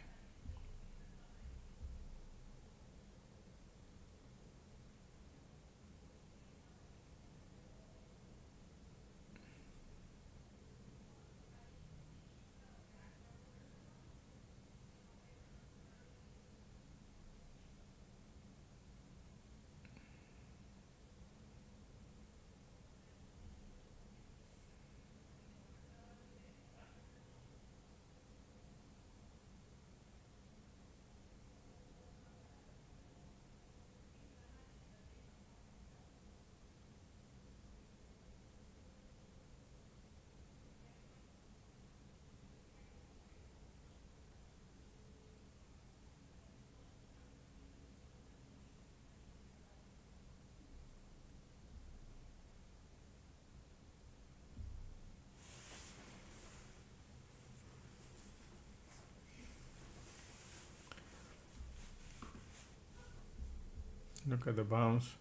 Look at the bounce.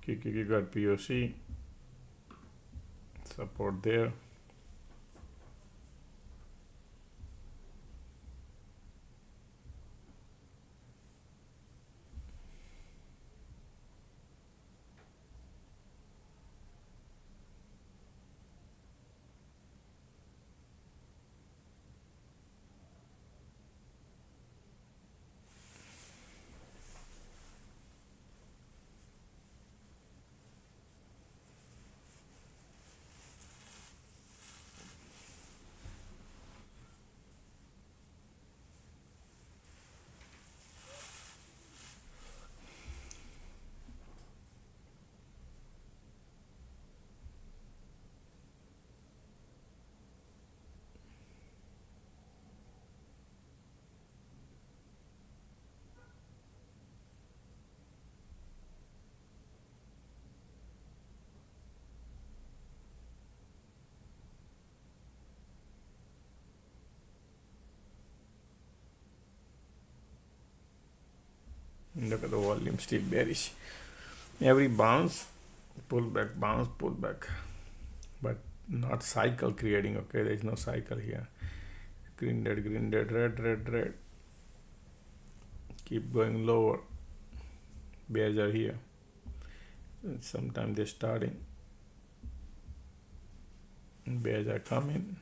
QQQ got POC. Support there. Look at the volume, still bearish. Every bounce, pull back, bounce, pull back, but not cycle creating. Okay, there is no cycle here. Green, red, red. Keep going lower. Bears are here. Sometimes they're starting. Bears are coming.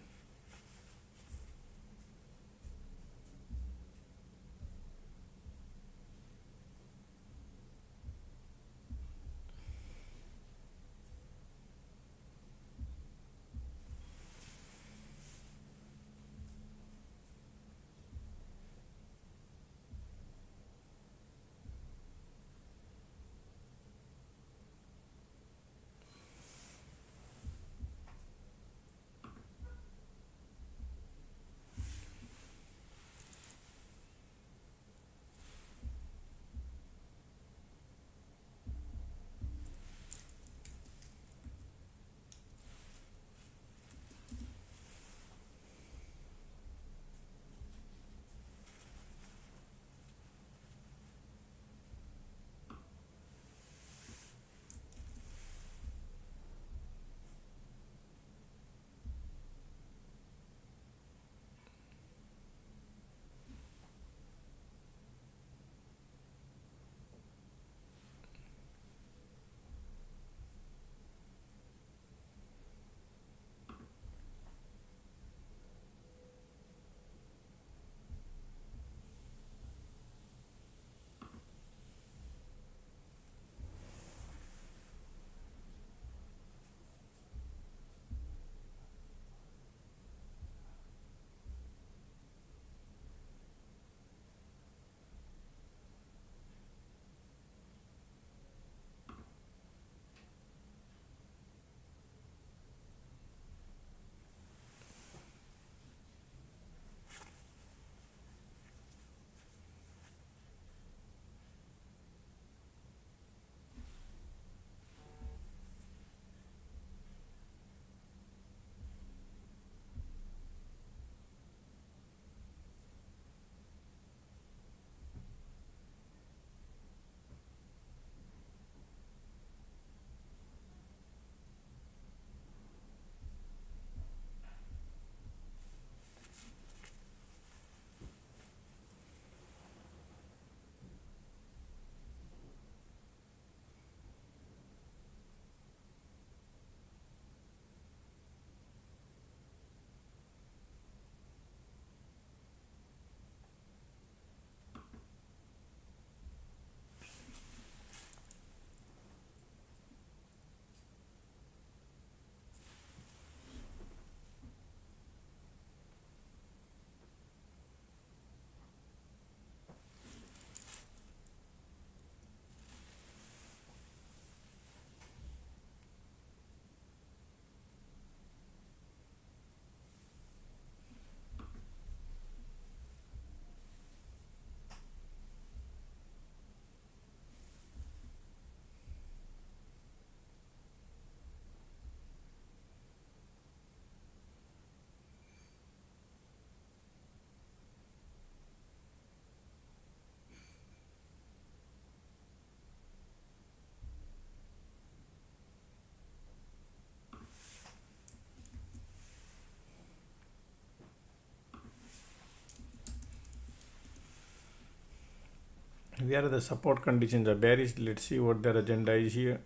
Where the support conditions are bearish. Let's see what their agenda is here.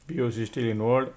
POC still involved.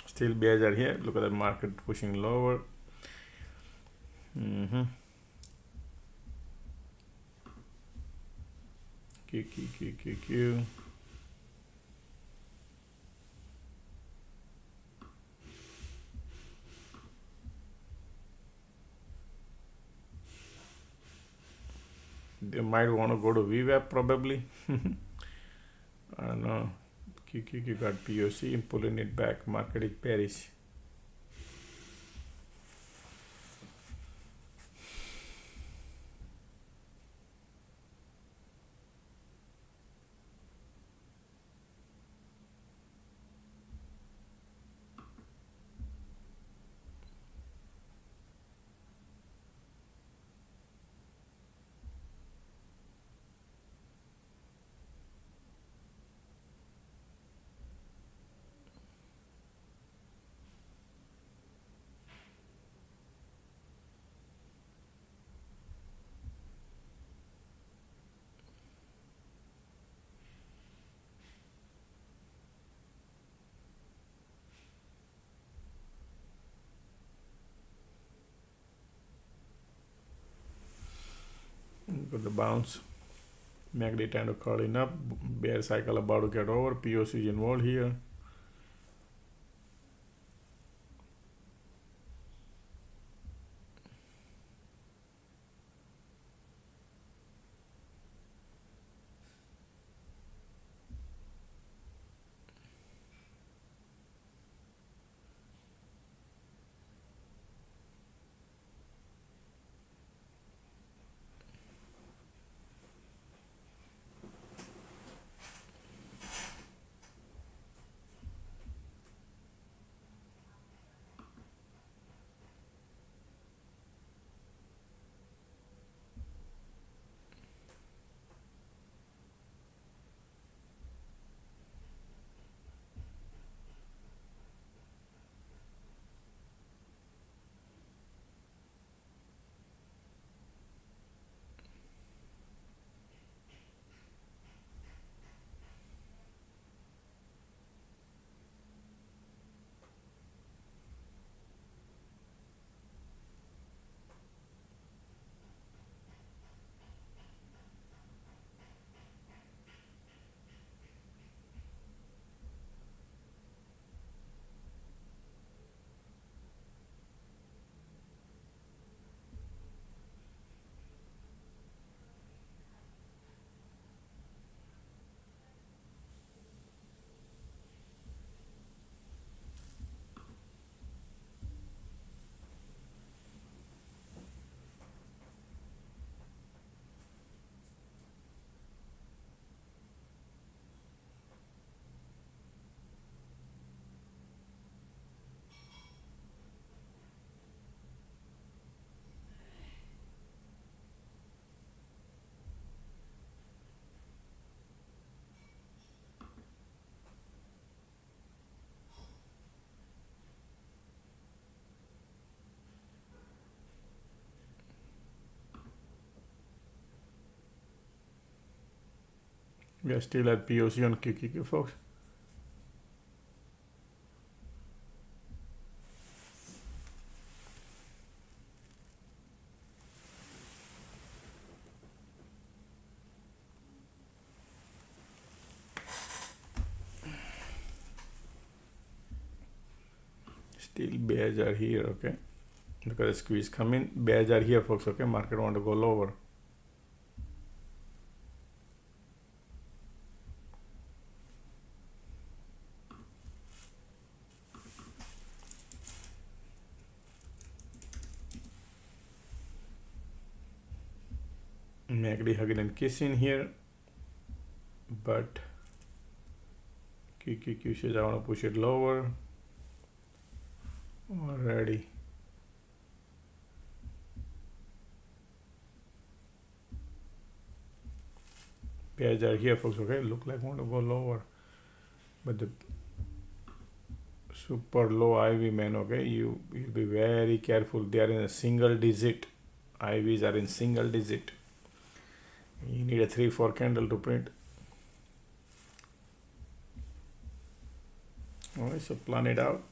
Still bears are here. Look at the market pushing lower. Q. They might want to go to VWAP probably. I don't know. Q got POC, pulling it back. Market is bearish. Got the bounce. MACD kind of curling up. Bear cycle about to get over. POC is involved here. We are still at POC on QQQ, folks. Still bears are here, okay. Look at the squeeze come in. Bears are here, folks, okay. Market want to go lower. MACD hugging and kissing here, but QQQ says I want to push it lower already. Pairs are here, folks, okay. Look like want to go lower, but the super low IV, man, okay. You'll be very careful. They are in a single digit. IVs are in single digit. You need a 3-4 candle to print. Alright, so plan it out.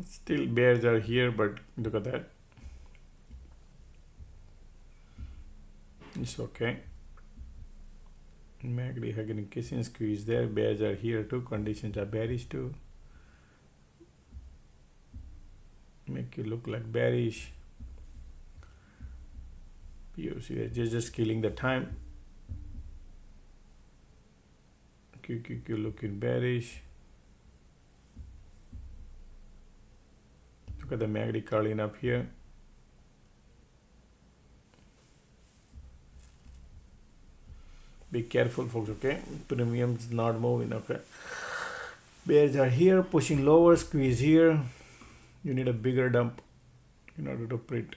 Still bears are here, but look at that. It's okay. MACD hugging kissing squeeze there. Bears are here too. Conditions are bearish too. Make you look like bearish. POC just killing the time. QQQ looking bearish. Look at the MACD curling up here. Be careful, folks, okay? Premium's not moving, okay? Bears are here, pushing lower, squeeze here. You need a bigger dump in order to print.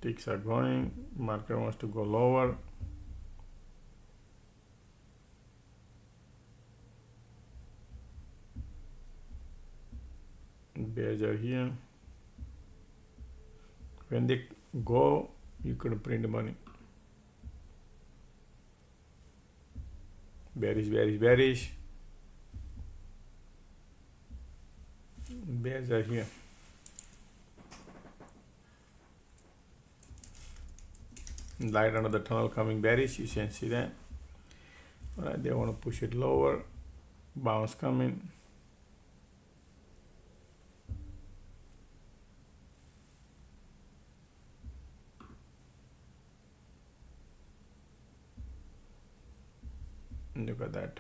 Ticks are going, market wants to go lower. Bears are here. When they go, you could print money. Bearish, bearish, bearish. Bears are here. Light under the tunnel coming bearish, you can see that. All right, they want to push it lower. Bounce coming. Look at that.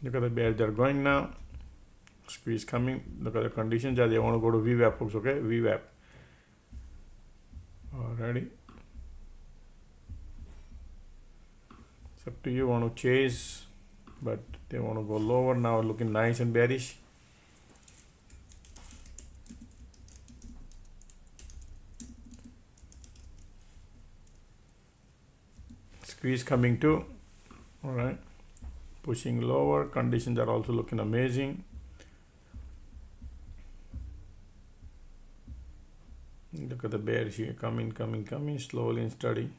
Look at the bears, they're going now. Squeeze coming. Look at the conditions. They want to go to VWAP, folks, okay? VWAP. Alrighty. It's up to you. Want to chase, but they want to go lower now. Looking nice and bearish. Squeeze coming too. All right. Pushing lower. Conditions are also looking amazing. Look at the bears here. Coming slowly and steady.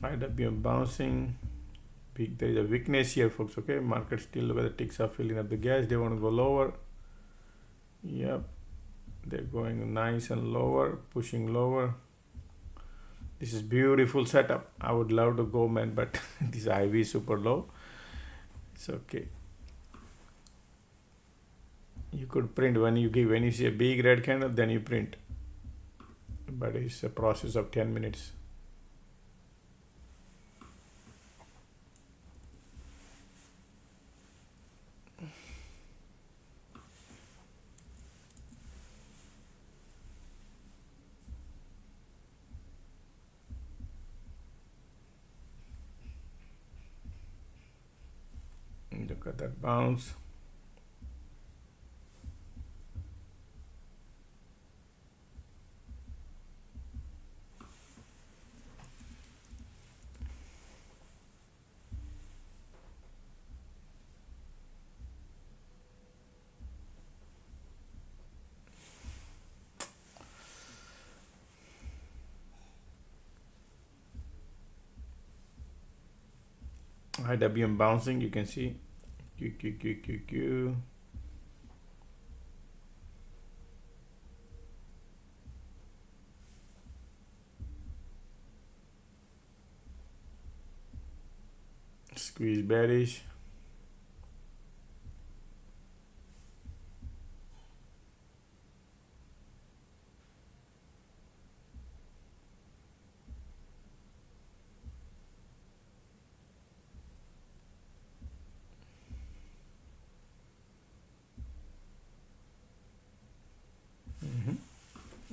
IWM bouncing. There is a weakness here, folks, okay? Market still, look at the ticks are filling up the gas. They want to go lower. Yep, they're going nice and lower, pushing lower. This is beautiful setup. I would love to go, man, but this IV is super low. It's okay. You could print when you see a big red candle, then you print, but it's a process of 10 minutes. Look at that bounce. IWM bouncing, you can see Q. Squeeze bearish.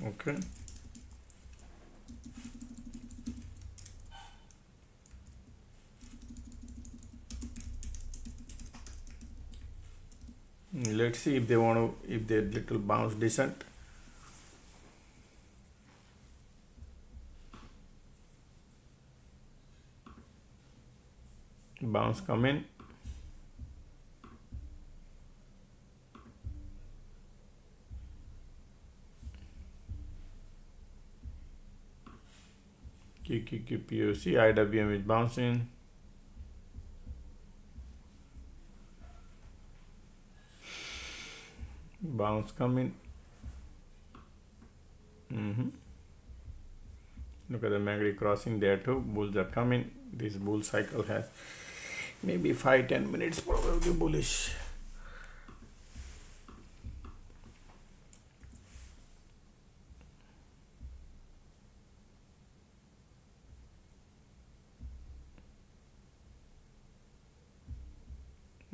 Okay. Let's see if they want to, if they little bounce descent. Bounce come in. POC, IWM is bouncing. Bounce coming. Look at the MACD crossing there too. Bulls are coming. This bull cycle has maybe 5-10 minutes probably bullish.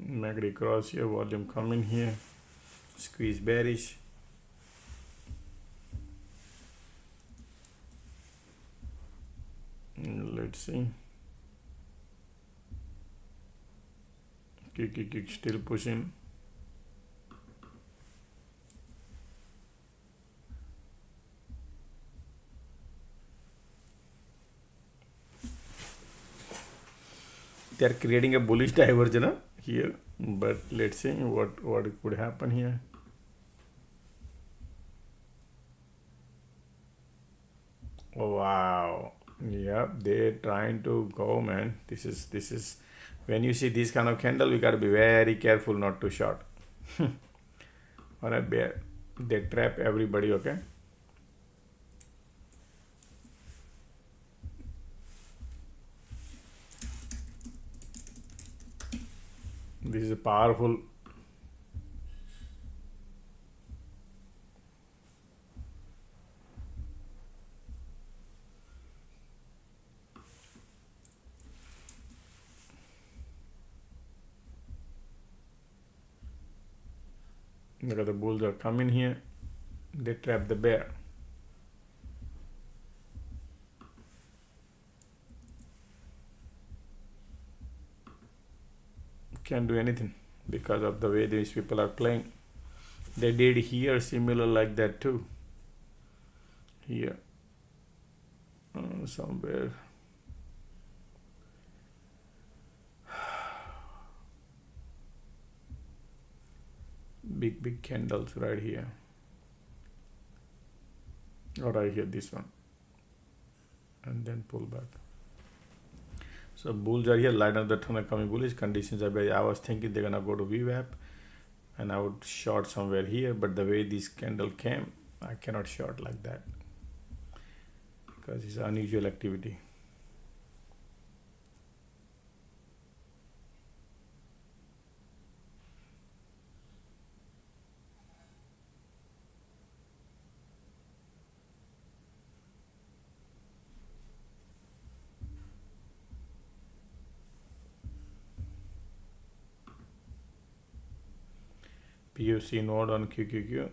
MACD cross here, volume coming here. Squeeze bearish. Let's see. Kick, still pushing. They are creating a bullish divergence here, but let's see what could happen here. Oh, wow. Yeah, they're trying to go, man. This is when you see this kind of candle, you got to be very careful not to short. On a bear, they trap everybody. Okay. This is a powerful. Look at the bulls are coming here. They trap the bear. Can't do anything because of the way these people are playing. They did here similar like that too. Here. Somewhere. Big candles right here. Or right here, this one. And then pull back. So bulls are here, light on the ton of coming bullish conditions are very. I was thinking they're gonna go to VWAP and I would short somewhere here, but the way this candle came, I cannot short like that because it's unusual activity. POC node on QQQ.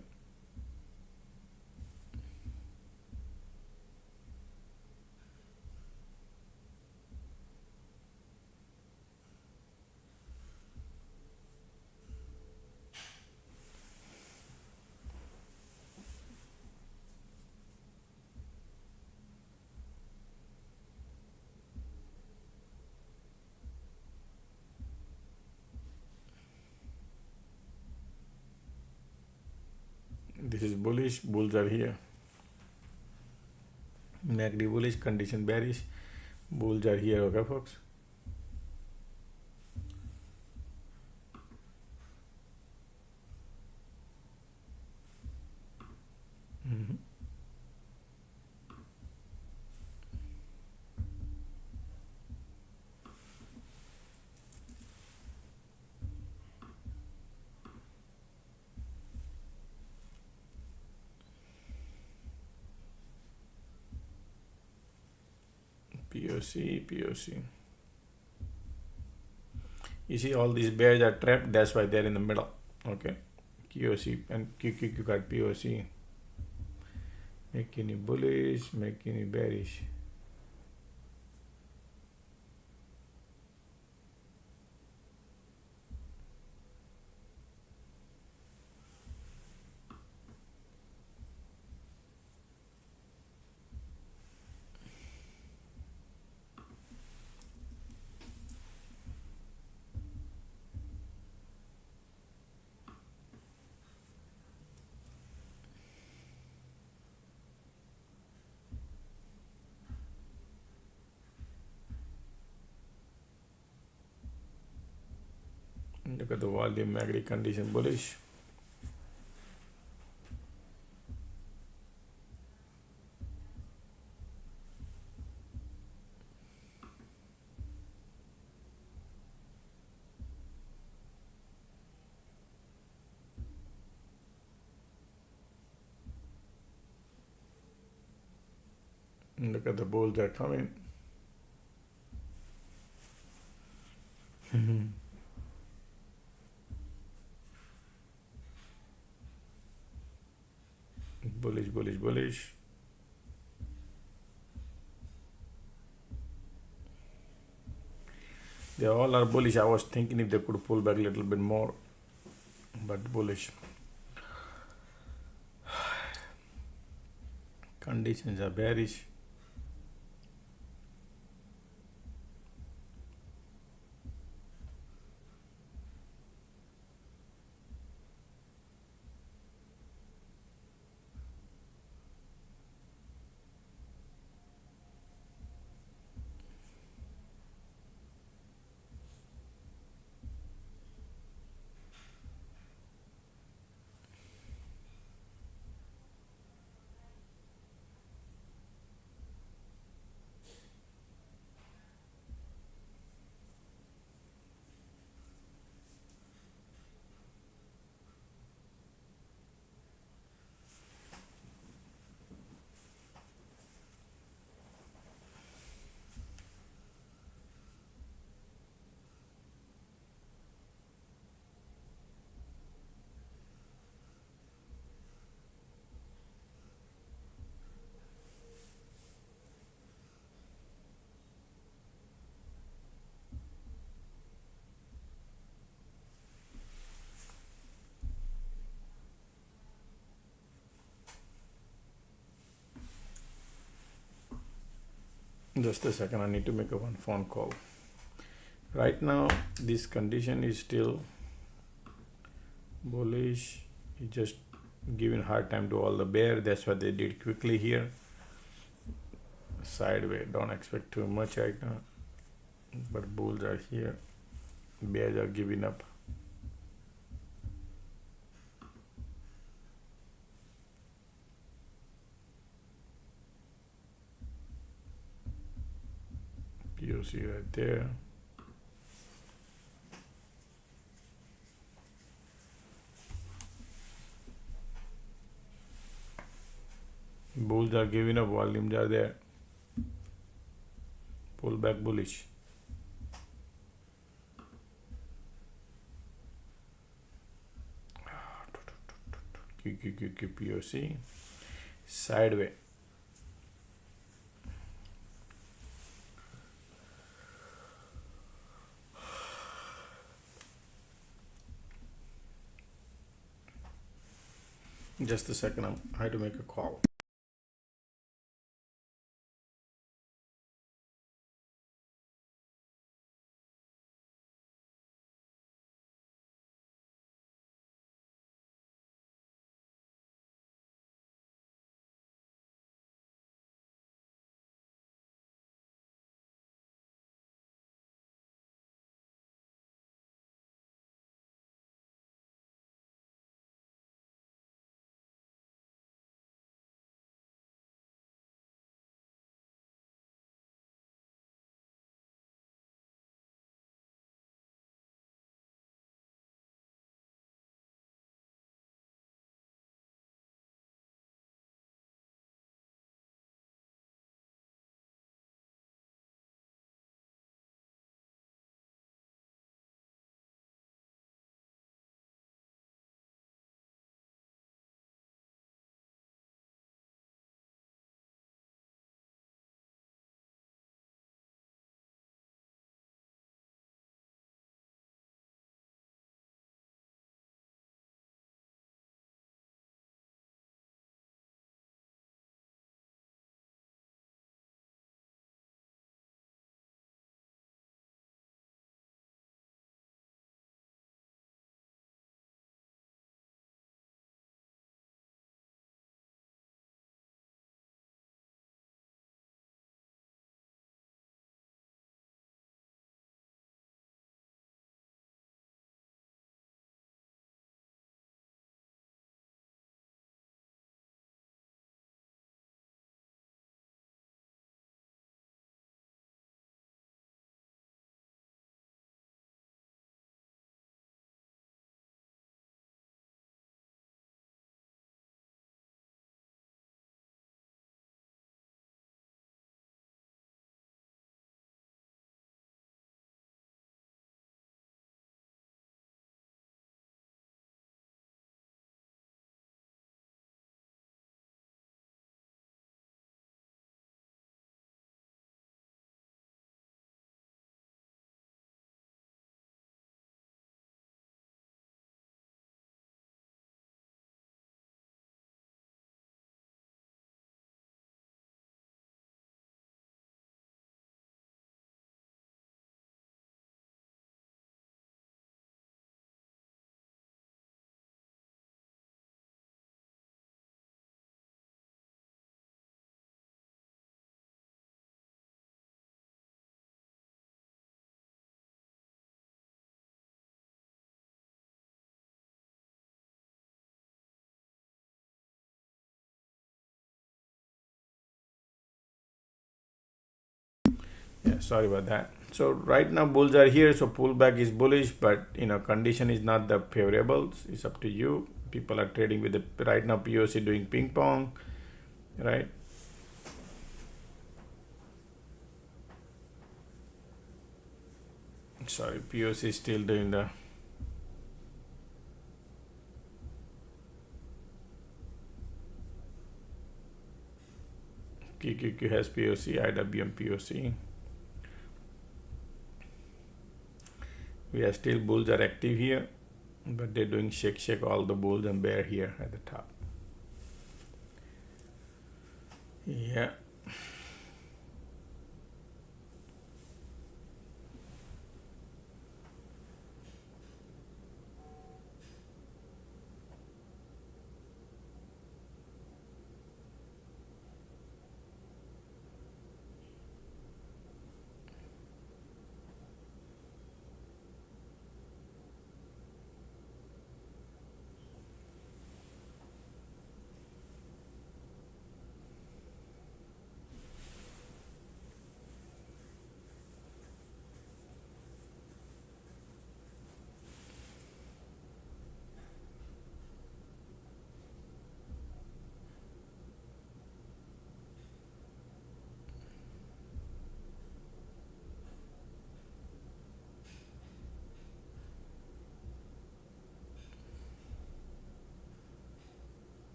This is bullish, bulls are here. MACD bullish, condition bearish, bulls are here, okay folks. POC. You see all these bears are trapped, that's why they're in the middle. Okay, QOC and QQQ got POC. Making it bullish, making it bearish. Look at the volume, agri condition bullish. Look at the bulls are coming. Bullish. They all are bullish. I was thinking if they could pull back a little bit more, but bullish. Conditions are bearish. Just a second, I need to make one phone call. Right now, this condition is still bullish. It's just giving hard time to all the bear. That's what they did quickly here. Sideways, don't expect too much right now. But bulls are here. Bears are giving up. POC right there. Bulls are giving up, volumes are there. Pull back bullish. POC. Sideways. Just a second, I had to make a call. Yeah, sorry about that. So right now bulls are here, so pullback is bullish, but condition is not the favorable. It's up to you. People are trading with it right now. POC doing ping pong, right? Sorry, POC is still doing the QQQ has POC, IWM POC. We are still bulls are active here, but they're doing shake all the bulls and bear here at the top. Yeah.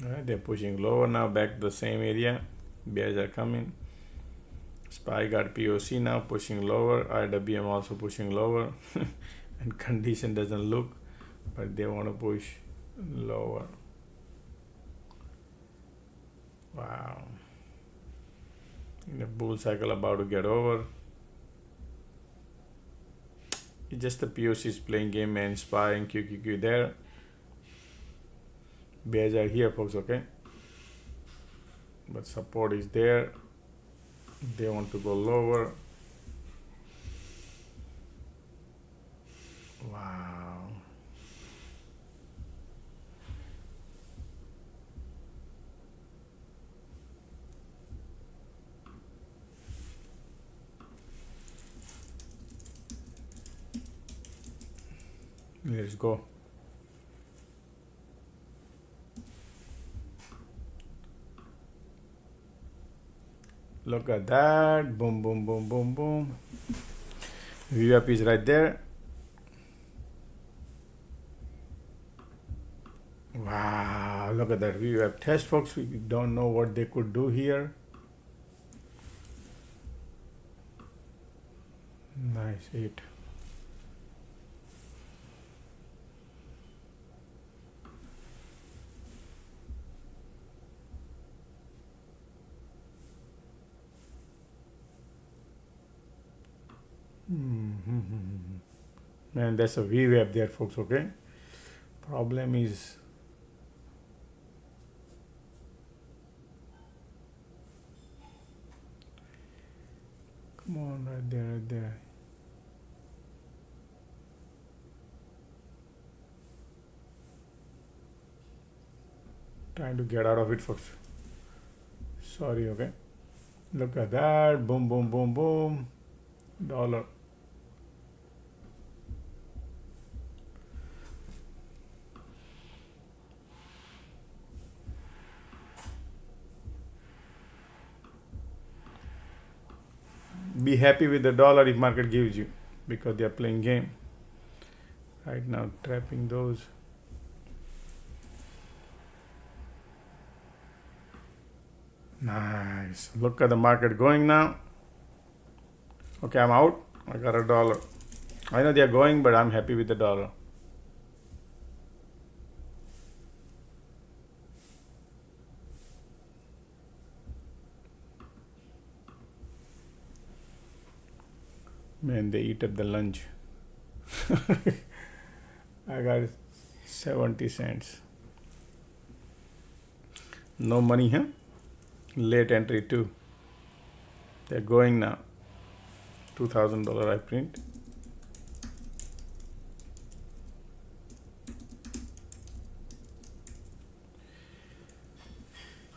All right, they're pushing lower now, back to the same area. Bears are coming. SPY got POC now, pushing lower. IWM also pushing lower. And condition doesn't look, but they want to push lower. Wow. The bull cycle about to get over. It's just the POC is playing game and SPY and QQQ there. Bears are here, folks, okay? But support is there. They want to go lower. Wow. Let's go. Look at that. Boom, boom, boom, boom, boom. VWAP is right there. Wow, look at that VWAP test, folks. We don't know what they could do here. Nice hit. Man, that's a VWAP there, folks, okay? Problem is come on, right there, right there. Trying to get out of it, folks. Sorry, okay? Look at that. Boom, boom, boom, boom. Dollar. Be happy with the dollar if market gives you, because they are playing game right now, trapping those. Nice. Look at the market going now. Okay, I'm out. I got a dollar. I know they are going, but I'm happy with the dollar. Man, they eat up the lunch. I got 70 cents. No money, huh? Late entry too. They're going now. $2,000 I print.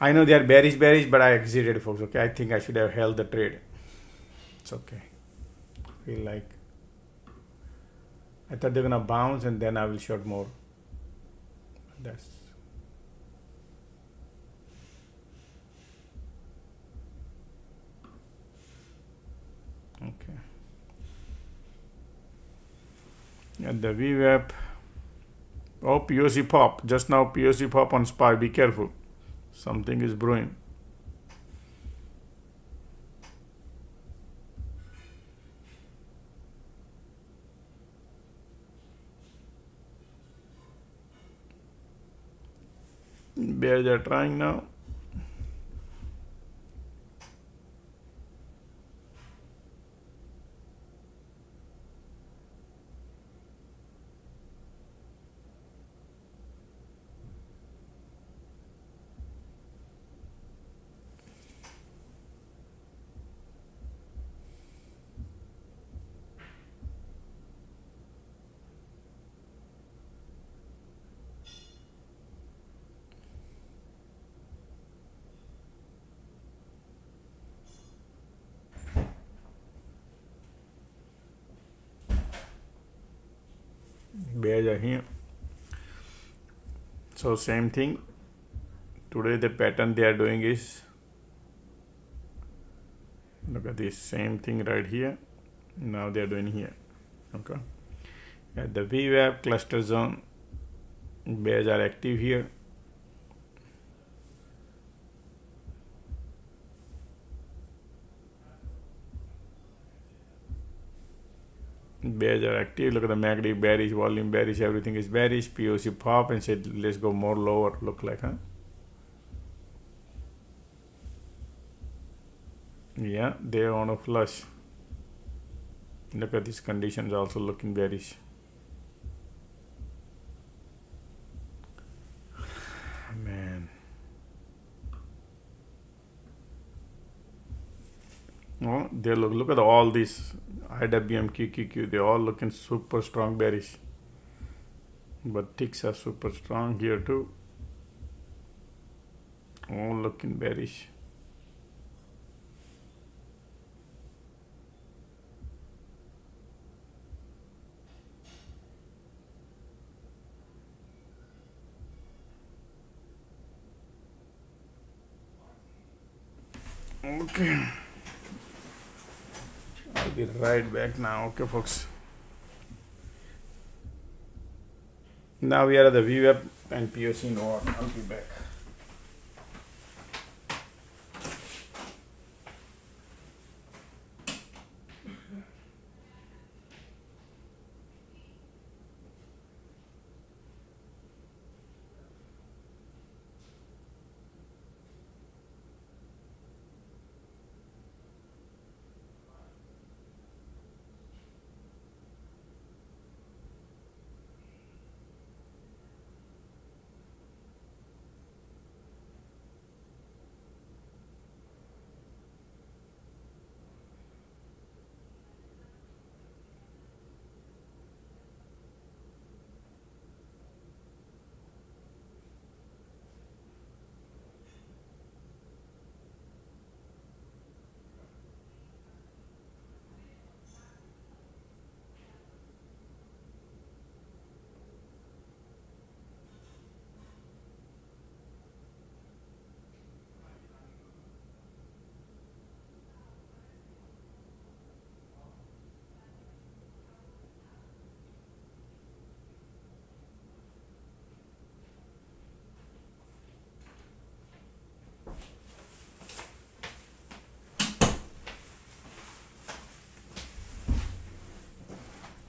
I know they are bearish, but I exited, folks. Okay, I think I should have held the trade. It's okay. Feel like I thought they're gonna bounce and then I will short more. That's okay. And the VWAP. Oh, POC pop. Just now POC pop on SPY. Be careful. Something is brewing. Bears are trying now. Bears are here. So same thing. Today the pattern they are doing is, look at this same thing right here. Now they are doing here. Okay. At the VWAP cluster zone, bears are active here. Bears are active. Look at the MACD bearish, volume bearish, everything is bearish. POC pop and said let's go more lower. Look like, huh? Yeah, they want to flush. Look at these conditions also looking bearish. Man. Oh, they look at all these IWM, QQQ, they all looking super strong bearish. But ticks are super strong here too. All looking bearish. Okay. I'll be right back now. Okay, folks. Now we are at the VWAP and POC node. I'll be back.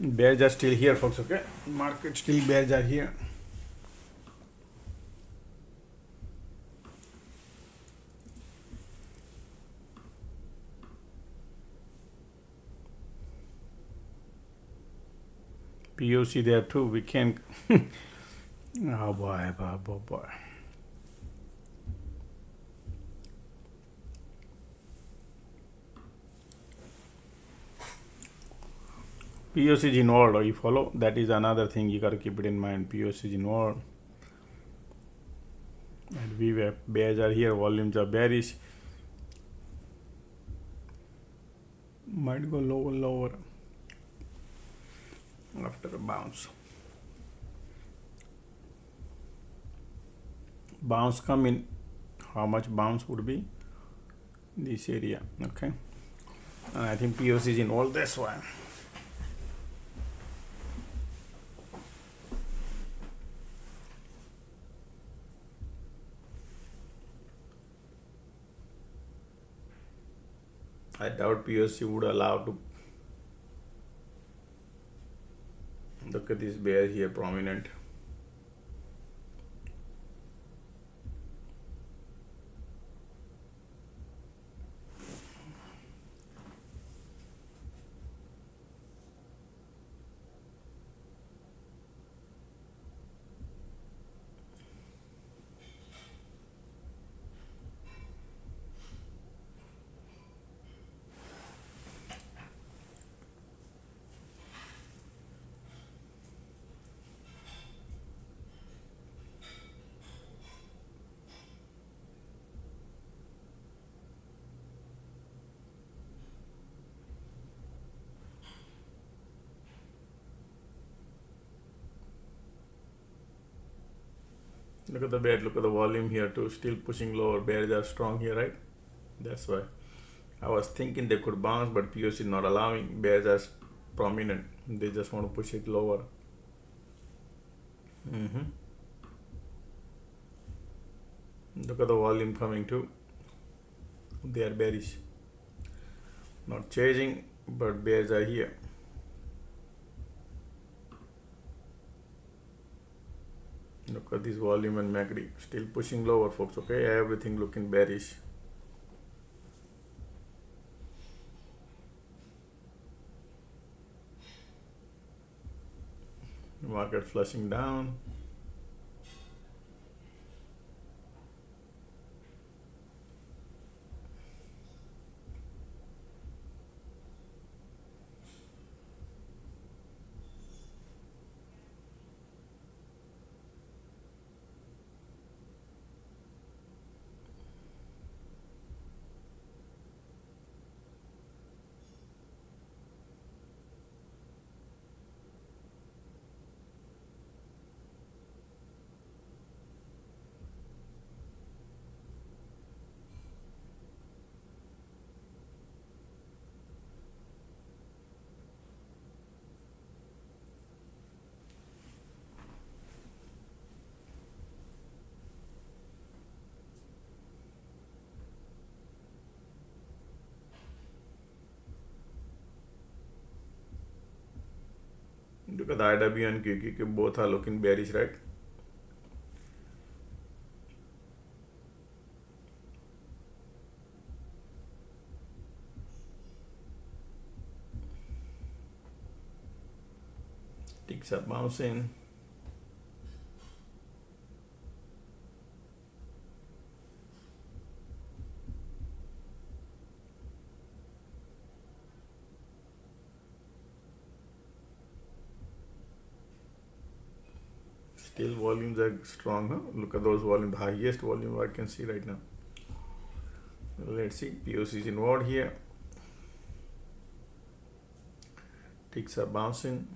Bears are still here, folks. Okay, market still bears are here. POC there too. We can. Oh boy, boy. POC is involved. You follow? That is another thing you gotta keep it in mind. POC is involved. And we were bears are here. Volumes are bearish. Might go lower after a bounce. Bounce come in. How much bounce would be? This area. Okay. And I think POC is involved. That's why. I doubt POC would allow to look at this bear here prominent. Look at the bear, look at the volume here too, still pushing lower. Bears are strong here, right? That's why I was thinking they could bounce, but POC is not allowing. Bears are prominent. They just want to push it lower. Look at the volume coming too. They are bearish. Not chasing, but bears are here. Look at this volume and MACD still pushing lower, folks. Okay, everything looking bearish. Market flushing down. Look at the IW and QQ, both are looking bearish, right? Ticks are bouncing. Still volumes are strong, huh? Look at those volumes, the highest volume I can see right now. Let's see, POC is involved here. Ticks are bouncing.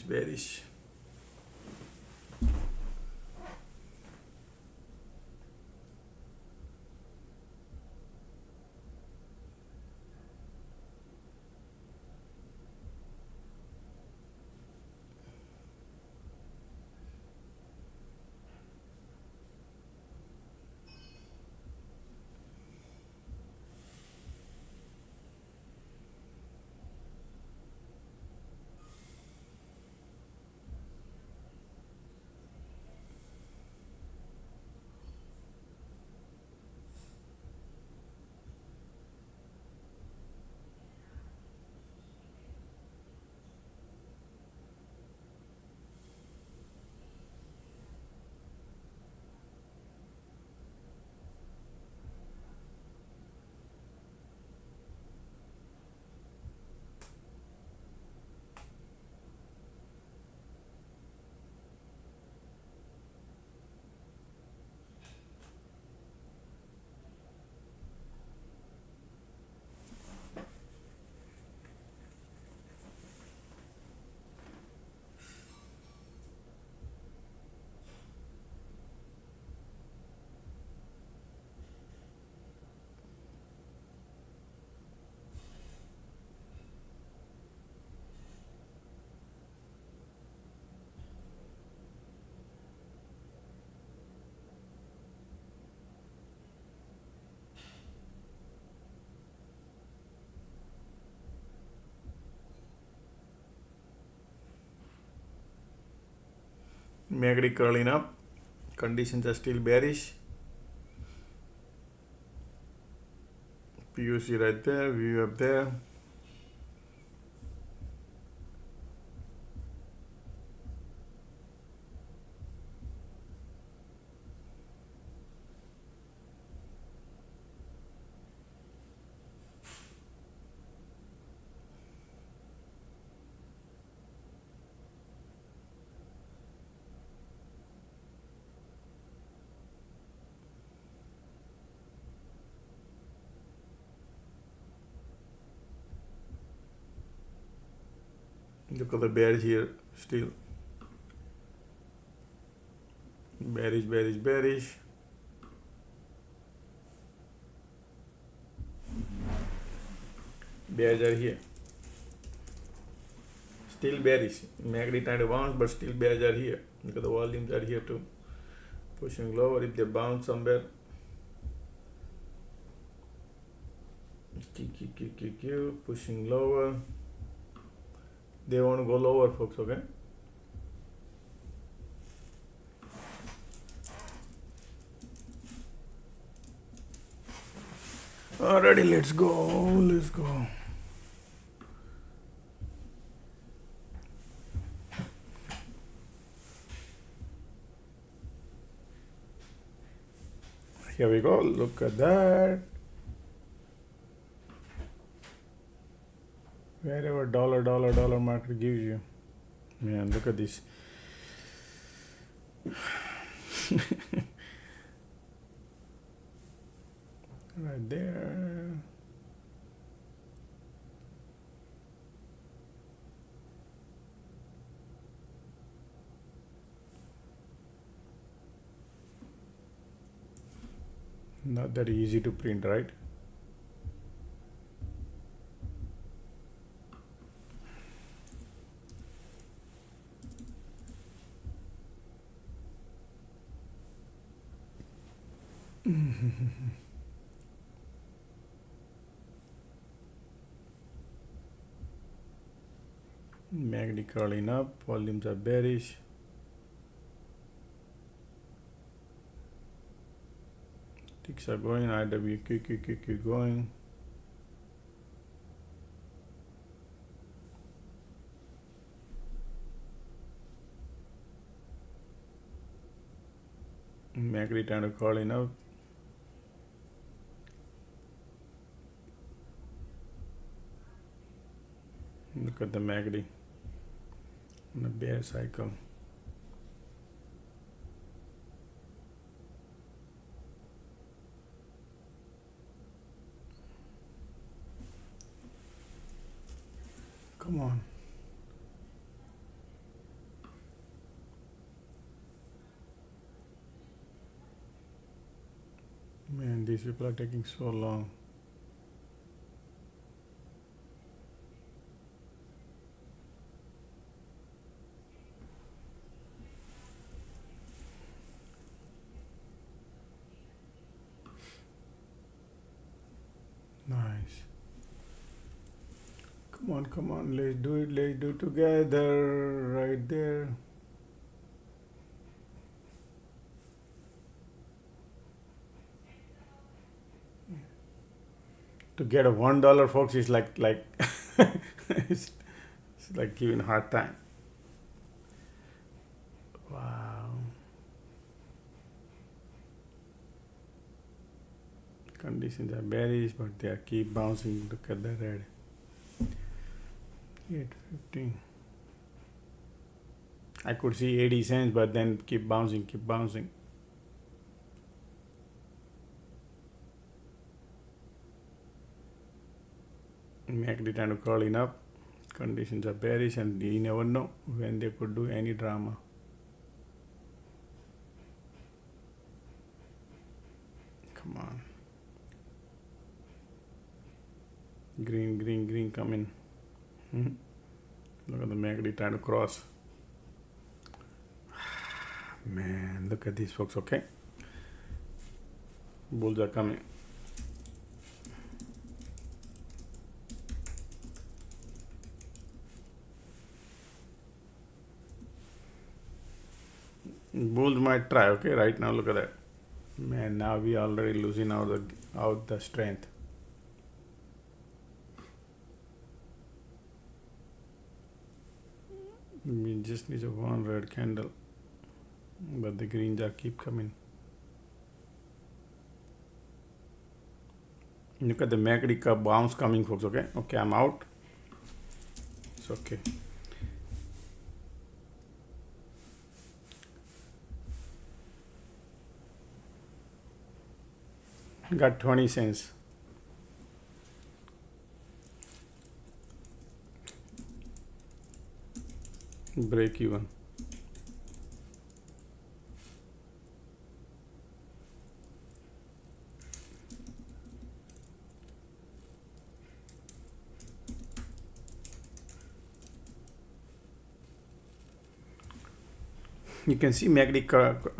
Bearish. MACD curling up. Conditions are still bearish. PUC right there, view up there. Look at the bears here, still bearish, bearish, bearish. Bears are here, still bearish. MACD trying to bounce, but still bears are here. Look at the volumes are here too, pushing lower. If they bounce somewhere, pushing lower. They want to go lower, folks. Okay. Alrighty, let's go. Let's go. Here we go. Look at that. Wherever dollar market gives you. Man, look at this. Right there. Not that easy to print, right? MACD curling up, volumes are bearish. Ticks are going, IWQ going. MACD trying to curling up. Look at the MACD in the bear cycle. Come on. Man, these people are taking so long. Nice. Come on, let's do it together, right there. To get a $1, folks, is like it's like giving a hard time. Wow. Conditions are bearish, but they are keep bouncing. Look at the red. 8.15. I could see 80 cents, but then keep bouncing. MACD trying to curling up. Conditions are bearish, and you never know when they could do any drama. Come on. Green coming. Look at the MACD trying to cross. Man, look at these folks, okay? Bulls are coming. Bulls might try. Okay, right now look at that. Man, now we already losing out the strength. We just need a one red candle, but the greens are keep coming. Look at the MACD cup bounce coming, folks. Okay, I'm out. It's okay. Got 20 cents. Break even. You can see MACD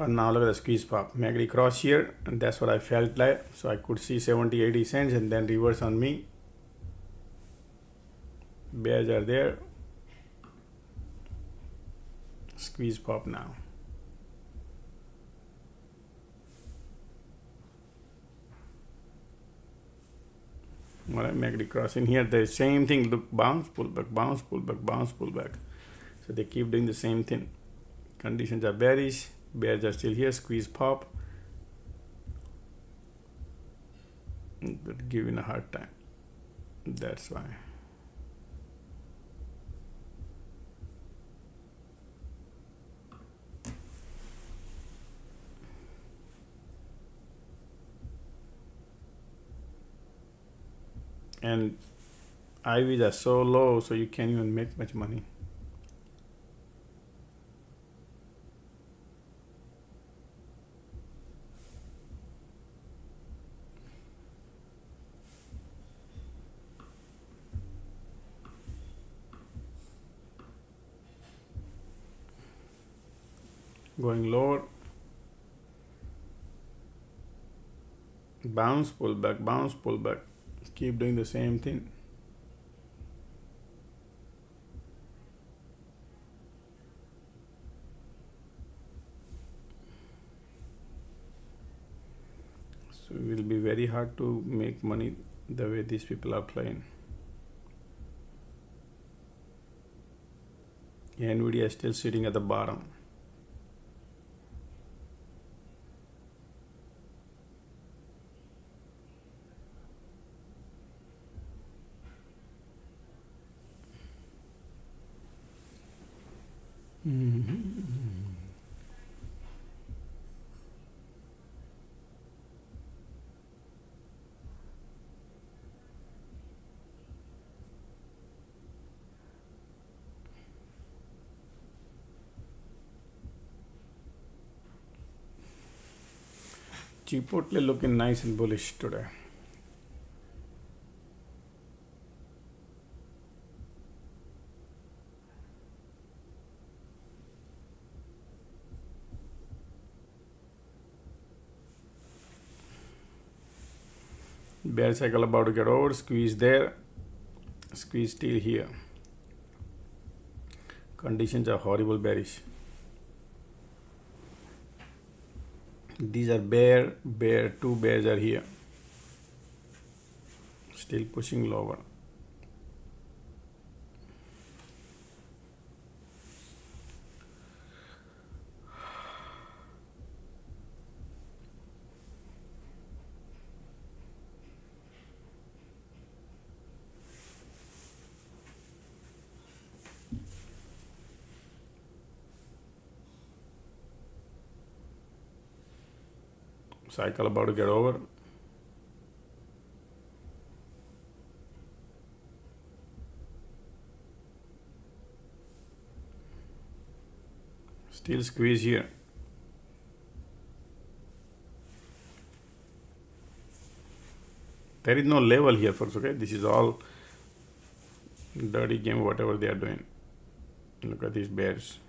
now look at the squeeze pop. MACD cross here, and that's what I felt like. So I could see 70-80 cents and then reverse on me. Bears are there. Squeeze pop now. Alright, MACD cross in here. The same thing. Look, bounce, pull back, bounce, pull back, bounce, pull back. So they keep doing the same thing. Conditions are bearish. Bears are still here. Squeeze pop. But giving a hard time. That's why. And IVs are so low, so you can't even make much money. Going lower. Bounce, pull back, bounce, pull back. Keep doing the same thing. So it will be very hard to make money the way these people are playing. NVIDIA is still sitting at the bottom. Chipotle looking nice and bullish today. Bear cycle about to get over. Squeeze there. Squeeze still here. Conditions are horrible bearish. These are bear, two bears are here. Still pushing lower. Cycle about to get over. Still squeeze here. There is no level here, folks. Okay, this is all dirty game, whatever they are doing. Look at these bears.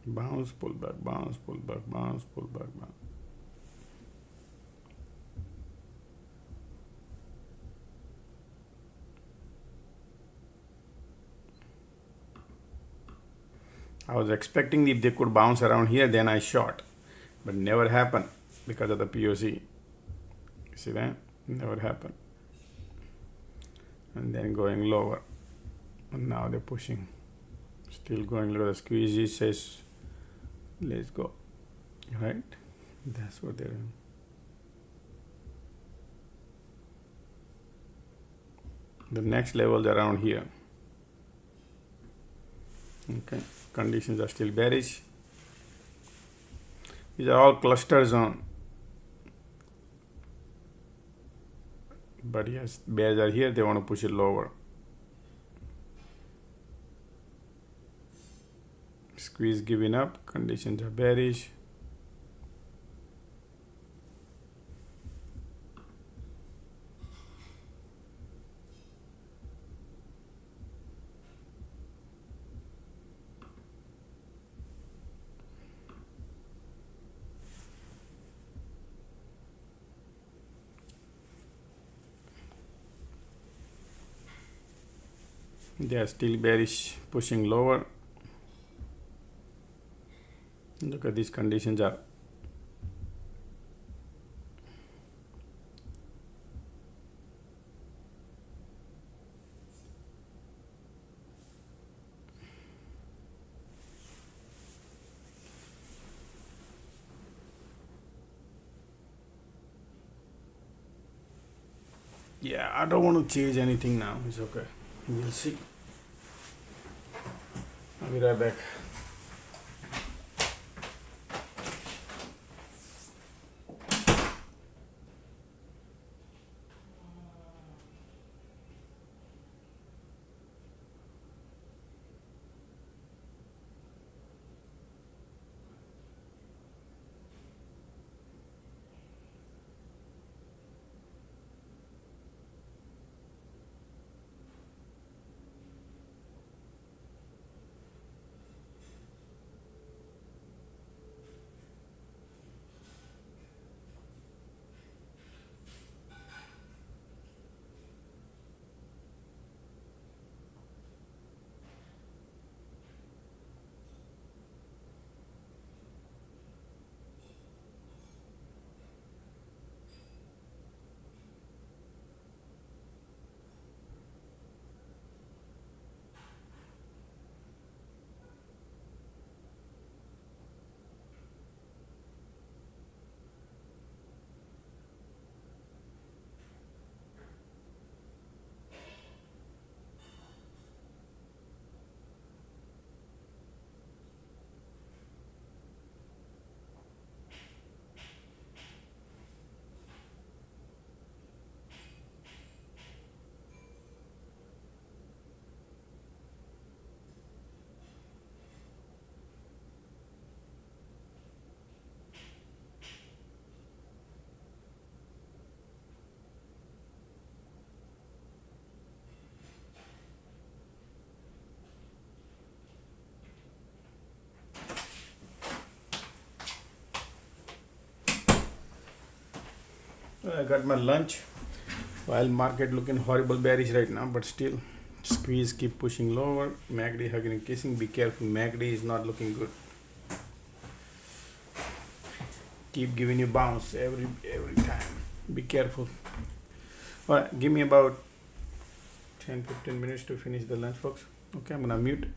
Bounce, pull back, bounce, pull back, bounce, pull back, bounce. I was expecting if they could bounce around here, then I short, but never happened because of the POC. See that? Never happened. And then going lower, and now they're pushing, still going. Look at the squeegee says, let's go, right? That's what they're doing. The next level around here. Okay, conditions are still bearish. These are all cluster zone, but yes, bears are here. They want to push it lower. Squeeze giving up. Conditions are bearish. They are still bearish, pushing lower. Look at these conditions are. Yeah, I don't want to change anything now. It's okay. We'll see. I'll be right back. I got my lunch. While market looking horrible bearish right now, but still squeeze, keep pushing lower. MACD hugging and kissing. Be careful. MACD is not looking good. Keep giving you bounce every time. Be careful. All right, give me about 10-15 minutes to finish the lunch, folks. Okay, I'm gonna mute.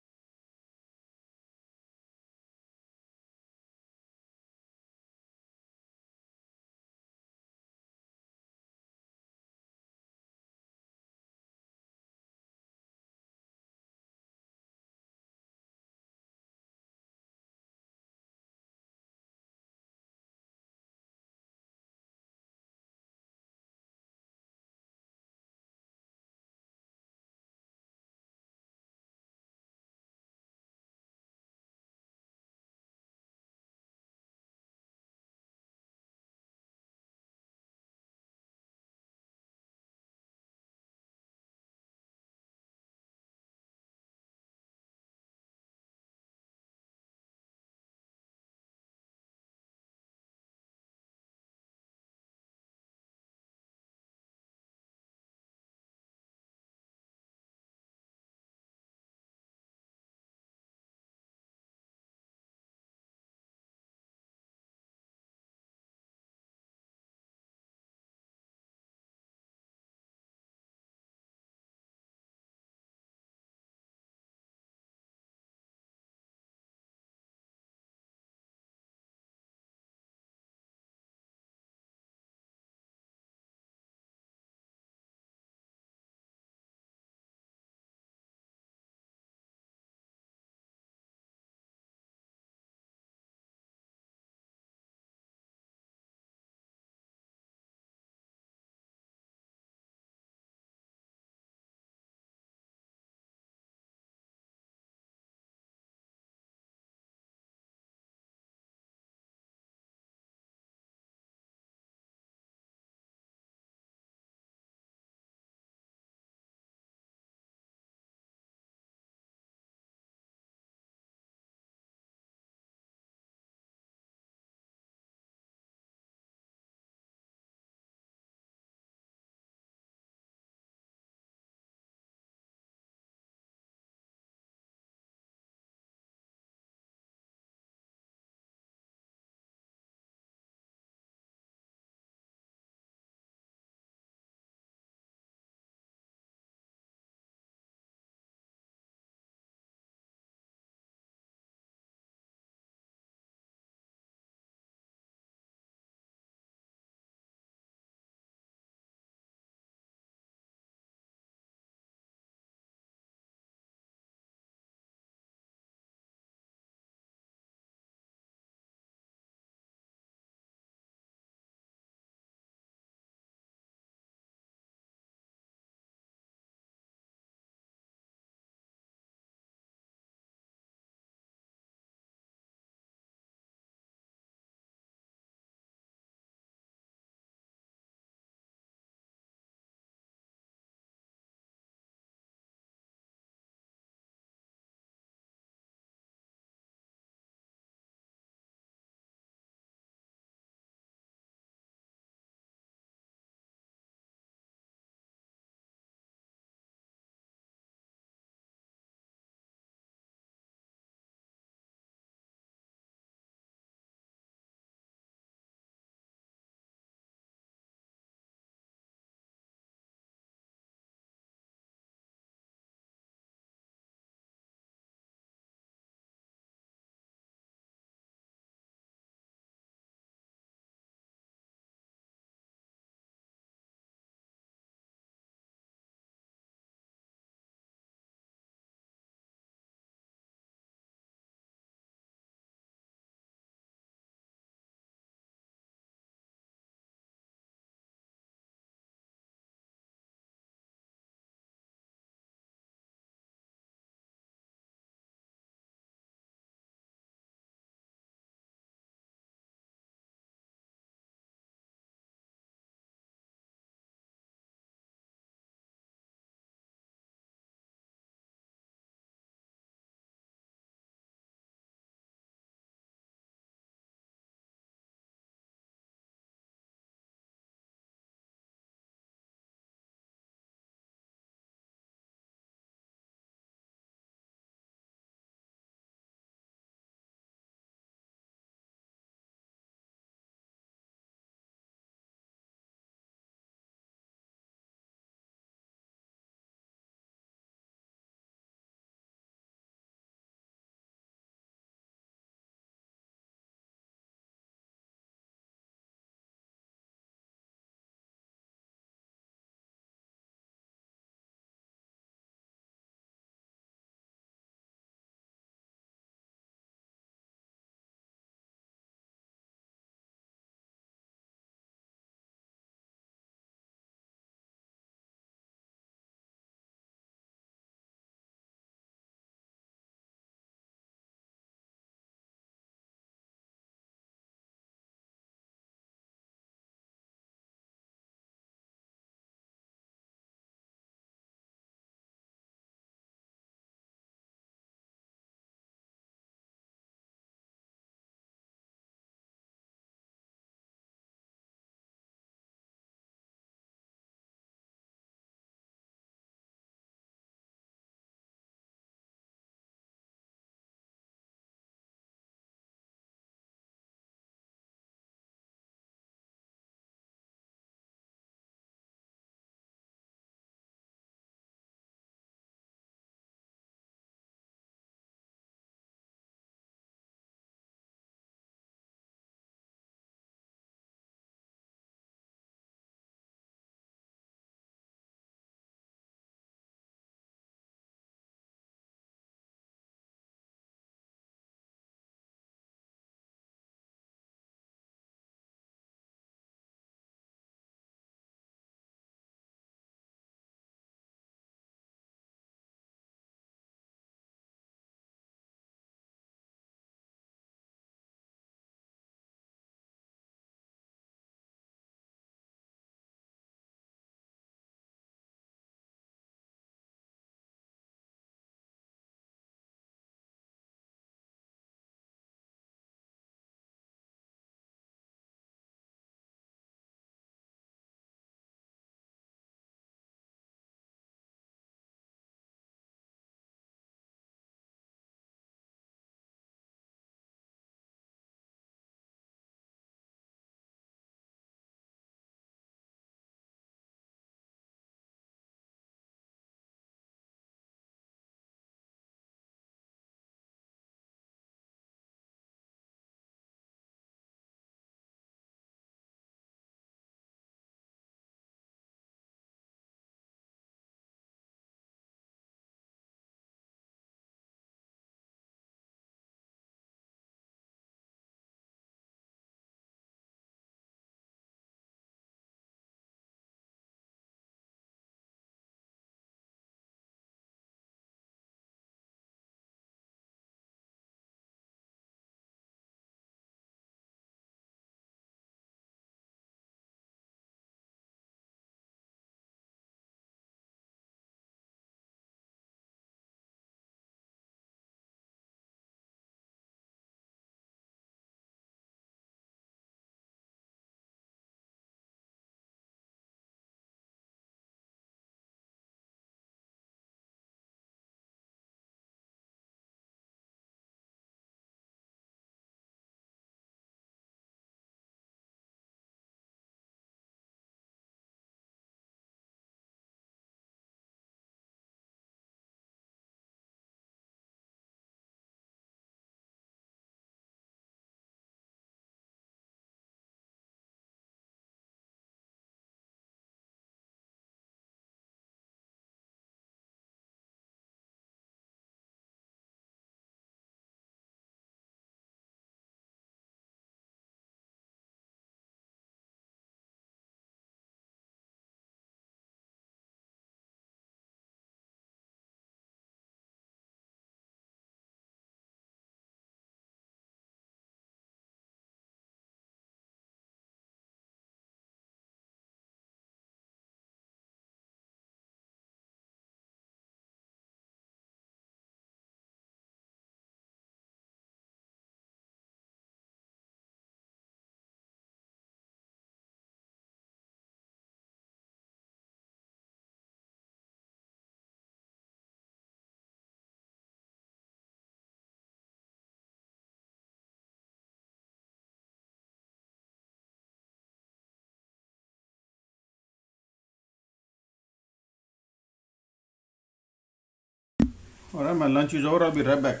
All right, my lunch is over. I'll be right back.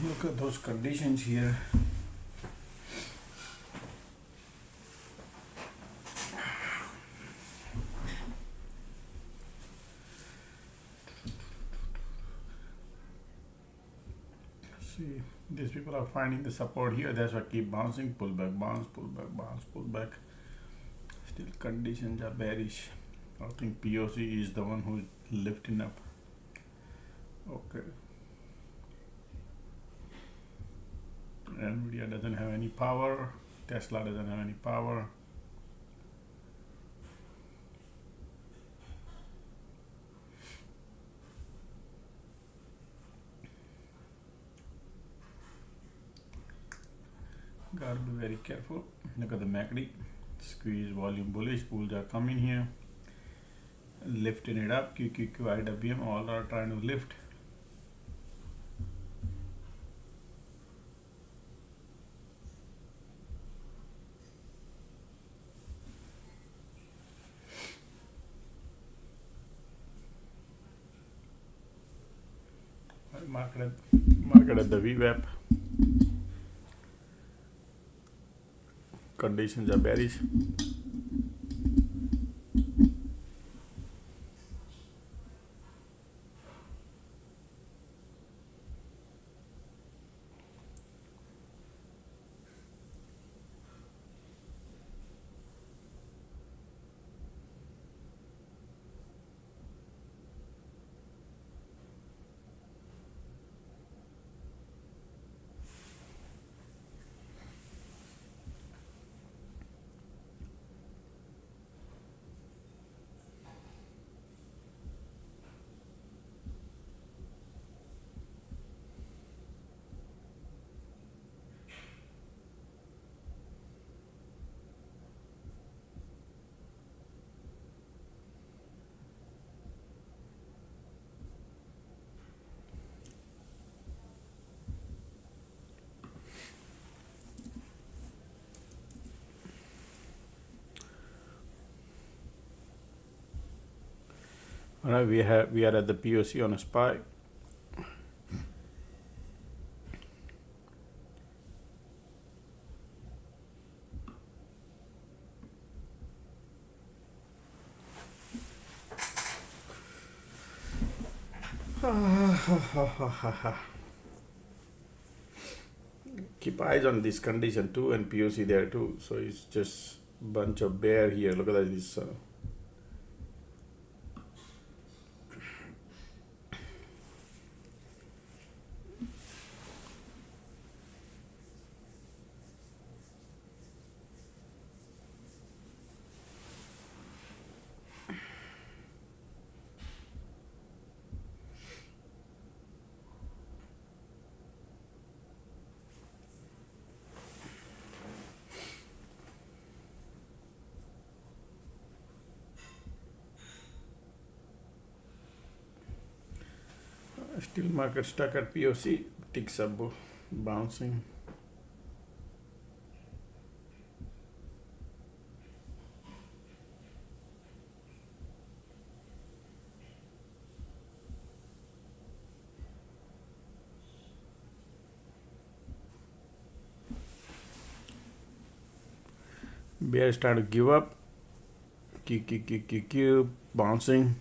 Look at those conditions here. See, these people are finding the support here. That's why I keep bouncing, pull back, bounce, pull back, bounce, pull back. Still conditions are bearish. I think POC is the one who's lifting up. Okay. Nvidia doesn't have any power. Tesla doesn't have any power. Gotta be very careful. Look at the MACD. Squeeze volume bullish. Bulls are coming here. Lifting it up. QQQ, IWM all are trying to lift. Market at the VWAP. Conditions are bearish. All right, we are at the POC on a SPY. Keep eyes on this condition too, and POC there too. So it's just bunch of bear here. Look at this. Still market stuck at POC, ticks up, bouncing. Bear is trying to give up. Q, bouncing.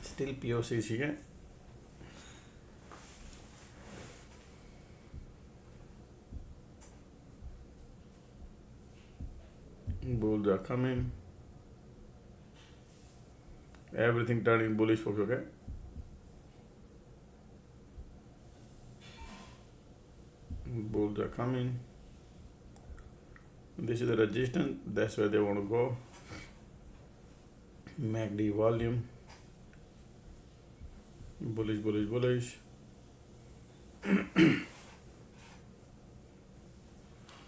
Still POCs here. Bulls are coming. Everything turning bullish, folks. Okay. Bulls are coming. This is the resistance. That's where they want to go. MACD volume. Bullish.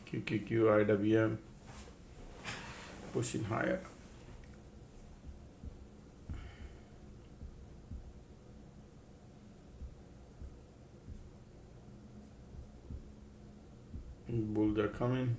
QQQ, IWM. Pushing higher. Bulls are coming.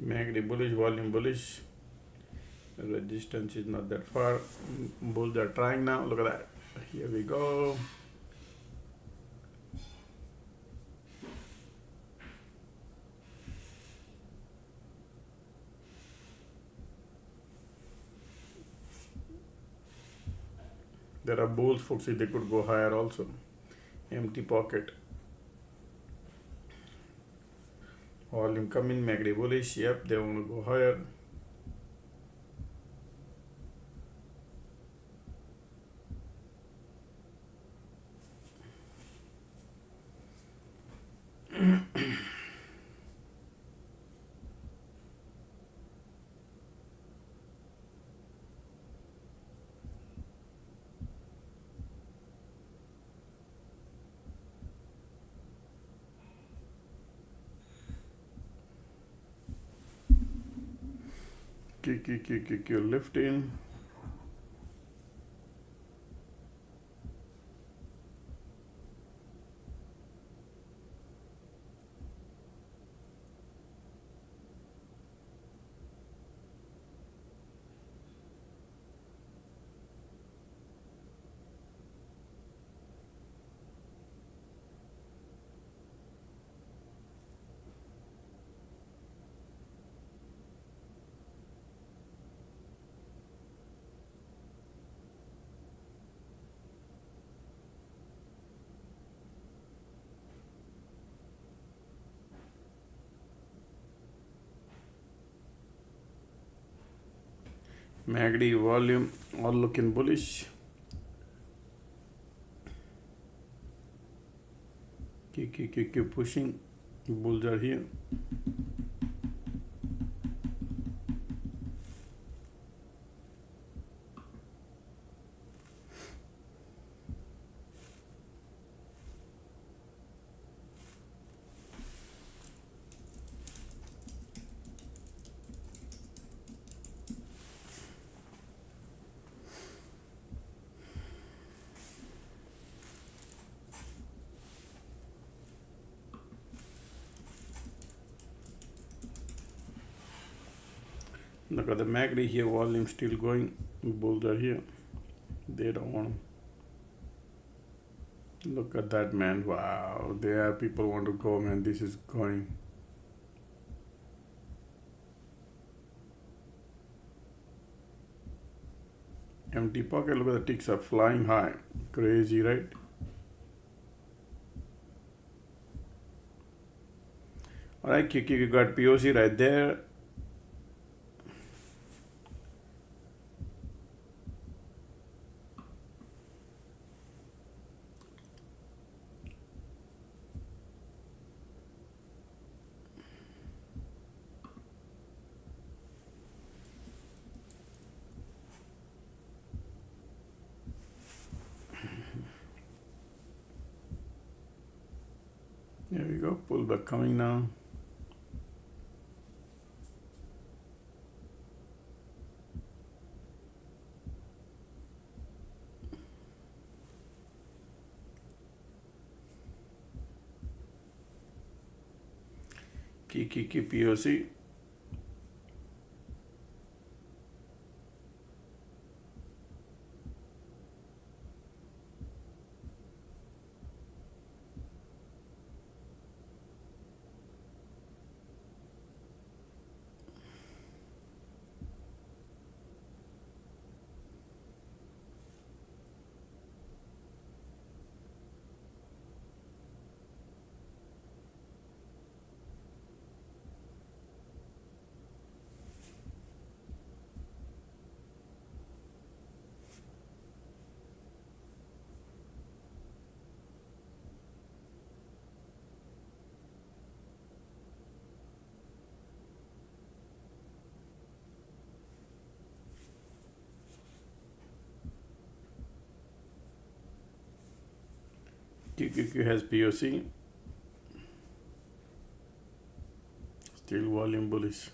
MACD bullish, volume bullish. The resistance is not that far. Bulls are trying now. Look at that. Here we go. There are bulls, folks. They could go higher also. Empty pocket. Volume coming, MACD bullish. Yep, they want to go higher. Q lifting. MACD volume all looking bullish. Keep pushing. Bulls are here. Look at the MACD here, volume still going. Bulls are here. They don't want to. Look at that, man. Wow. There people want to go, man. This is going. Empty pocket. Look at the ticks are flying high. Crazy, right? All right, you got POC right there. There we go, pullback coming now. Key POC. QQQ has POC, still volume bullish.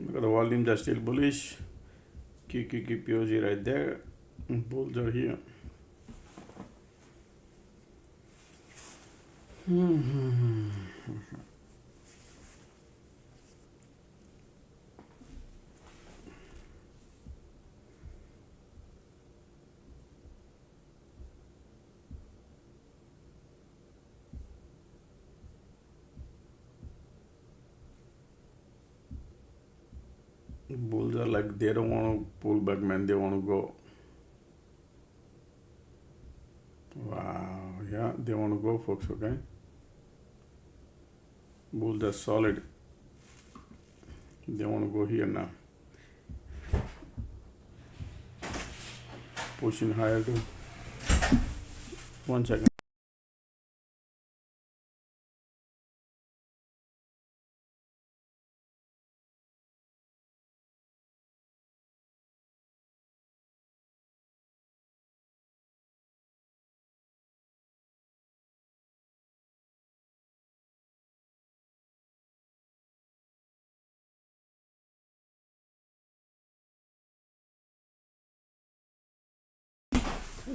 Look at the volumes are still bullish. QQQ POC right there. Bulls are here. Bulls are like, they don't want to pull back, man. They want to go. Wow, yeah, they want to go, folks, okay? Bulls are solid. They want to go here now. Pushing higher too. 1 second.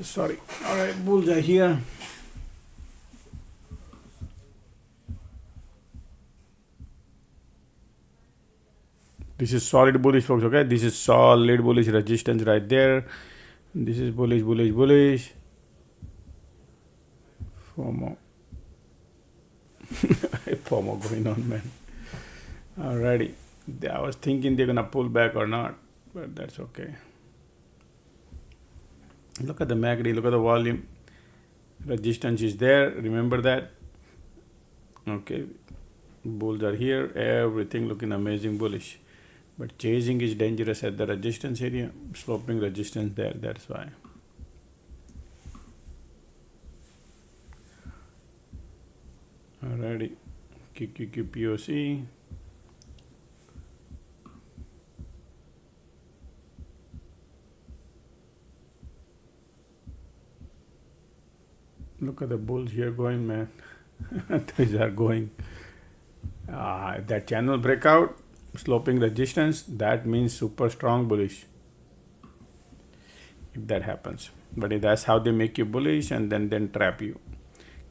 Sorry. All right, bulls are here. This is solid bullish, folks, okay? This is solid bullish resistance right there. This is bullish, bullish, bullish. FOMO. FOMO going on, man. Alrighty. I was thinking they're gonna pull back or not, but that's okay. Look at the MACD, look at the volume. Resistance is there, remember that. Okay, bulls are here, everything looking amazing bullish. But chasing is dangerous at the resistance area, sloping resistance there, that's why. QQQ POC. Look at the bulls here going, man. These are going. That channel breakout, sloping resistance, that means super strong bullish. If that happens. But that's how they make you bullish and then trap you.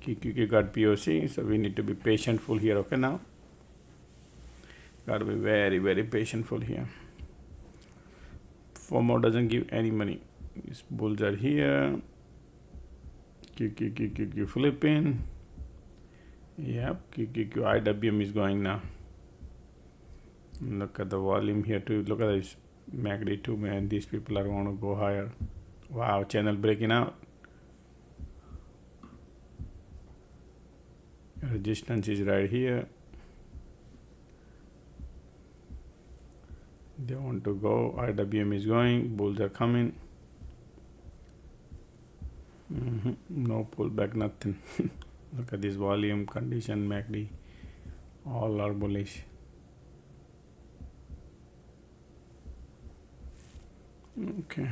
QQQ got POC, so we need to be patientful here. Okay, now got to be very, very patientful here. FOMO doesn't give any money. These bulls are here. QQQ flipping. Yep, QQQ IWM is going now. Look at the volume here too. Look at this MACD too, man. These people are going to go higher. Wow, channel breaking out. Resistance is right here. They want to go. IWM is going. Bulls are coming. No pullback, nothing. Look at this volume, condition, MACD. All are bullish. Okay.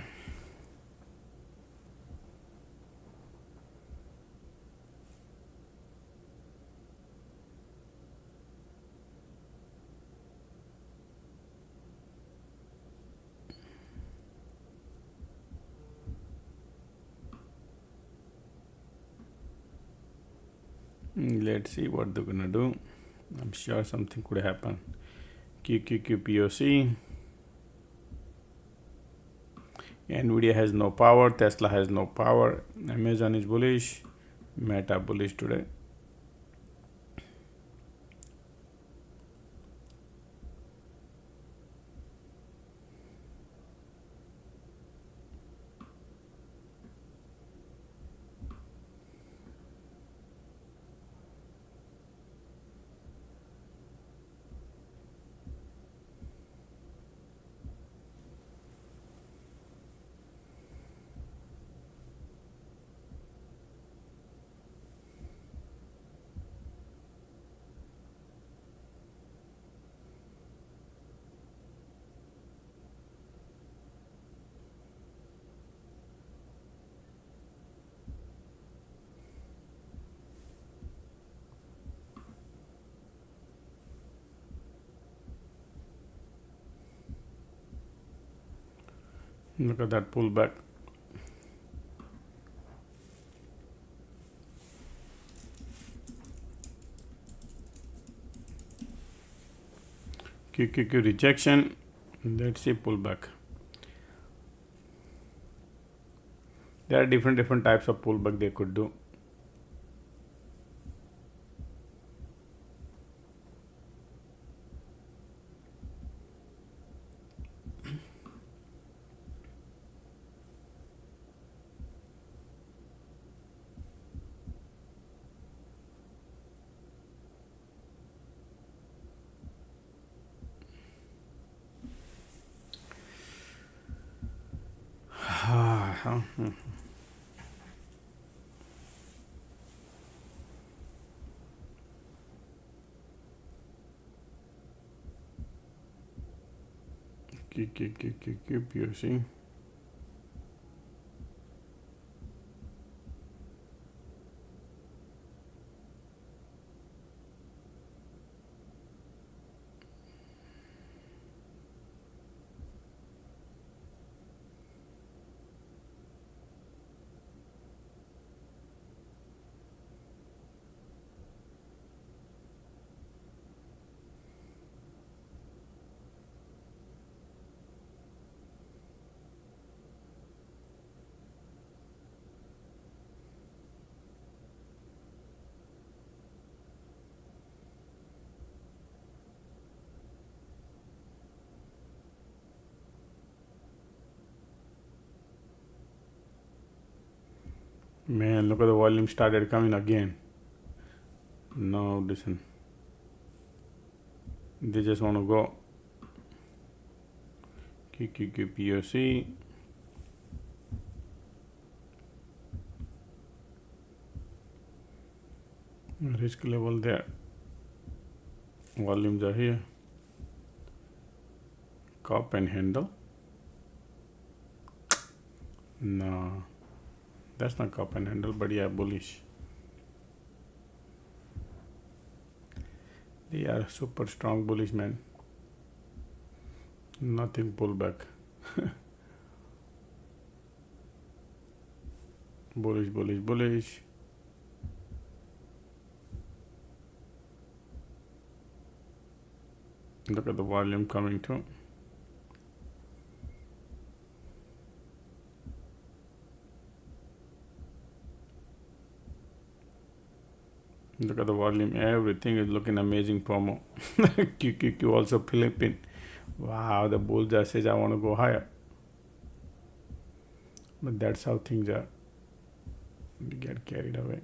Let's see what they're gonna do. I'm sure something could happen. QQQ POC. Nvidia has no power. Tesla has no power. Amazon is bullish. Meta bullish today. Look at that pullback. QQQ rejection. Let's see pullback. There are different types of pullback they could do. POC. Man, look at the volume started coming again. No, listen. They just want to go. QQQ POC. Risk level there. volumes are here. Cup and handle. No, that's not cup and handle, but yeah, bullish. They are super strong bullish, man. Nothing pullback. Bullish, bullish, bullish. Look at the volume coming too. Look at the volume. Everything is looking amazing. Promo. QQQ also Philippine. Wow, the bull just says I want to go higher. But that's how things are. We get carried away.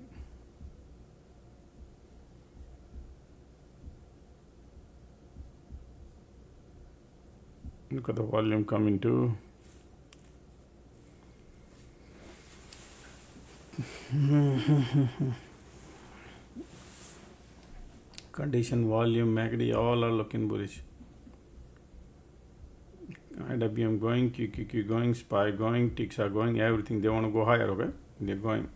Look at the volume coming too. Condition, volume, MACD, all are looking bullish. IWM going, QQQ going, SPY going, ticks are going, everything. They want to go higher, okay? They're going.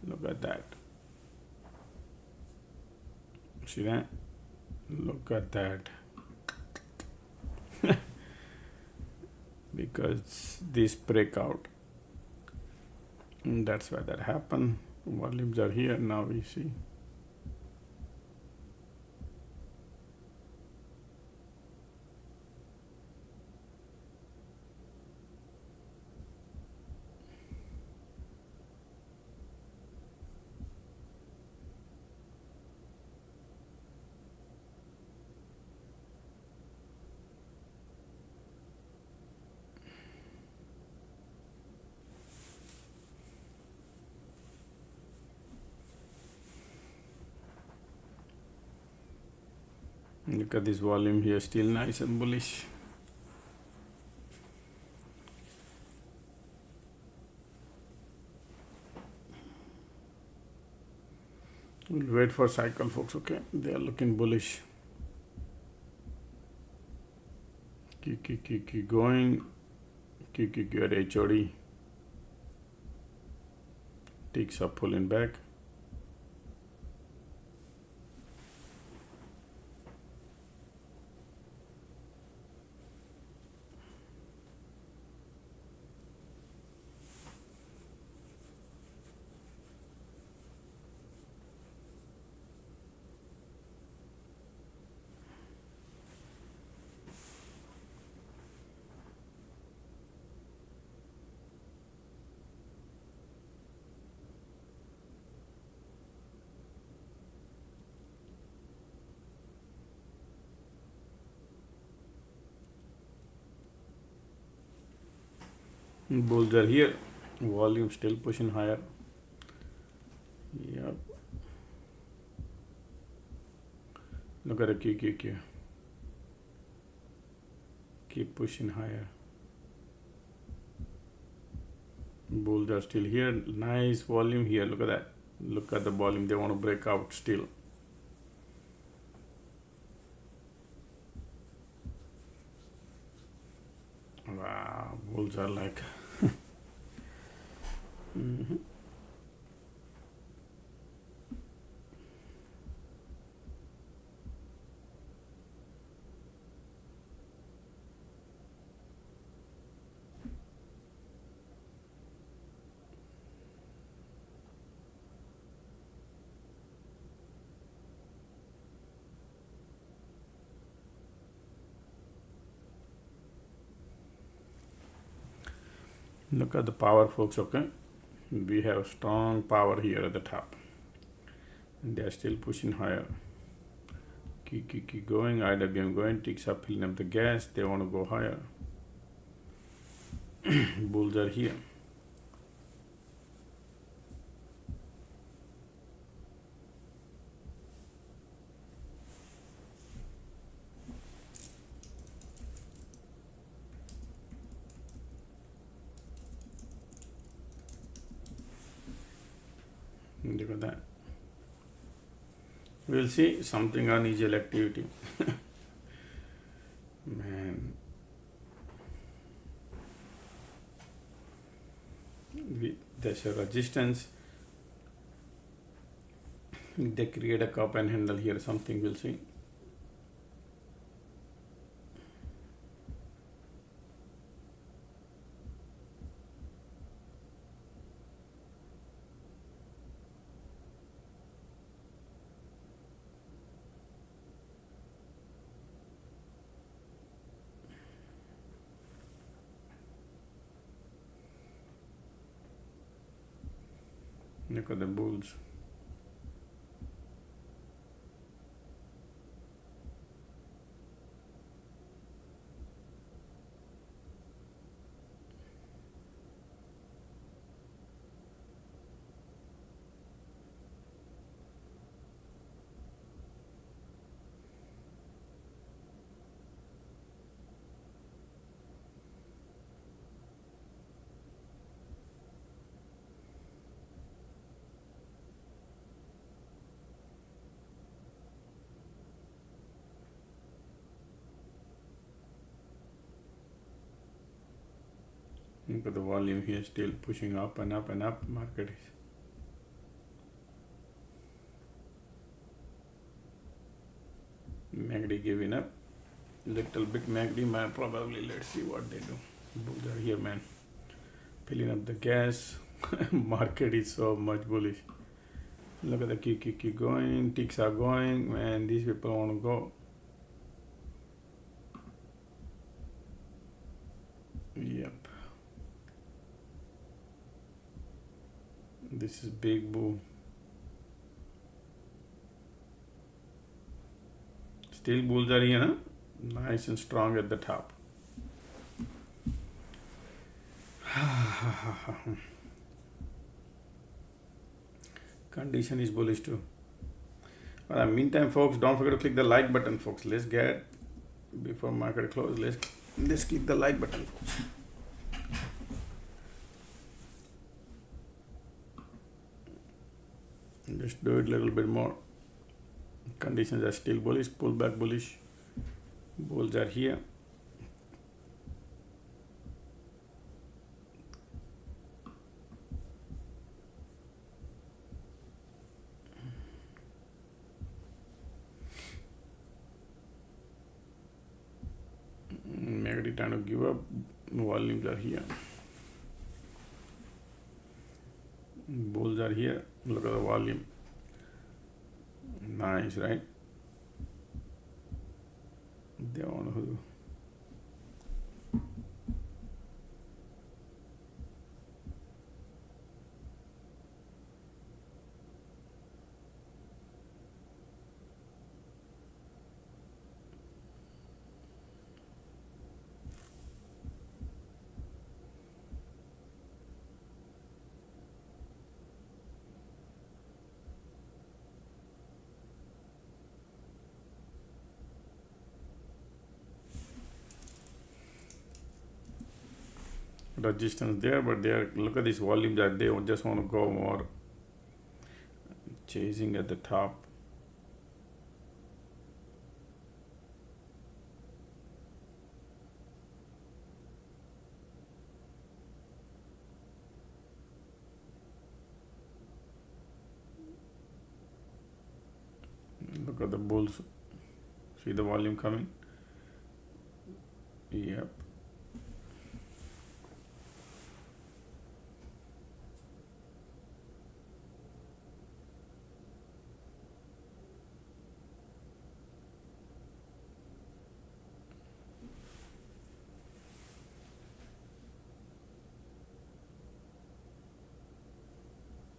Look at that. See that? Look at that. Because this breakout. And that's why that happened. Volumes are here, now we see. Look at this volume here, still nice and bullish. We'll wait for cycle, folks, okay? They are looking bullish. QQQ going. QQQ at HOD. Ticks are pulling back. Bulls are here. Volume still pushing higher. Yep. Look at the QQQ. Keep pushing higher. Bulls are still here. Nice volume here. Look at that. Look at the volume. They want to break out still. Wow. Bulls are like. Look at the power, folks, okay? We have strong power here at the top. And they are still pushing higher. Keep going, IWM going, ticks up, filling up the gas. They want to go higher. Bulls are here. Look at that. We'll see something unusual activity. Man, there's a resistance. They create a cup and handle here, something we'll see. Look at the bulls. Look at the volume here, still pushing up and up and up. Market is MACD giving up. Little bit MACD, man, probably. Let's see what they do. Bulls are here, man. Filling up the gas. Market is so much bullish. Look at the keep going. Ticks are going. Man, these people want to go. Yep. This is big bull. Still bulls are here, huh? Nice and strong at the top. Condition is bullish too. But in the meantime, folks, don't forget to click the like button, folks. Let's get, before market close, let's click the like button, folks. Just do it a little bit more. Conditions are still bullish, pullback bullish. Bulls are here. MACD trying to give up. Volumes are here. Bulls are here. Look at the volume. Nice, right? They want to. Resistance there, but they are, look at this volume that they just want to go more, chasing at the top. Look at the bulls. See the volume coming? Yep.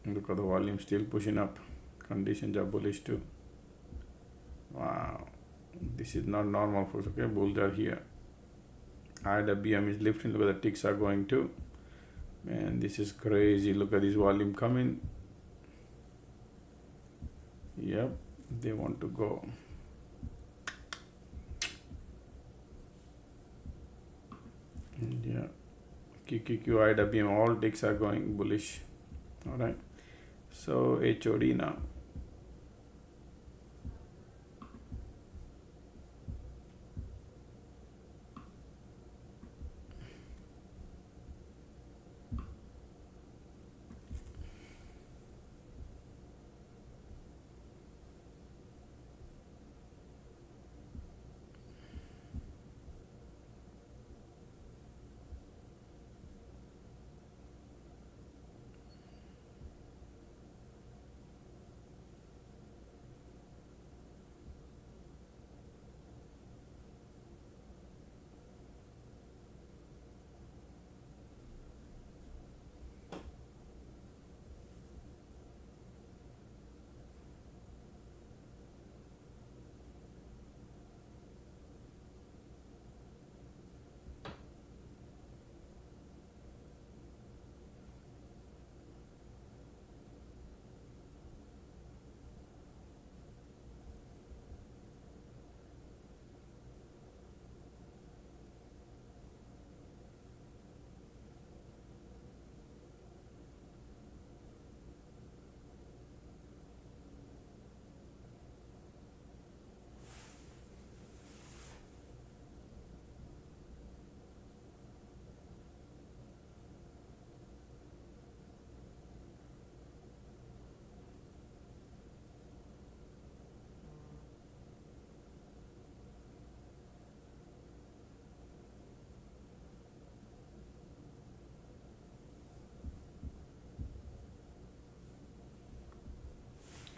Look at the volume still pushing up. Conditions are bullish too. Wow, this is not normal, folks. Okay, bulls are here. IWM is lifting. Look at the ticks are going too. Man, this is crazy. Look at this volume coming. Yep, they want to go. Yeah, QQQ, IWM, all ticks are going bullish. All right. So HOD now.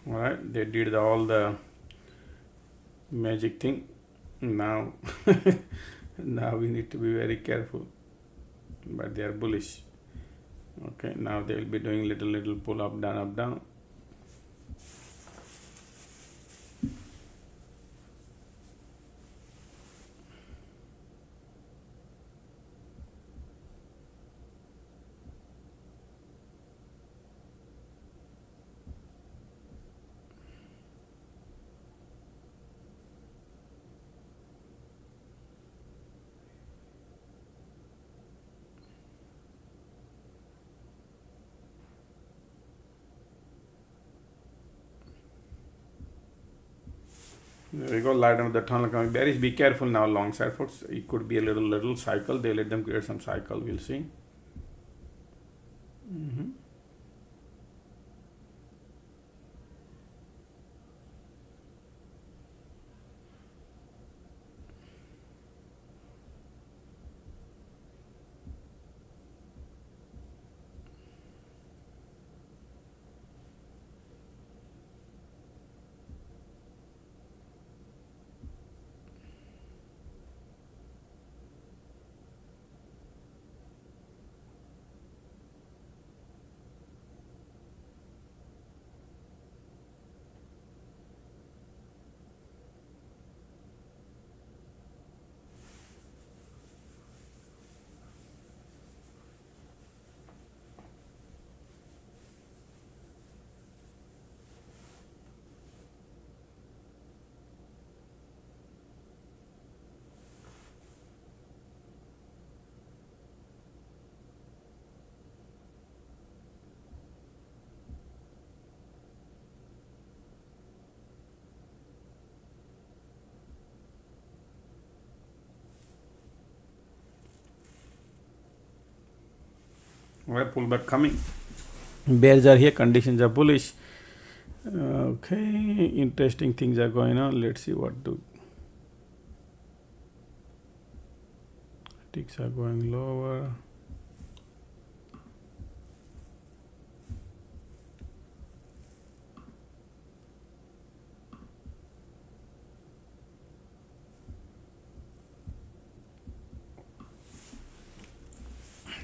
All right, they did all the magic thing. Now, now we need to be very careful. But they are bullish. Okay, now they will be doing little pull up, down, up, down. There we go, light end of the tunnel coming. Bearish, be careful now, long side folks. It could be a little cycle. They let them create some cycle. We'll see. Alright, pullback coming. Bears are here, conditions are bullish. Okay, interesting things are going on. Let's see what do. Ticks are going lower.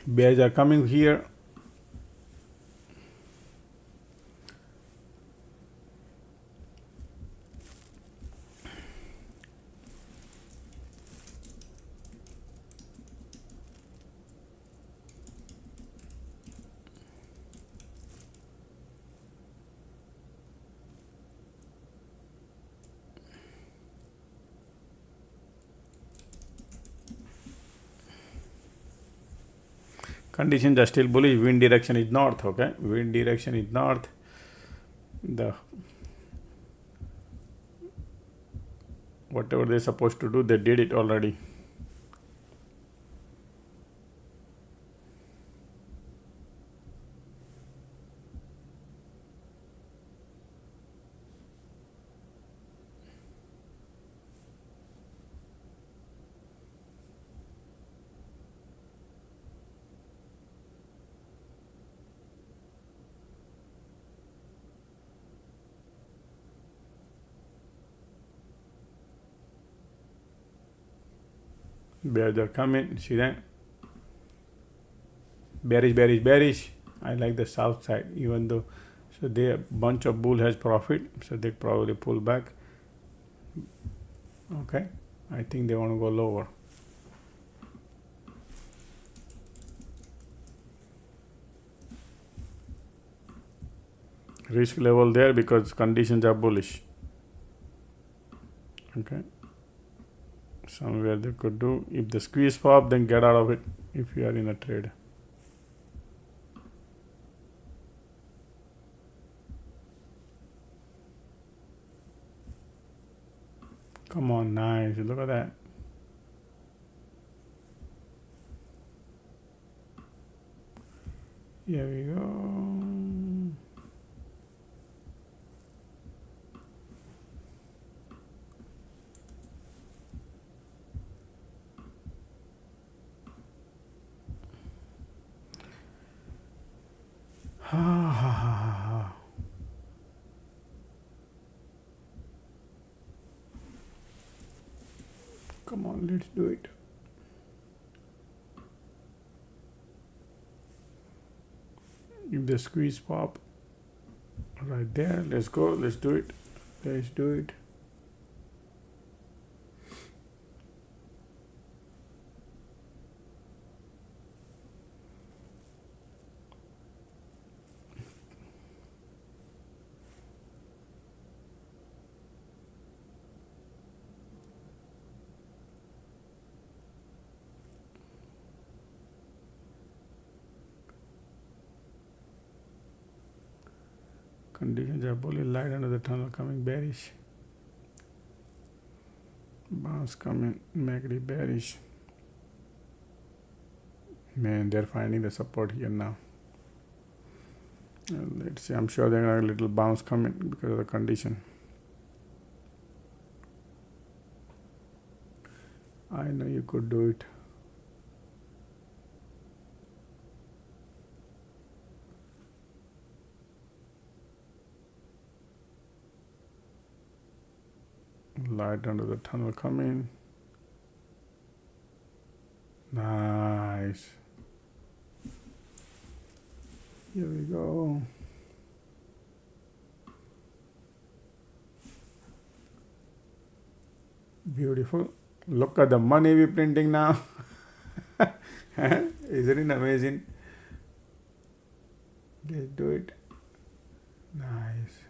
Bears are coming here. Conditions are still bullish. Wind direction is north. Okay, wind direction is north. The whatever they're supposed to do, they did it already. Bears are coming. See that? Bearish, bearish, bearish. I like the south side, even though. So they a bunch of bull has profit, so they probably pull back. Okay, I think they want to go lower. Risk level there because conditions are bullish. Okay, somewhere they could do. If the squeeze pop, then get out of it if you are in a trade. Come on, nice. Look at that. Here we go. Come on, let's do it. If the squeeze pop right there, let's go. Let's do it. Let's do it. Conditions are bullish, light under the tunnel, coming bearish. Bounce coming, MACD bearish. Man, they're finding the support here now. Let's see, I'm sure they're gonna have a little bounce coming because of the condition. I know you could do it. Light under the tunnel coming. Nice. Here we go. Beautiful. Look at the money we're printing now. Isn't it amazing? Let's do it. Nice.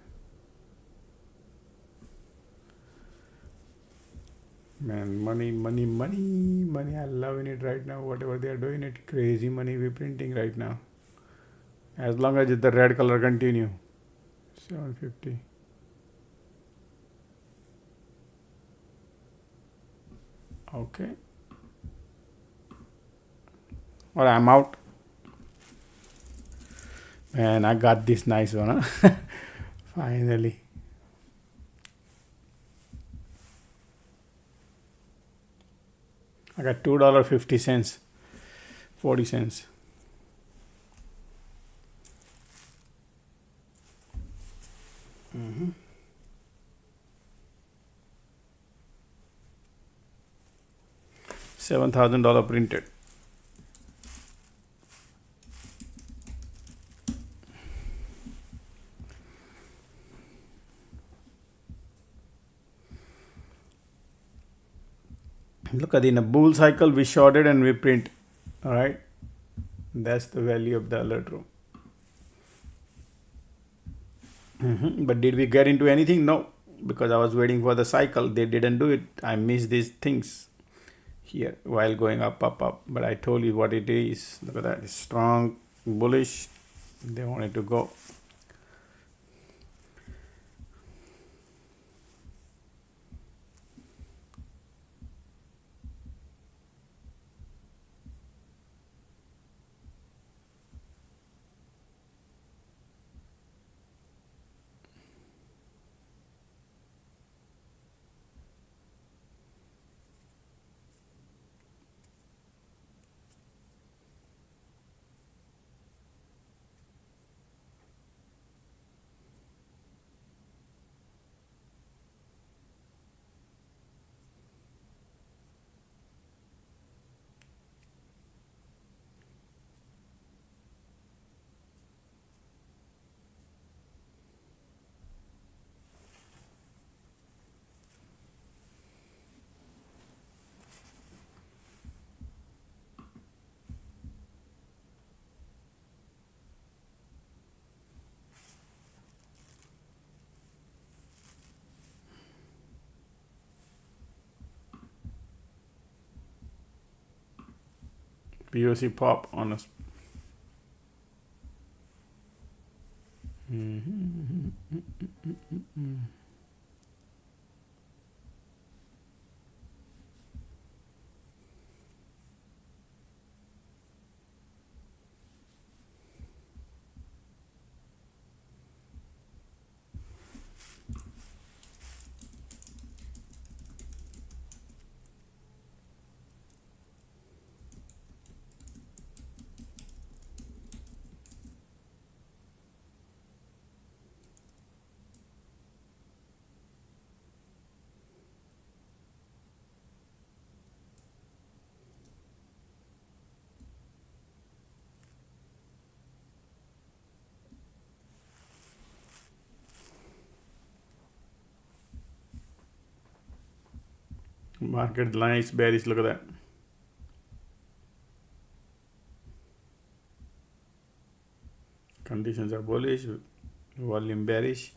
Man, money. I'm loving it right now. Whatever they are doing, it crazy money we're printing right now. As long as the red color continue. 750. Okay. Well, I'm out. Man, I got this nice one, huh? Finally. I got $2.50, 40 cents. $7,000 printed. Look at in a bull cycle we shorted and we print. All right, that's the value of the alert room. But did we get into anything? No, because I was waiting for the cycle. They didn't do it. I missed these things here while going up. But I told you what it is. Look at that. It's strong, bullish. They wanted to go. POC pop on us. Market nice bearish. Look at that. Conditions are bullish. Volume bearish.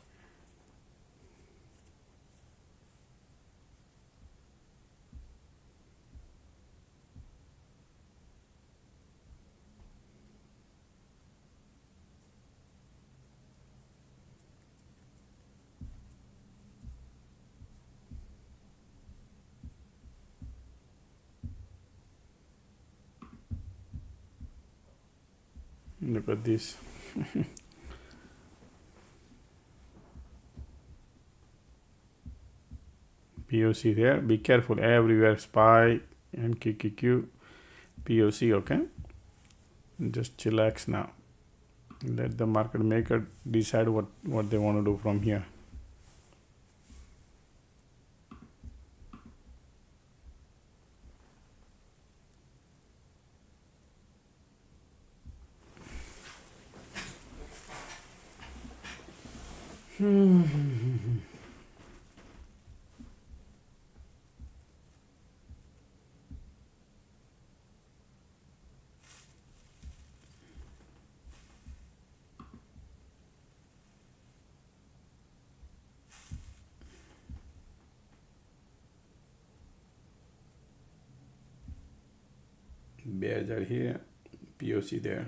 Look at this. POC there. Be careful everywhere. SPY and QQQ. POC. Okay. Just chillax now. Let the market maker decide what they want to do from here. Bears are here. POC there.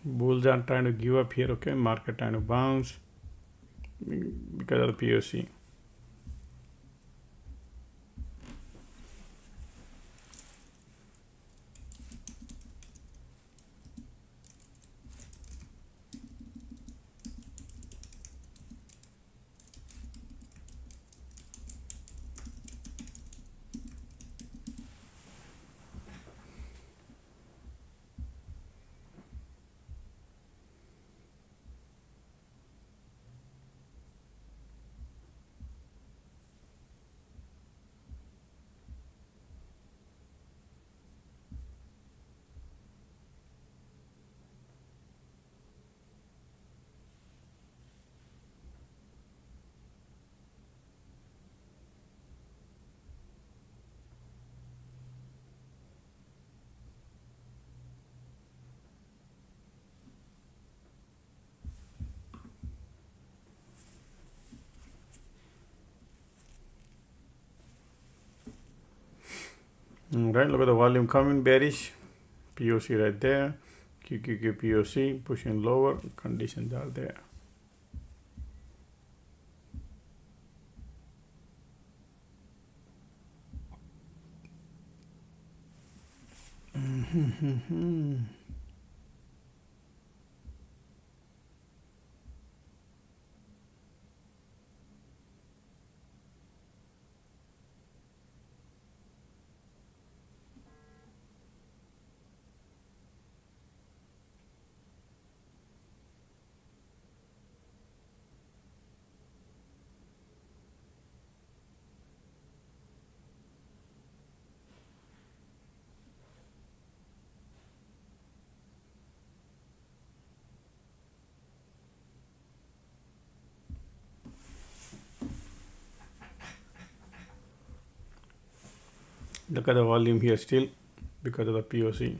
Bulls are trying to give up here. Okay, market trying to bounce because of the POC. Right, look at the volume coming bearish. POC right there. QQQ POC pushing lower. Conditions are there. Look at the volume here still because of the POC.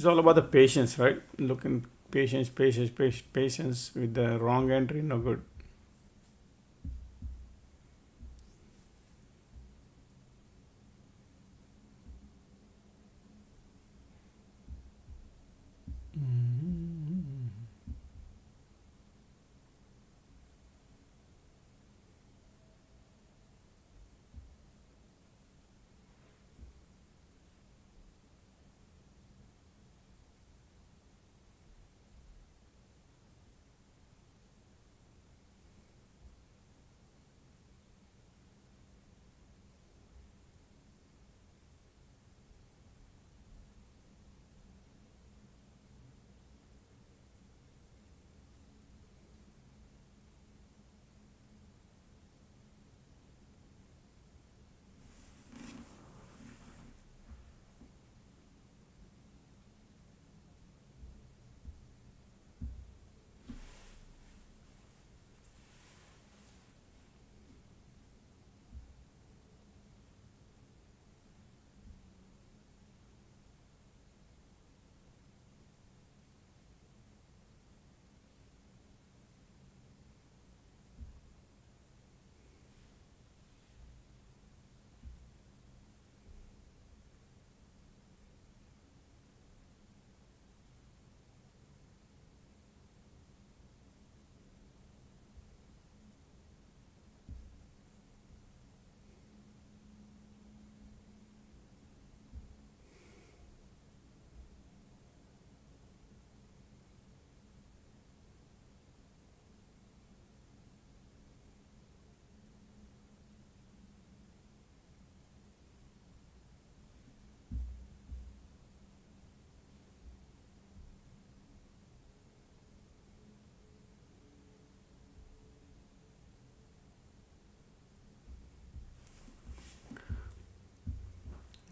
It's all about the patience, right? Looking patience with the wrong entry, no good.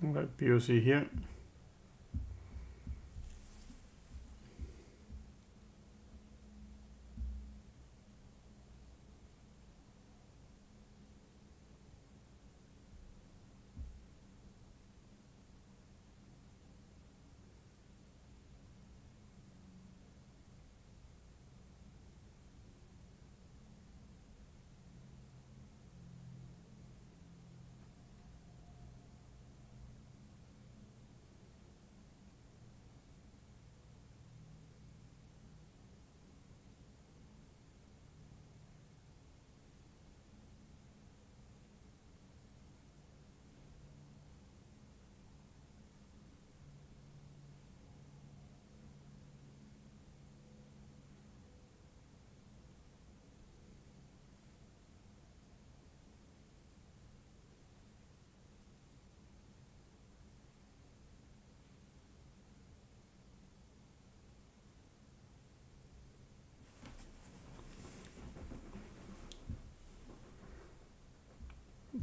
Right, POC here.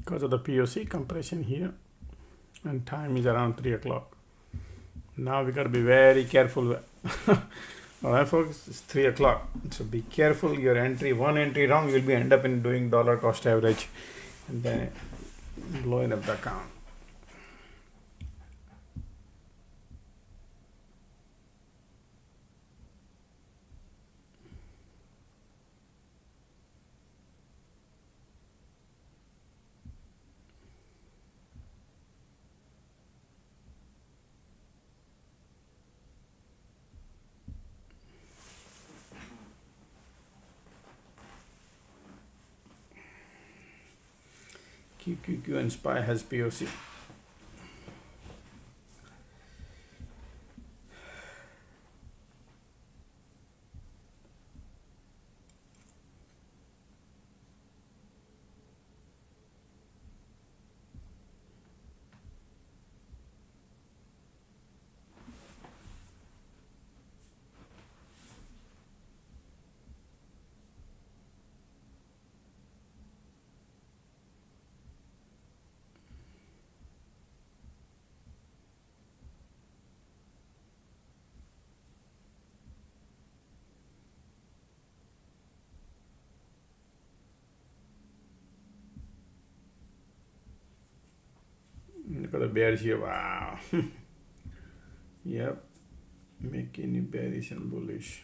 Because of the POC compression here, and time is around 3 o'clock. Now we got to be very careful. All right, folks, it's 3 o'clock. So be careful. Your entry, one entry wrong, you'll be end up in doing dollar cost average and then blowing up the account. QQQ and SPY has POC. Look at the bears here. Wow. Yep. make any bearish and bullish.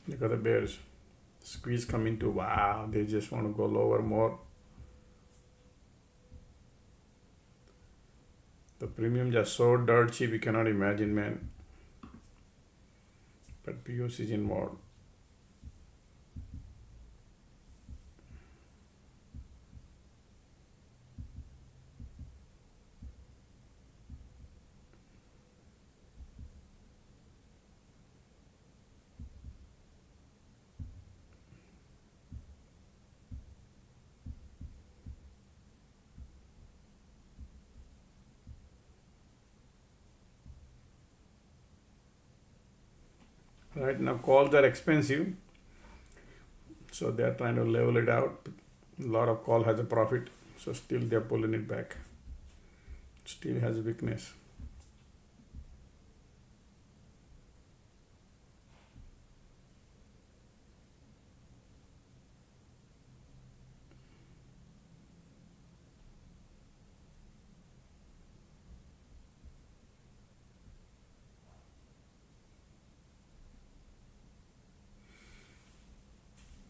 Look at the bears. Squeeze coming to, wow, they just want to go lower more. The premium just so dirt cheap, you cannot imagine, man. But POC is involved. Right now, calls are expensive, so they are trying to level it out. A lot of call has a profit, so still they are pulling it back. Still has weakness.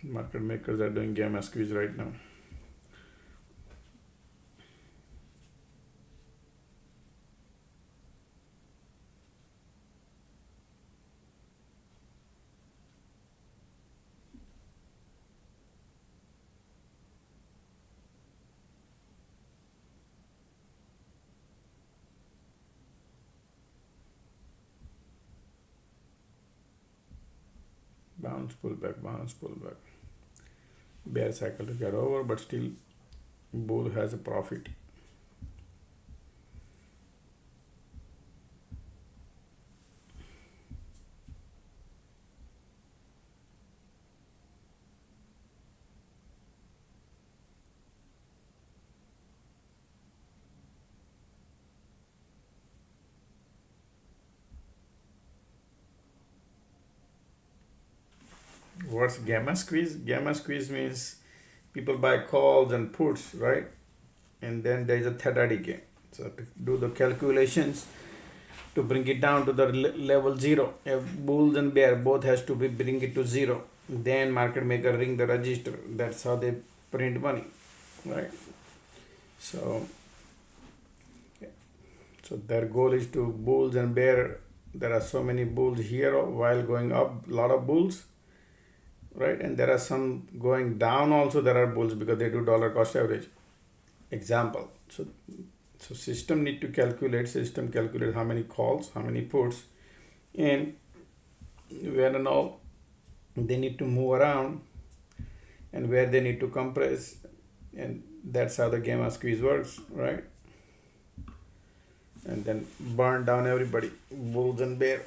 Market makers are doing gamma squeeze right now. Bounce, pull back, bounce, pull back. Bear cycle to get over, but still bull has a profit. What's gamma squeeze? Gamma squeeze means people buy calls and puts, right? And then there is a theta decay. So to do the calculations to bring it down to the level zero, if bulls and bear both has to be bring it to zero. Then market maker ring the register. That's how they print money, right? So their goal is to bulls and bear. There are so many bulls here while going up, lot of bulls, right? And there are some going down also. There are bulls because they do dollar cost average. Example. So system need to calculate how many calls, how many puts, and where and all they need to move around, and where they need to compress, and that's how the gamma squeeze works, right? And then burn down everybody, bulls and bear.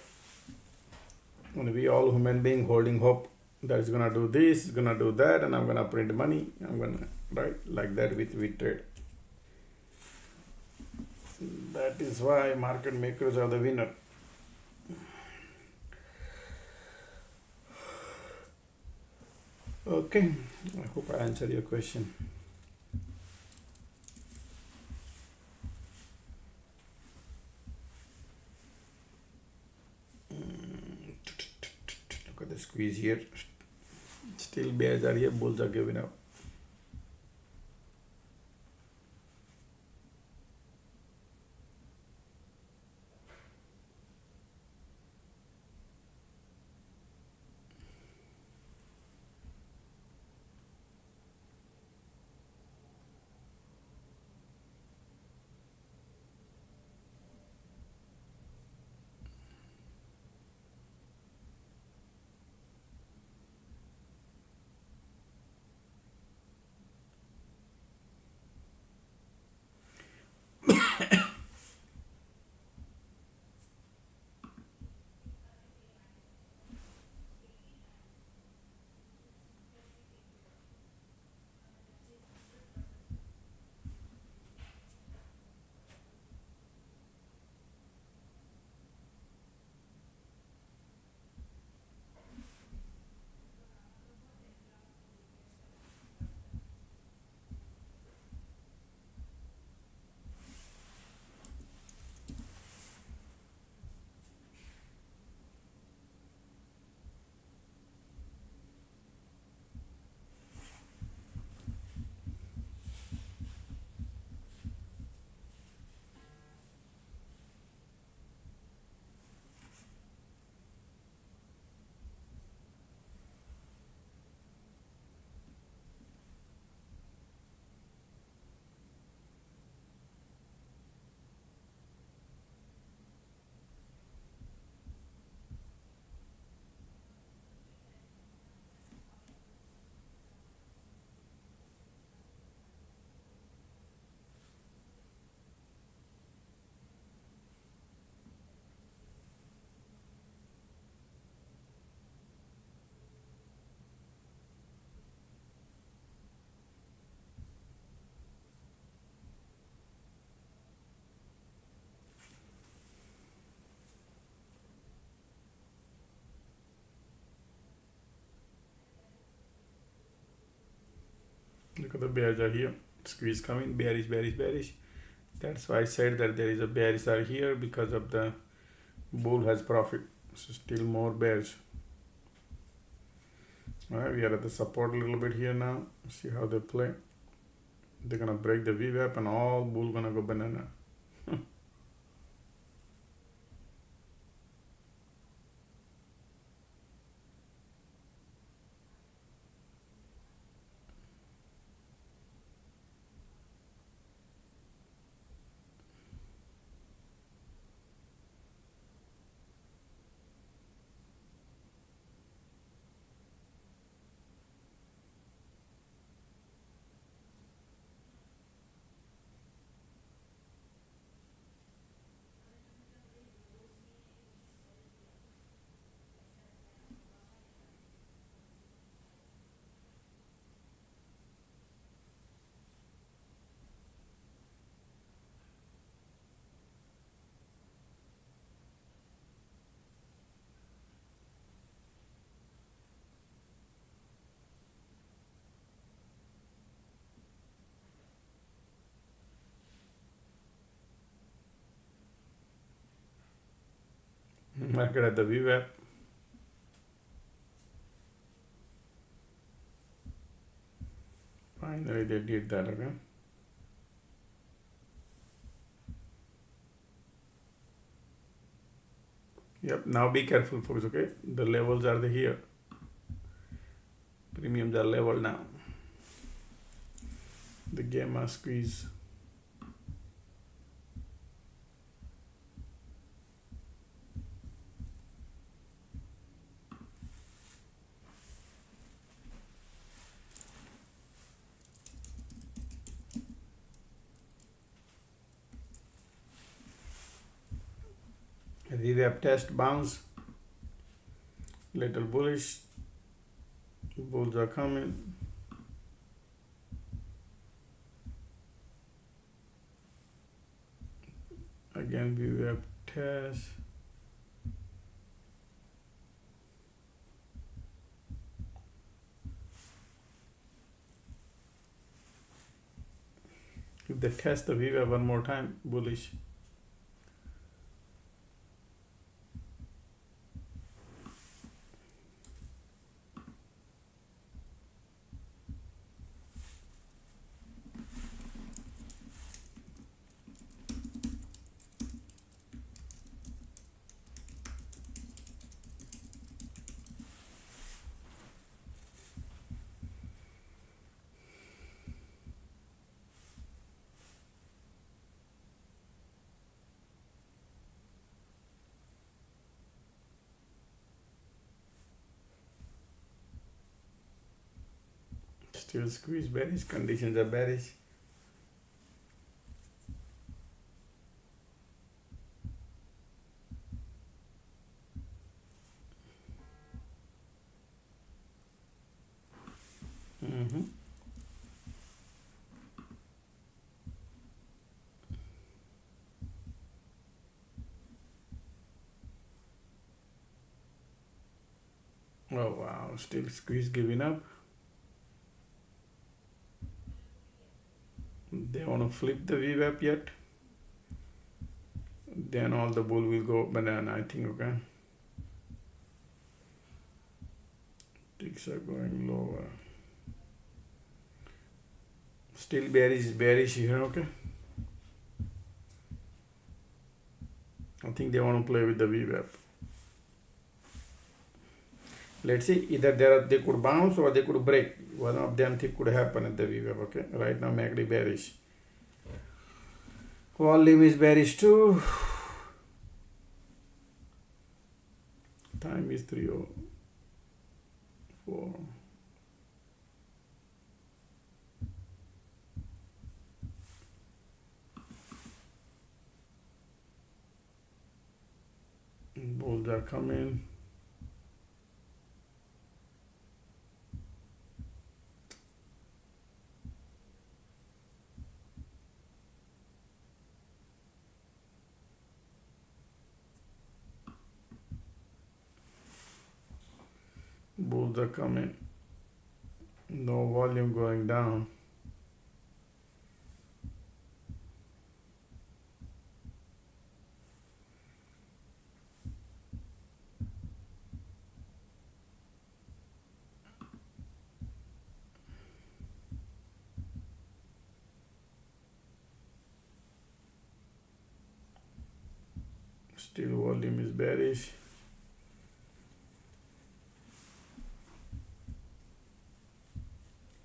And we all human being holding hope that is gonna do this, gonna do that, and I'm gonna print money. I'm gonna, right, like that with trade. That is why market makers are the winner. Okay, I hope I answered your question. Look at the squeeze here. Still bears are here, bulls are giving up. Look at the bears are here. Squeeze coming, bearish, bearish, bearish. That's why I said that there is a bearish are here because of the bull has profit. So still more bears. Alright, we are at the support a little bit here now. See how they play. They're gonna break the VWAP and all bull gonna go banana. Market at the VWAP. Finally they did that again. Yep, now be careful folks, okay? The levels are here. Premiums are level now. The gamma squeeze. VWAP test bounce. Little bullish. Bulls are coming. Again, VWAP test. If they test the VWAP one more time, bullish. Still squeeze bearish, conditions are bearish. Oh wow, still squeeze, giving up. They want to flip the VWAP yet? Then all the bull will go banana, I think. Okay, ticks are going lower. Still bearish here. Okay, I think they want to play with the VWAP. Let's see, either they could bounce or they could break. One of them thing could happen at the VWAP. Okay, right now MACD bearish. Volume is bearish too. Time is 3:04. Bulls are coming. Bulls are coming. No volume going down. Still volume is bearish.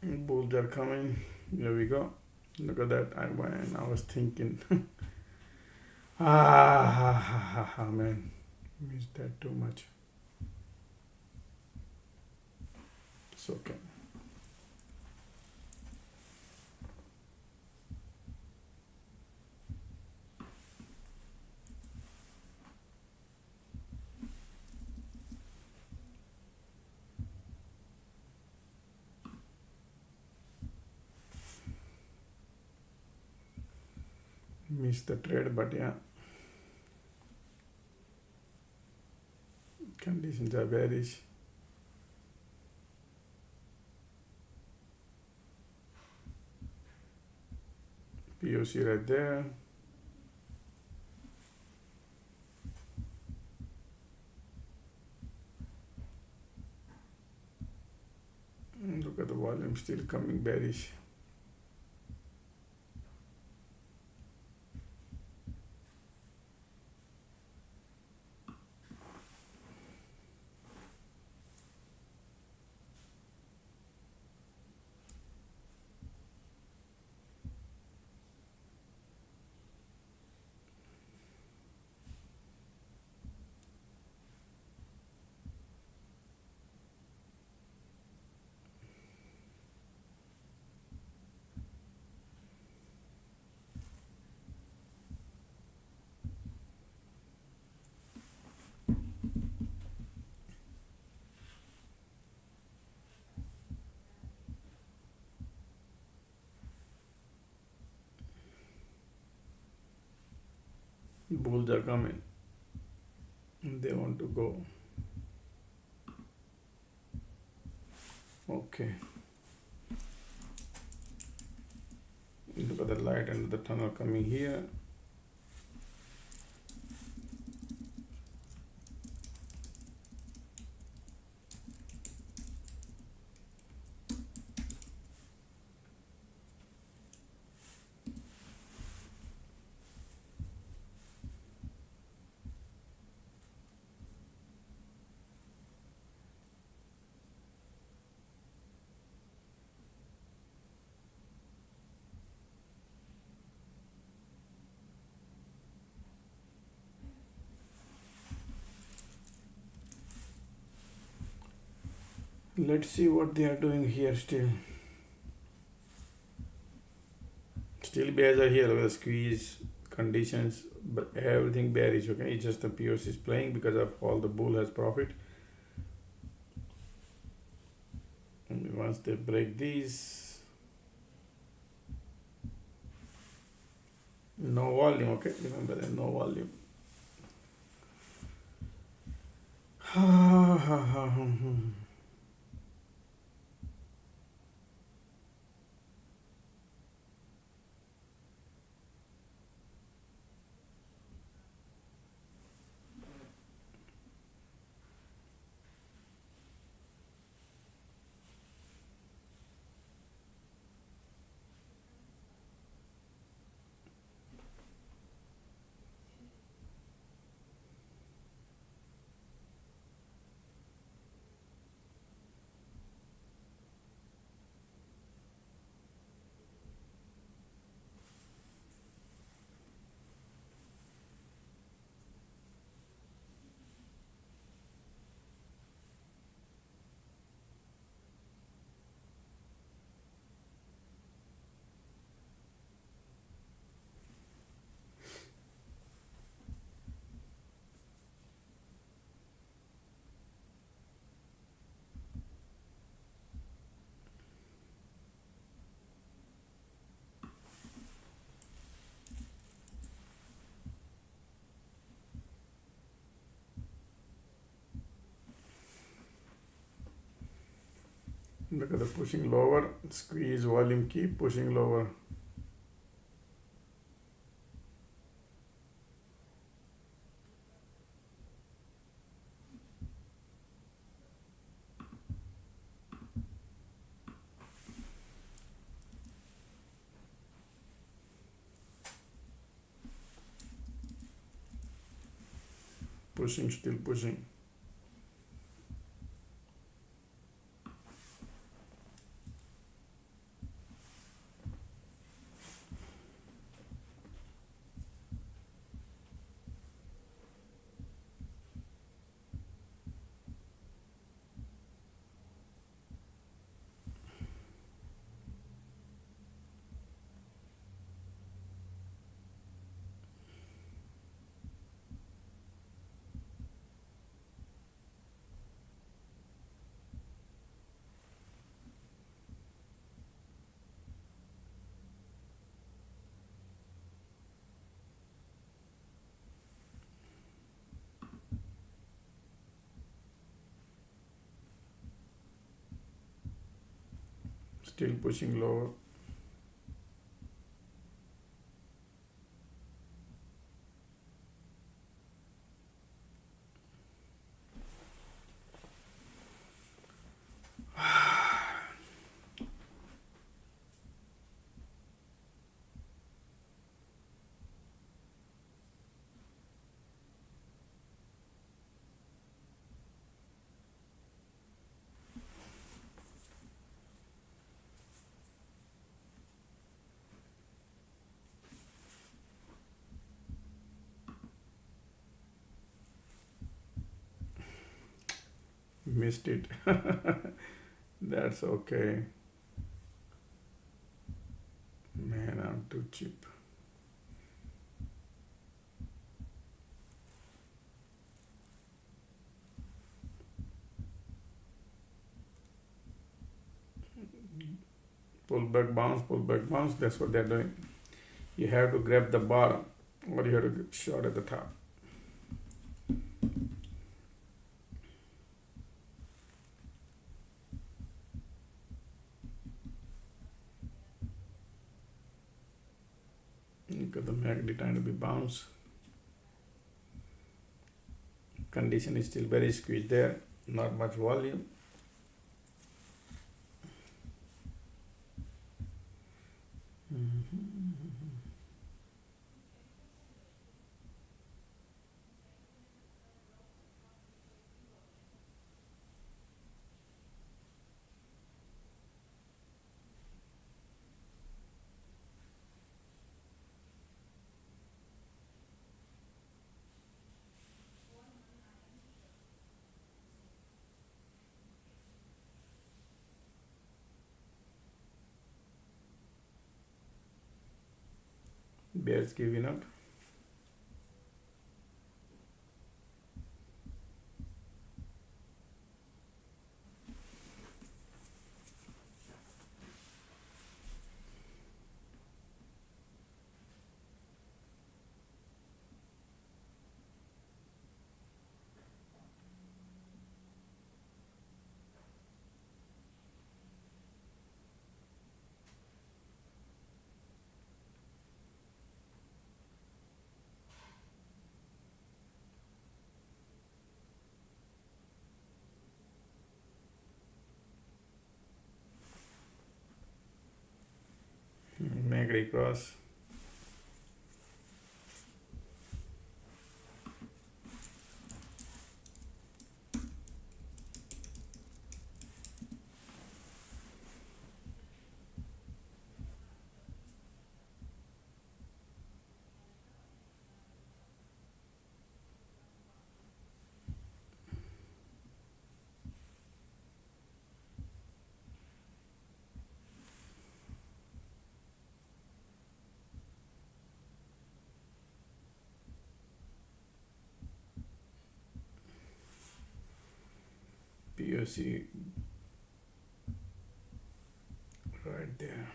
Bulls are coming. Here we go. Look at that. I was thinking. Man, missed that too much. It's okay. Missed the trade, but yeah, conditions are bearish. POC right there. Look at the volume still coming bearish. Bulls are coming. They want to go. Okay. Look at the light and the tunnel coming here. Let's see what they are doing here still. still bears are here. Look at the squeeze conditions, but everything bearish. Okay, it's just the POC is playing because of all the bull has profit. And once they break these, no volume. Okay, remember that, no volume. Look at the pushing lower, squeeze volume, keep pushing lower. Pushing, still pushing. Still pushing lower. Missed it. That's okay. Man, I'm too cheap. Pull back bounce, pull back bounce. That's what they're doing. You have to grab the bottom or you have to get short at the top. Look at the MACD trying to be bounced. Condition is still very squeezed there. Not much volume. Bears giving up. Make cross. POC right there.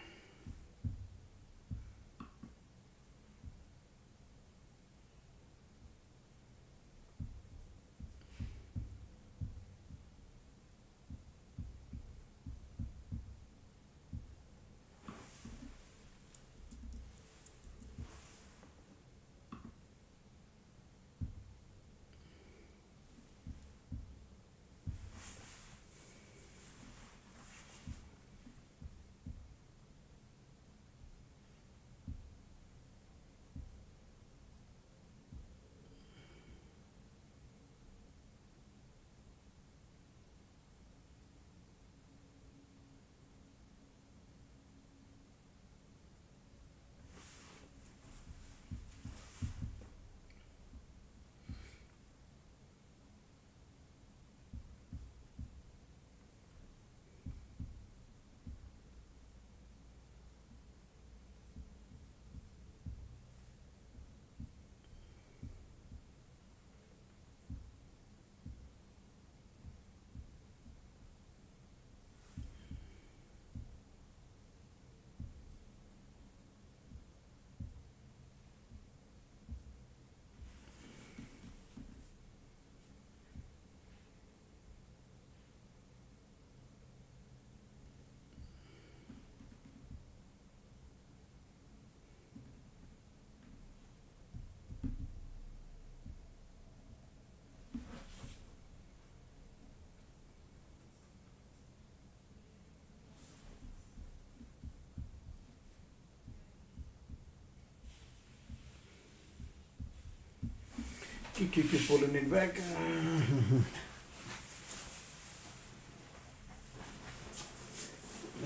Keep pulling it back.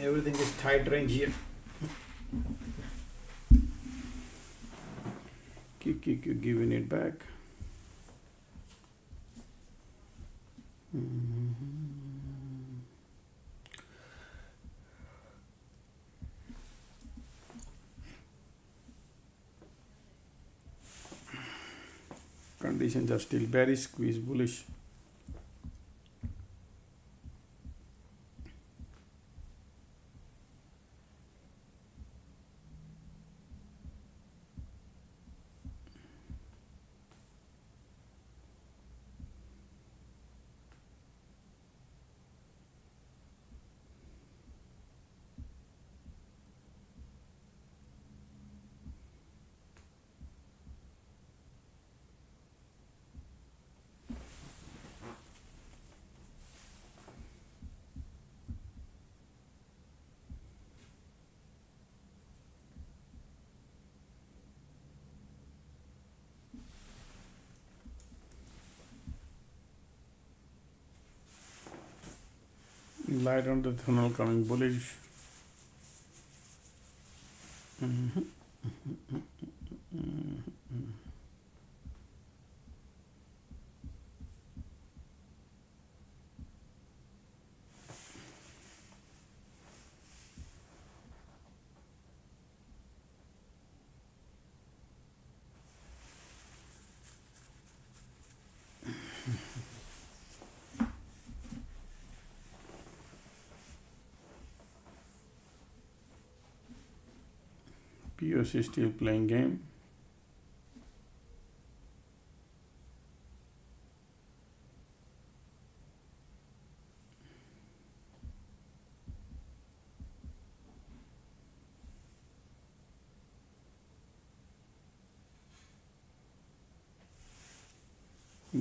Everything is tight range here. Keep giving it back. Conditions are still bearish, squeeze bullish. Light on the tunnel coming bullish. POC still playing game.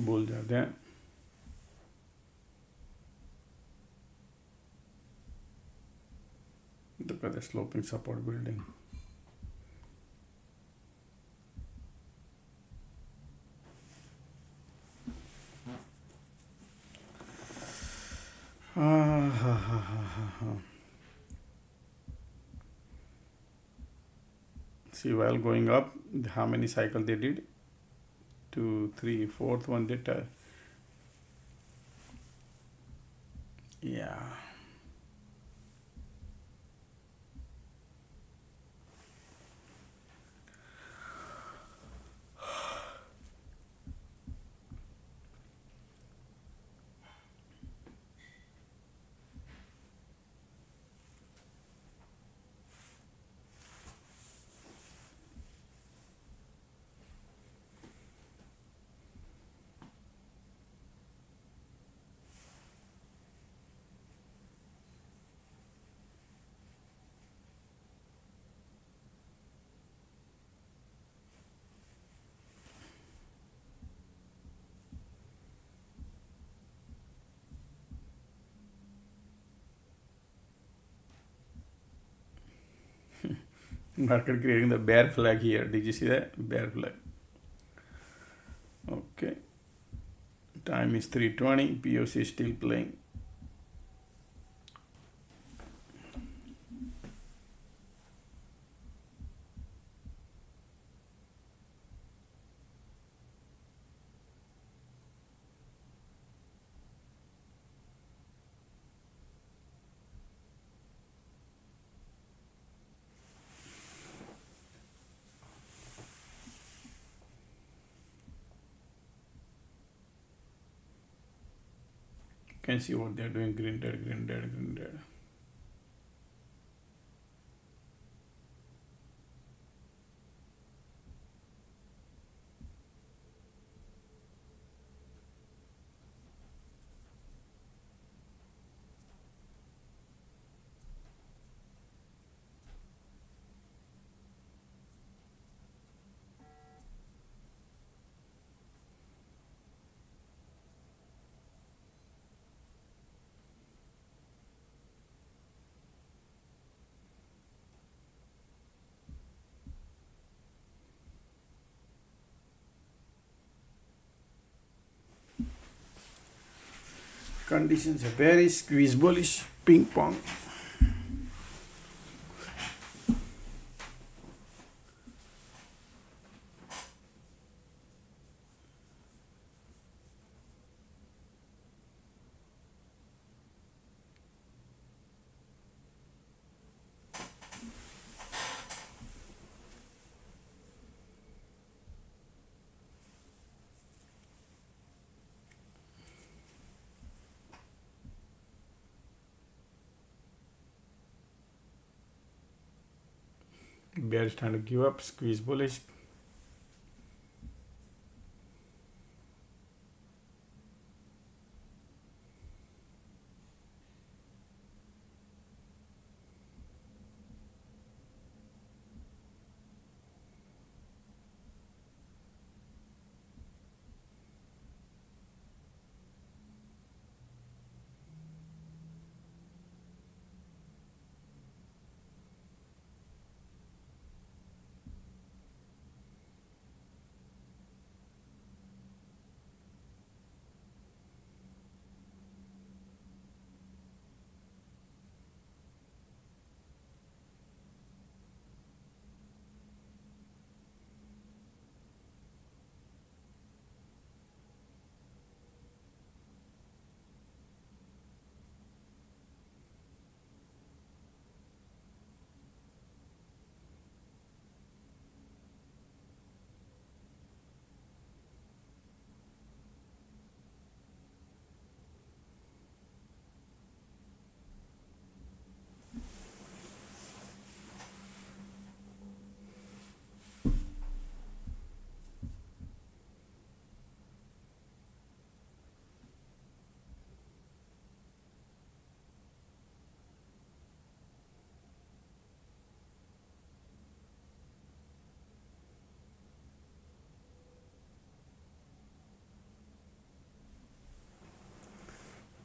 भूल जाते हैं. Look at the sloping support building. See, while going up, how many cycles they did? 2, 3, fourth one they tell. Yeah. Market creating the bear flag here. Did you see that? Bear flag. Okay. Time is 3:20. POC is still playing. Can see what they're doing. Green, red, green, red, green, red. Conditions are very squeeze bullish, ping pong. Bear is trying to give up, squeeze bullish.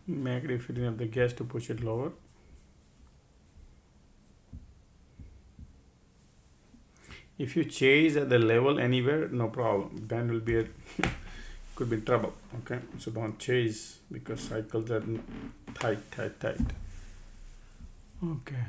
MACD filling up the gas to push it lower. If you chase at the level anywhere, no problem. Then will be a could be trouble. Okay, so don't chase because cycles are tight. Okay.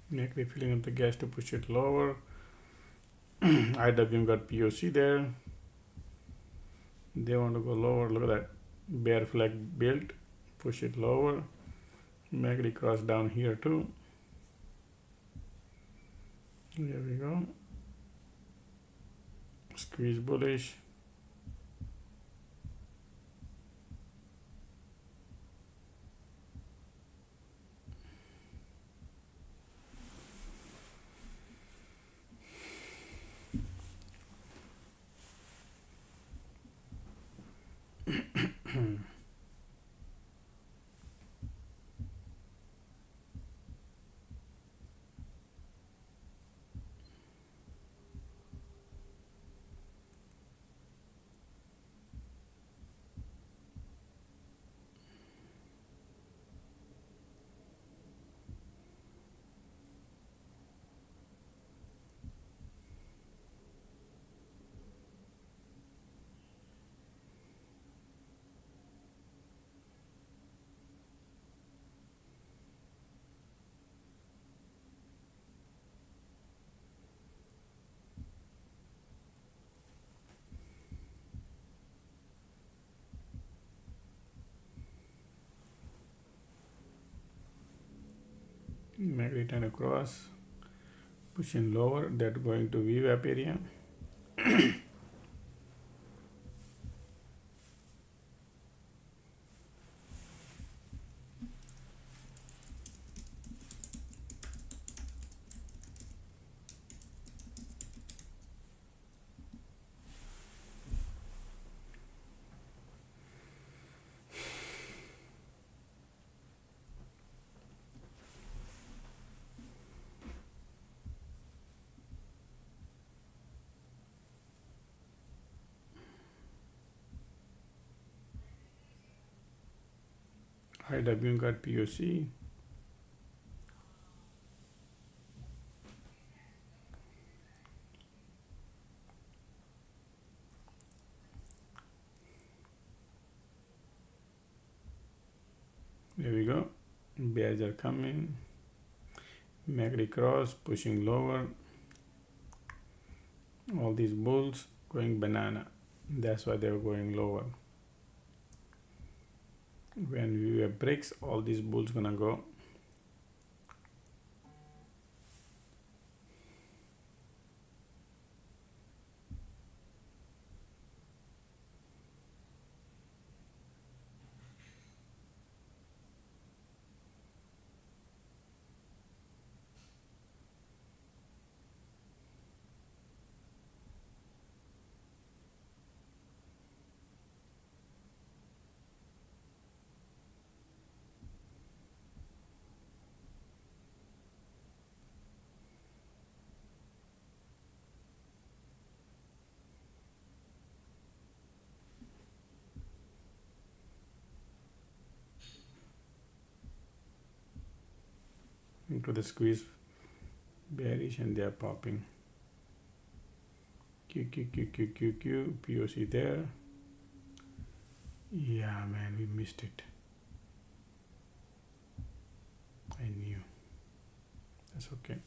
MACD filling up the gas to push it lower. IWM got POC there. They want to go lower. Look at that bear flag built. Push it lower. MACD cross down here too. There we go. Squeeze bullish. MACD turn across, pushing lower, that going to VWAP area. IW got POC. There we go. Bears are coming. MACD cross pushing lower. All these bulls going banana. That's why they were going lower. When we have breaks, all these bulls gonna go. Into the squeeze bearish and they are popping. Q, POC there. Yeah, man, we missed it. I knew. That's okay.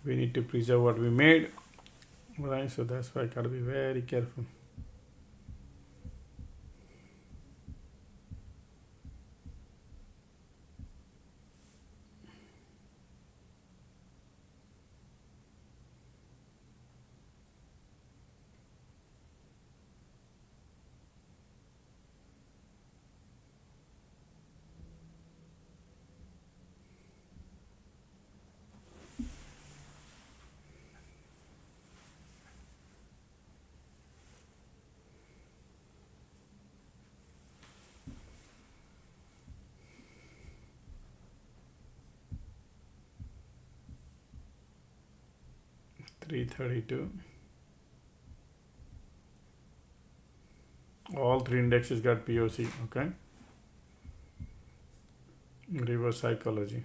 We need to preserve what we made, right? So that's why I gotta be very careful. $332. All three indexes got POC. Okay. Reverse psychology.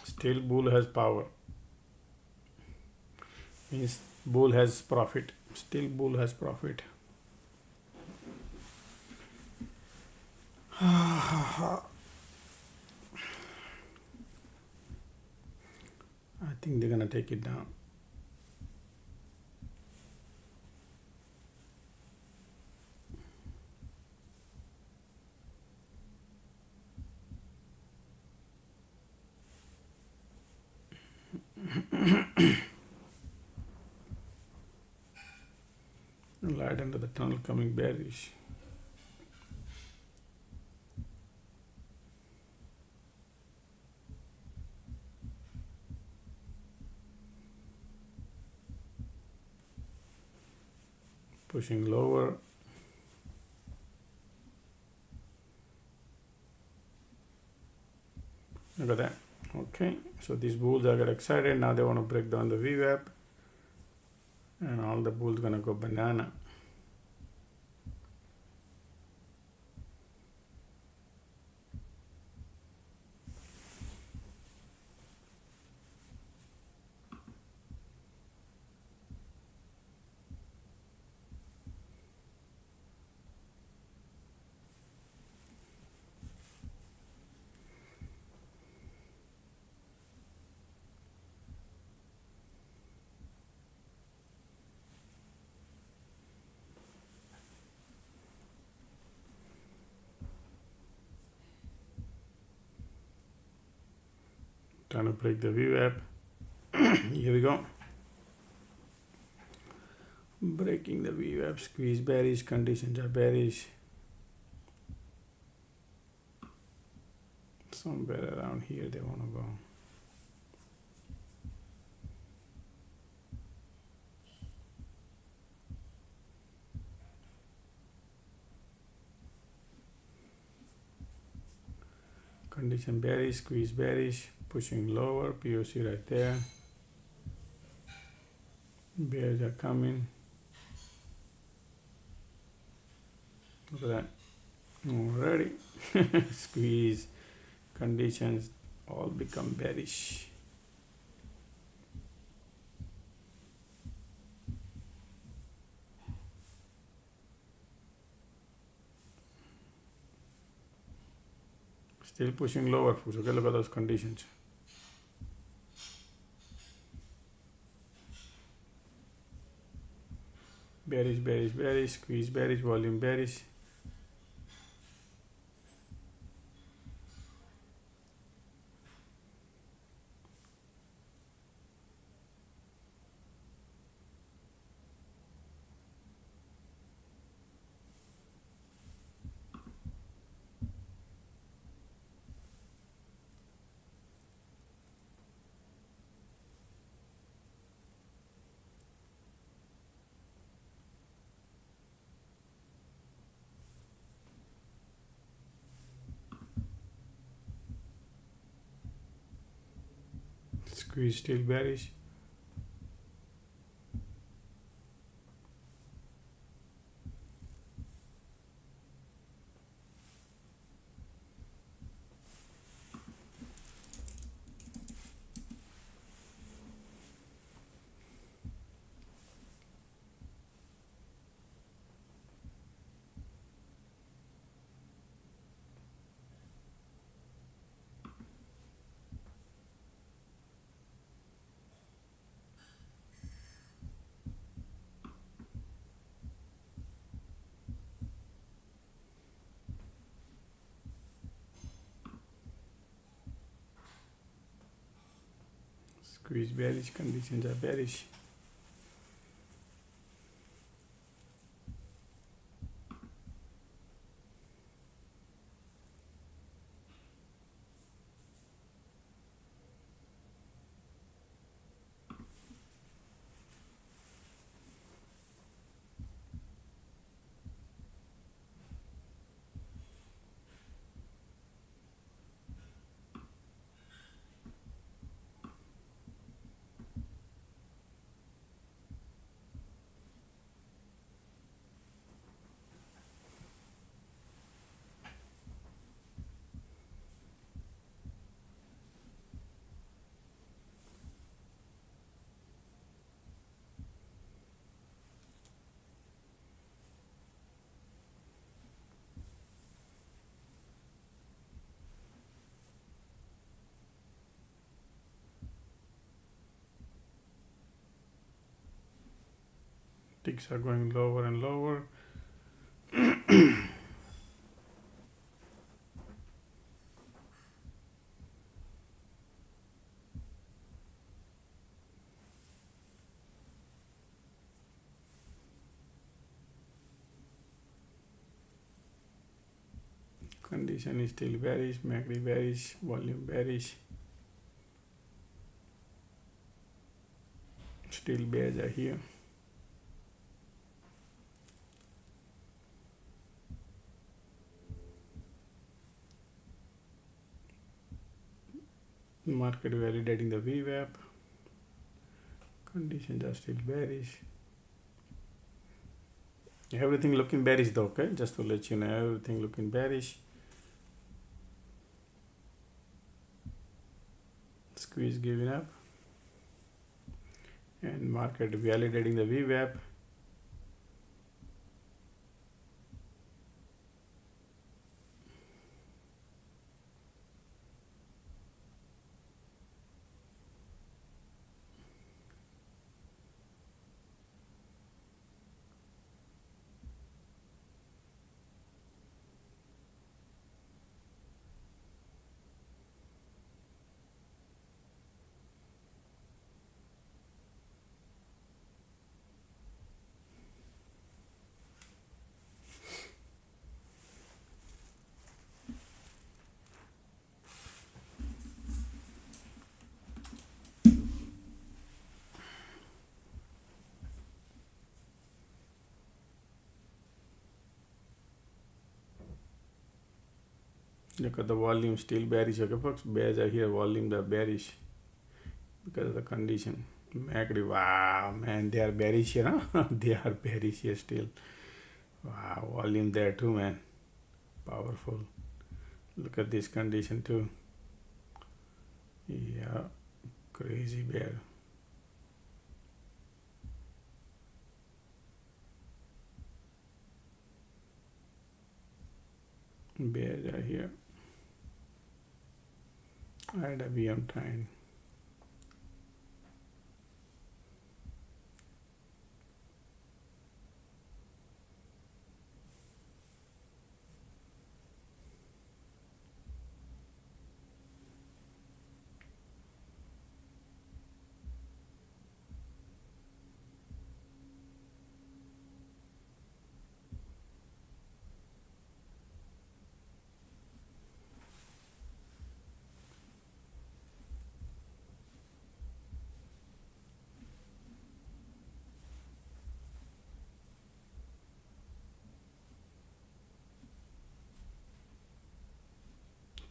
Still bull has power. Means bull has profit. Still bull has profit. I think they're gonna take it down. Light under the tunnel coming bearish. Pushing lower. Look at that. Okay, so these bulls are get excited. Now they want to break down the VWAP. And all the bulls gonna go banana. trying to break the VWAP. Here we go. Breaking the VWAP, squeeze bearish, conditions are bearish. Somewhere around here they want to go. Condition bearish, squeeze bearish, pushing lower, POC right there. Bears are coming. Look at that. Already. Squeeze. Conditions all become bearish. Still pushing lower, folks. Okay, look at those conditions. Bearish, bearish, bearish, squeeze bearish, volume bearish. Squeeze still bearish. Squeeze bearish, conditions are bearish. Ticks are going lower and lower. Condition is still bearish, MACD bearish, volume bearish. Still bears are here. Market validating the VWAP. Conditions are still bearish. Everything looking bearish though, okay? Just to let you know, everything looking bearish. Squeeze giving up. And market validating the VWAP. Look at the volume, still bearish. Okay, folks, bears are here. Volumes are bearish because of the condition. MACD, wow, man, they are bearish here, huh? They are bearish here still. Wow, volume there too, man. Powerful. Look at this condition too. Yeah, crazy bear. Bears are here. IWM time.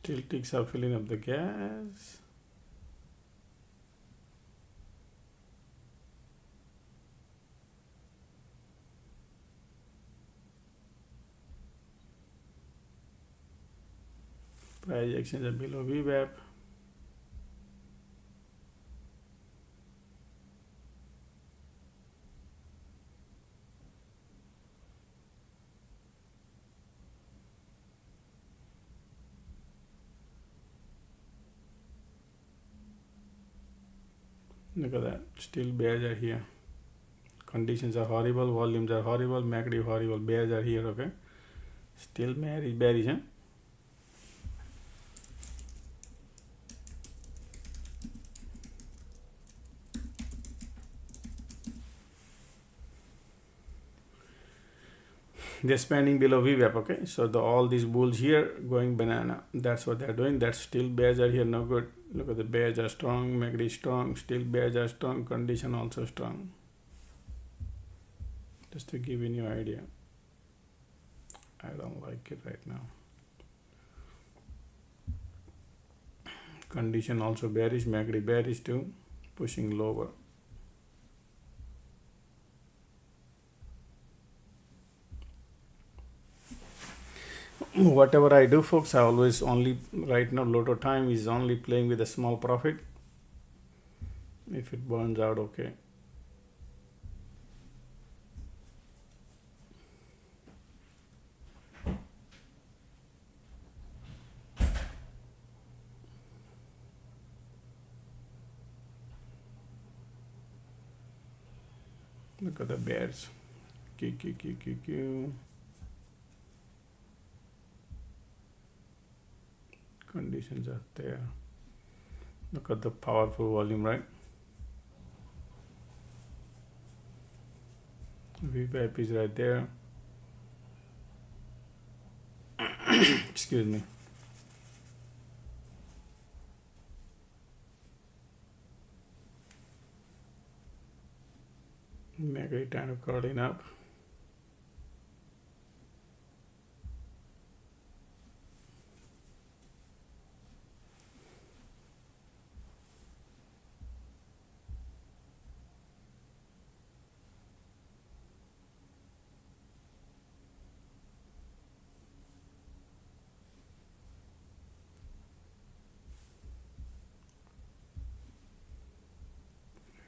Still ticks are filling up the gas. Price actions are below VWAP. Look at that. Still bears are here. Conditions are horrible. Volumes are horrible. MACD horrible. Bears are here. Okay. Still bearish, huh? They're spending below VWAP. Okay. So all these bulls here going banana. That's what they're doing. That's still bears are here. No good. Look at the bears are strong. MACD strong. Still bears are strong. Condition also strong. Just to give you an idea. I don't like it right now. Condition also bearish. MACD bearish too. Pushing lower. Whatever I do, folks, I always only right now Lotto time is only playing with a small profit. If it burns out, okay. Look at the bears. Q. Conditions are there. Look at the powerful volume, right? VWAP is right there. Excuse me. MACD kind of curling up.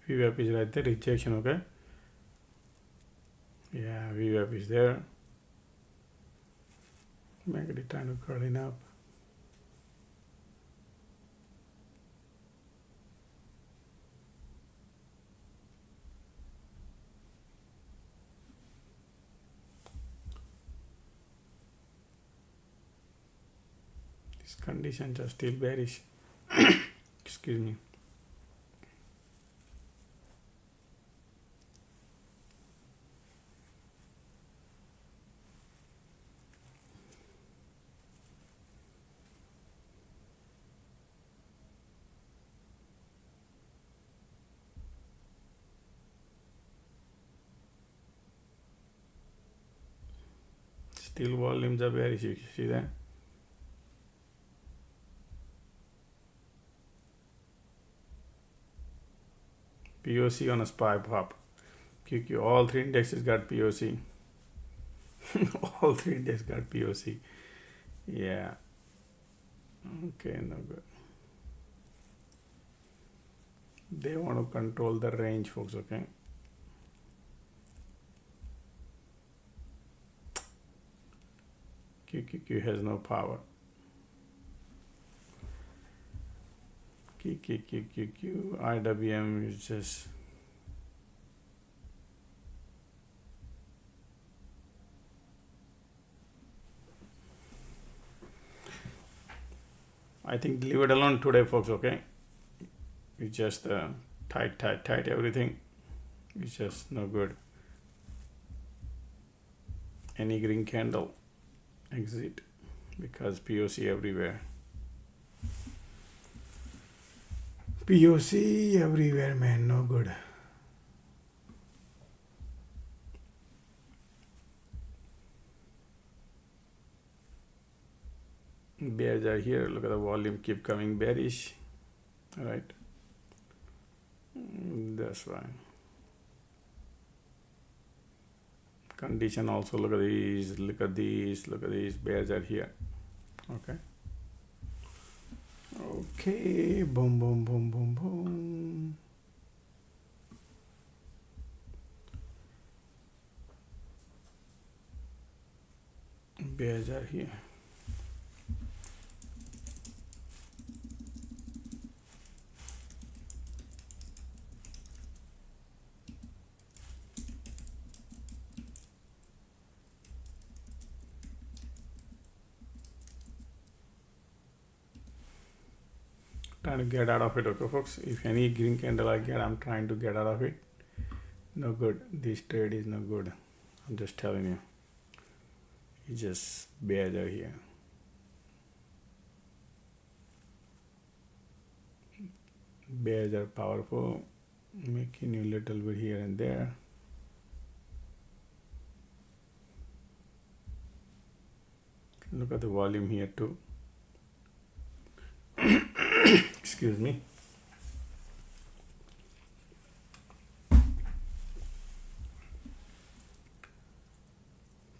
VWAP is right there. Rejection, okay. Yeah, VWAP is there. MACD kind of curling up. These conditions are still bearish. Excuse me. Still volumes are bearish. You see that? POC on a SPY pop. QQ, all three indexes got POC. All three indexes got POC. Yeah. Okay, no good. They want to control the range, folks, okay? QQQ has no power. QQQQQ, IWM is just... I think leave it alone today, folks, okay? It's just tight everything. It's just no good. Any green candle, exit, because POC everywhere. POC everywhere, man, no good. Bears are here. Look at the volume keep coming bearish, right? That's why. Condition also, look at these, look at these, look at these. Bears are here. Okay. Okay. Boom, boom, boom, boom, boom. Bears are here. Trying to get out of it, okay, folks? If any green candle I get, I'm trying to get out of it. No good. This trade is no good. I'm just telling you. It's just bears are here. Bears are powerful, making you little bit here and there. Look at the volume here too. Excuse me.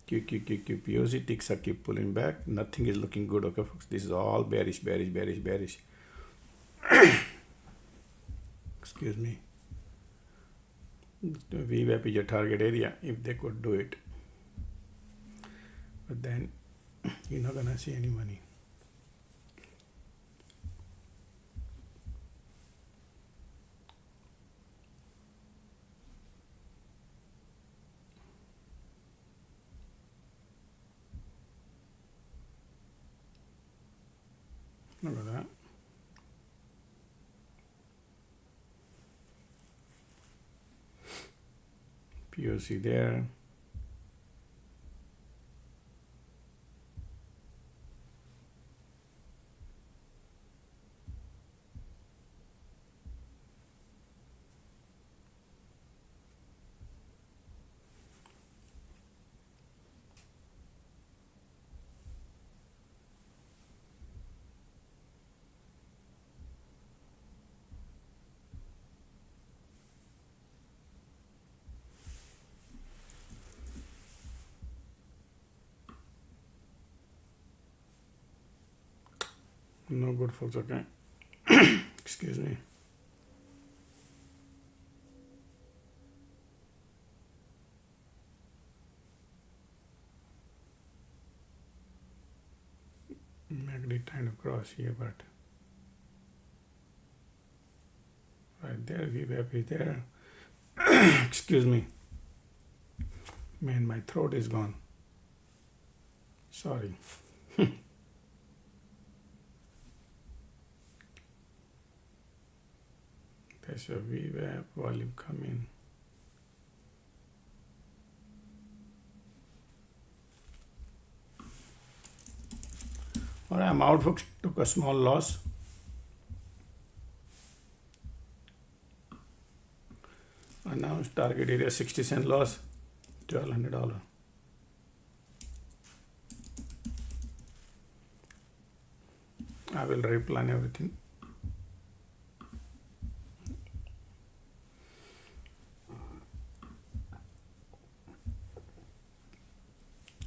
POC ticks are keep pulling back. Nothing is looking good, okay, folks? This is all bearish. Excuse me. VWAP is your target area if they could do it. But then you're not gonna see any money. Look at that. POC there. No good, folks, okay? Excuse me. MACD trying to cross here, but right there, VWAP is there. Excuse me. Man, my throat is gone. Sorry. There's your VWAP volume coming. Alright, I'm out, folks. Took a small loss. Announced target area 60-cent loss, $1,200. I will replan everything.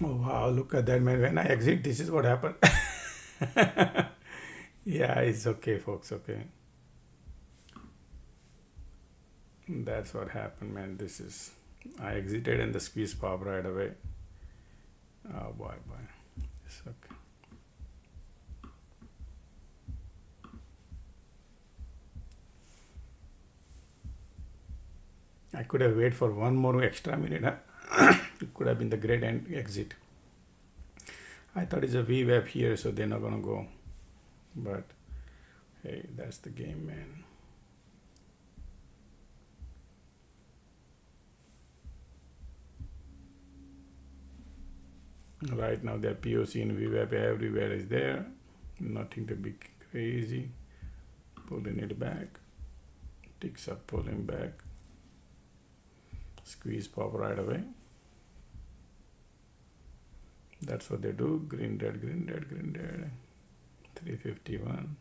Oh wow, look at that, man. When I exit, this is what happened. Yeah, it's okay, folks. Okay. That's what happened, man. This is. I exited and the squeeze popped right away. Oh boy, boy. It's okay. I could have waited for one more extra minute. Huh? It could have been the great end exit. I thought it's a VWAP here, so they're not gonna go. But hey, that's the game, man. Right now, their POC and VWAP everywhere is there. Nothing to be crazy. Pulling it back. Ticks up, pulling back. Squeeze pop right away. That's what they do. Green, red, green, red, green, red. 351.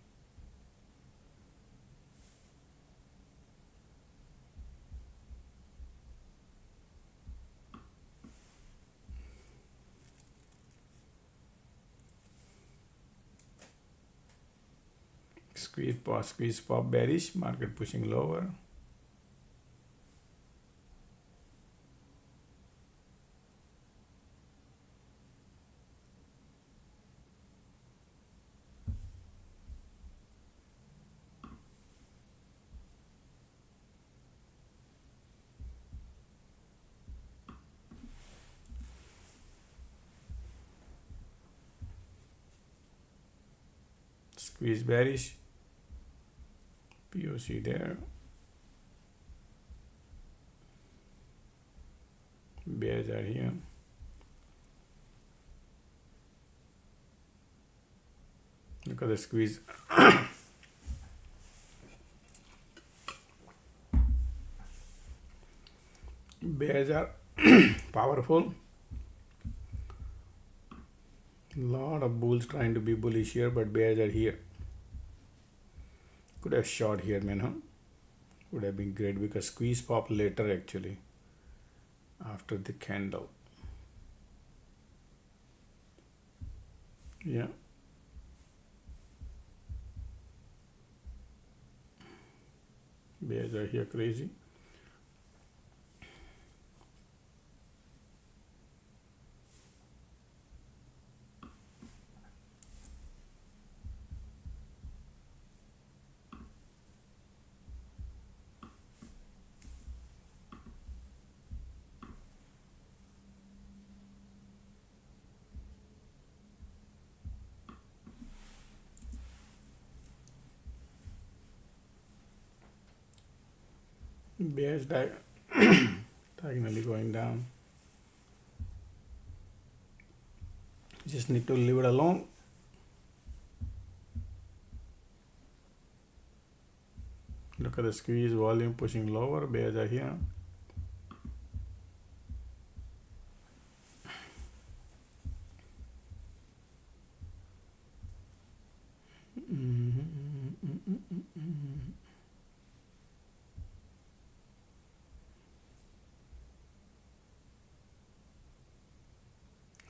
Squeeze pop bearish. Market pushing lower. Squeeze bearish. POC there. Bears are here. Look at the squeeze. Bears are powerful. Lot of bulls trying to be bullish here, but bears are here. Could have shot here, man, huh? Would have been great because squeeze pop later actually. After the candle. Yeah. Bears are here crazy. Bears diagonally going down. Just need to leave it alone. Look at the squeeze volume pushing lower. Bears are here.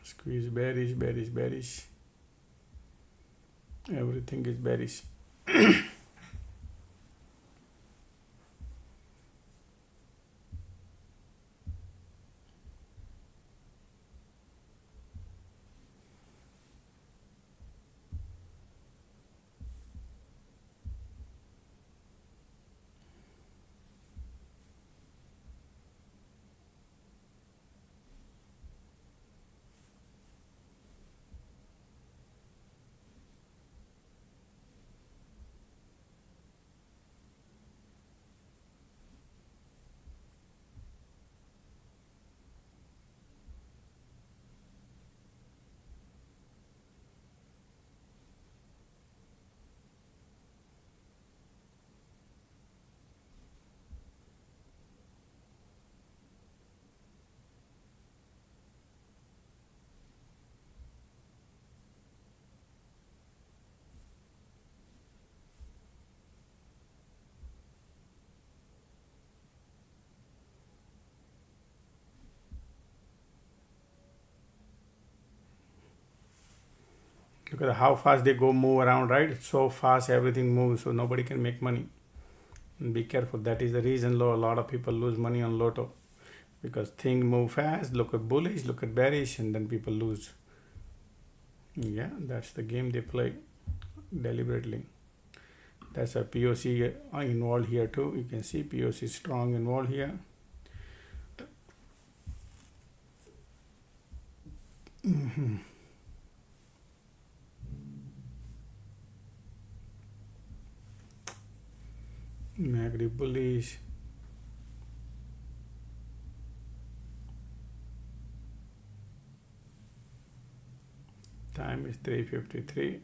Squeeze bearish, bearish, bearish. Everything is bearish. Look at how fast they move around, right? It's so fast, everything moves, so nobody can make money. And be careful. That is the reason a lot of people lose money on lotto, because things move fast. Look at bullish, look at bearish, and then people lose. Yeah, that's the game they play deliberately. That's a POC involved here too. You can see POC strong involved here. Negative bullish. Time is 3:53.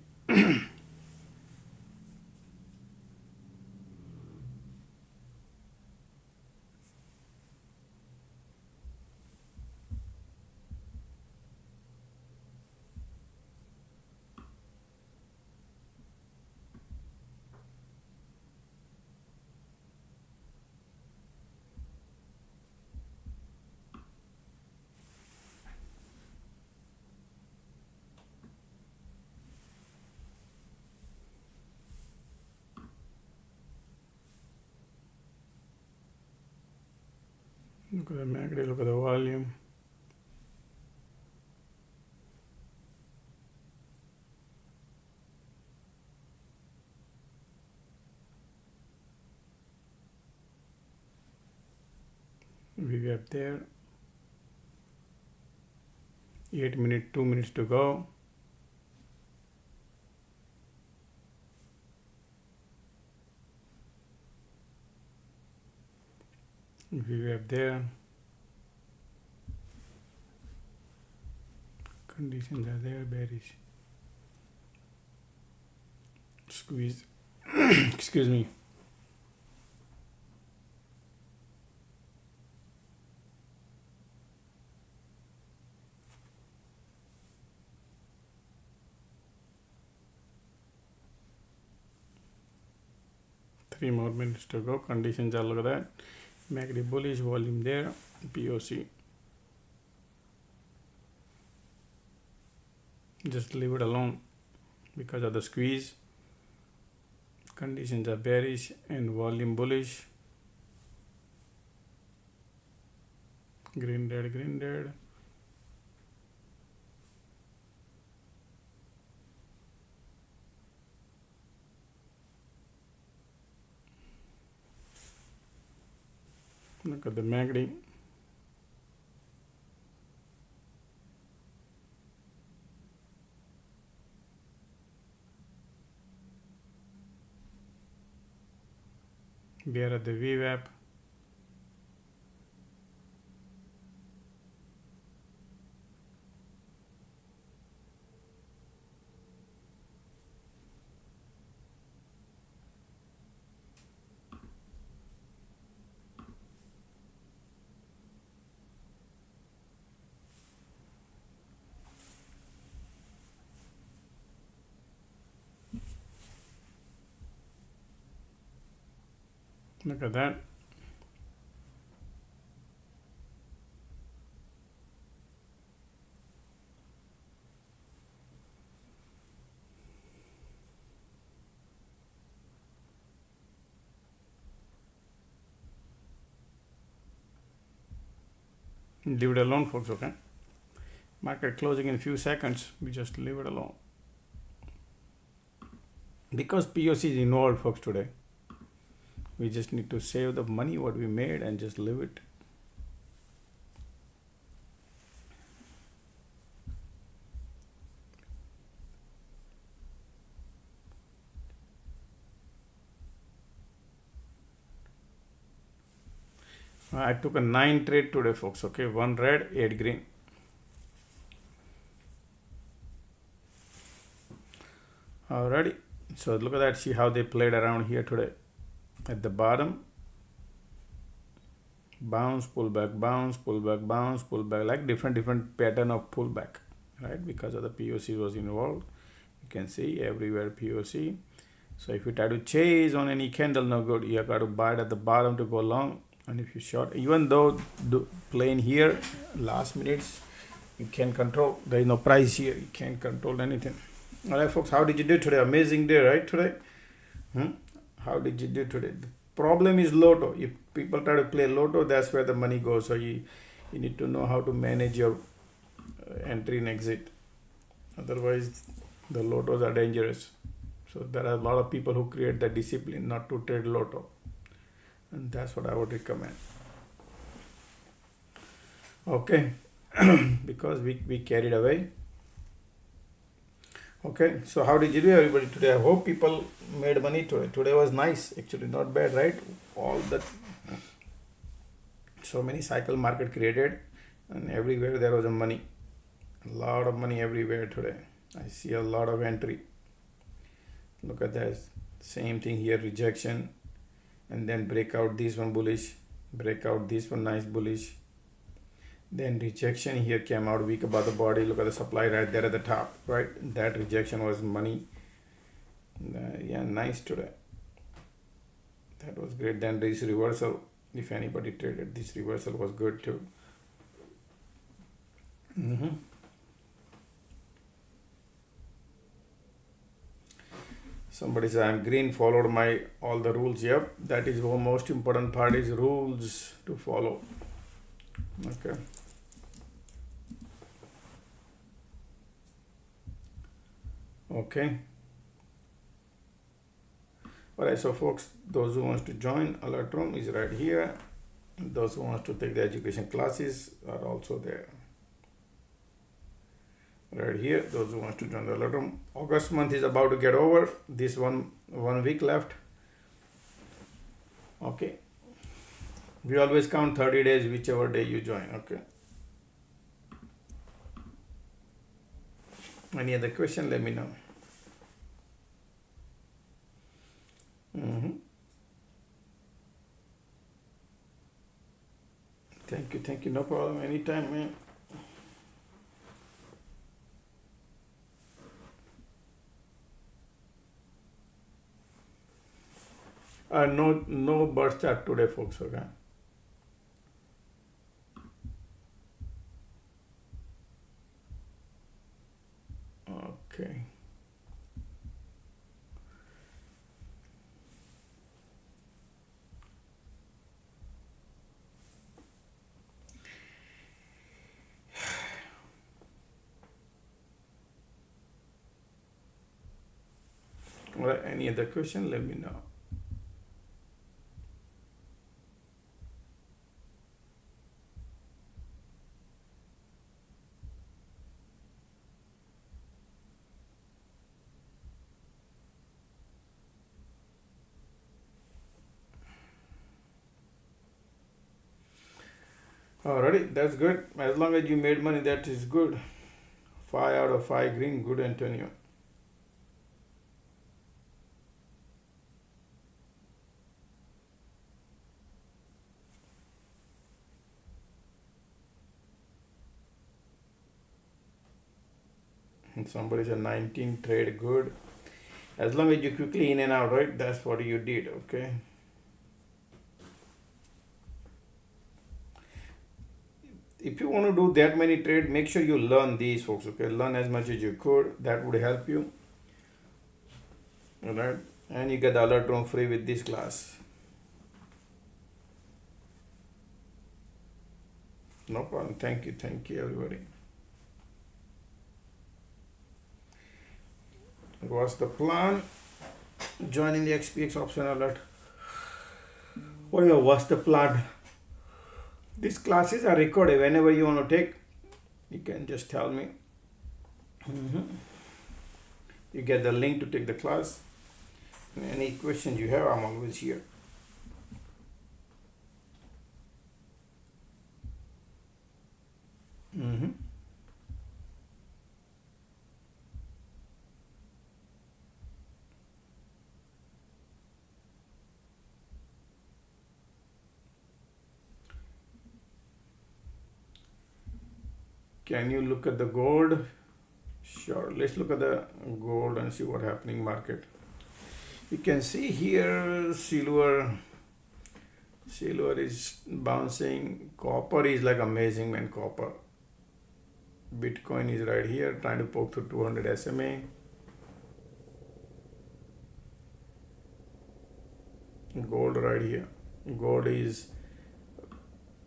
Look at the MACD, look at the volume. We have there 8 minutes, 2 minutes to go. We have there. Conditions are there, bearish. Squeeze. Excuse me. Three more minutes to go. Conditions are like that. MACD bullish, volume there. POC. Just leave it alone because of the squeeze. Conditions are bearish and volume bullish. Green red, green red. Look at the MACD. We are at the VWAP. Look at that. Leave it alone, folks, okay? Market closing in a few seconds. We just leave it alone. Because POC is involved, folks, today. We just need to save the money what we made and just leave it. I took a 9 trade today, folks. Okay, 1 red, 8 green. Alrighty. So look at that. See how they played around here today. At the bottom, bounce, pull back, bounce, pull back, bounce, pull back, like different pattern of pullback, right? Because of the POC was involved. You can see everywhere POC. So if you try to chase on any candle, no good. You have got to buy it at the bottom to go long. And if you short, even though playing here last minutes, you can control. There is no price here. You can't control anything. All right, folks, how did you do today? Amazing day, right, today? How did you do today? The problem is lotto. If people try to play lotto, that's where the money goes. So you need to know how to manage your entry and exit. Otherwise, the lottos are dangerous. So there are a lot of people who create the discipline not to trade lotto. And that's what I would recommend. Okay, because we carried away. Okay, so how did you do, everybody, today? I hope people made money today. Today was nice, actually, not bad, right? All that, so many cycle market created, and everywhere there was a money. A lot of money everywhere today. I see a lot of entry. Look at that. Same thing here, rejection, and then breakout, this one bullish, breakout, this one nice bullish. Then rejection here came out weak above the body. Look at the supply right there at the top, right? That rejection was money. Yeah, nice today. That was great. Then this reversal, if anybody traded, this reversal was good too. Somebody said I'm green, followed my all the rules. Yep, that is the most important part, is rules to follow. Okay. Okay. Alright, so folks, those who wants to join alert room is right here. Those who wants to take the education classes are also there. Right here, those who wants to join the alert room. August month is about to get over. This one week left. Okay. We always count 30 days, whichever day you join. Okay. Any other question, let me know. Thank you, no problem, anytime, man. No birth chart today, folks, okay? Okay. Well, any other question, let me know. Alrighty, that's good. As long as you made money, that is good. 5 out of 5 green, good, Antonio. And somebody said 19 trade, good. As long as you quickly in and out, right? That's what you did, okay? If you want to do that many trades, make sure you learn these, folks, okay? Learn as much as you could. That would help you. Alright? And you get the alert room free with this class. No problem. Thank you, everybody. What's the plan? Joining the XPX option alert. What's the plan? These classes are recorded. Whenever you want to take, you can just tell me. You get the link to take the class. Any questions you have, I'm always here. Can you look at the gold? Sure, let's look at the gold and see what's happening market. You can see here silver is bouncing. Copper is like amazing, man. Copper. Bitcoin is right here trying to poke through 200 SMA. Gold right here. Gold is,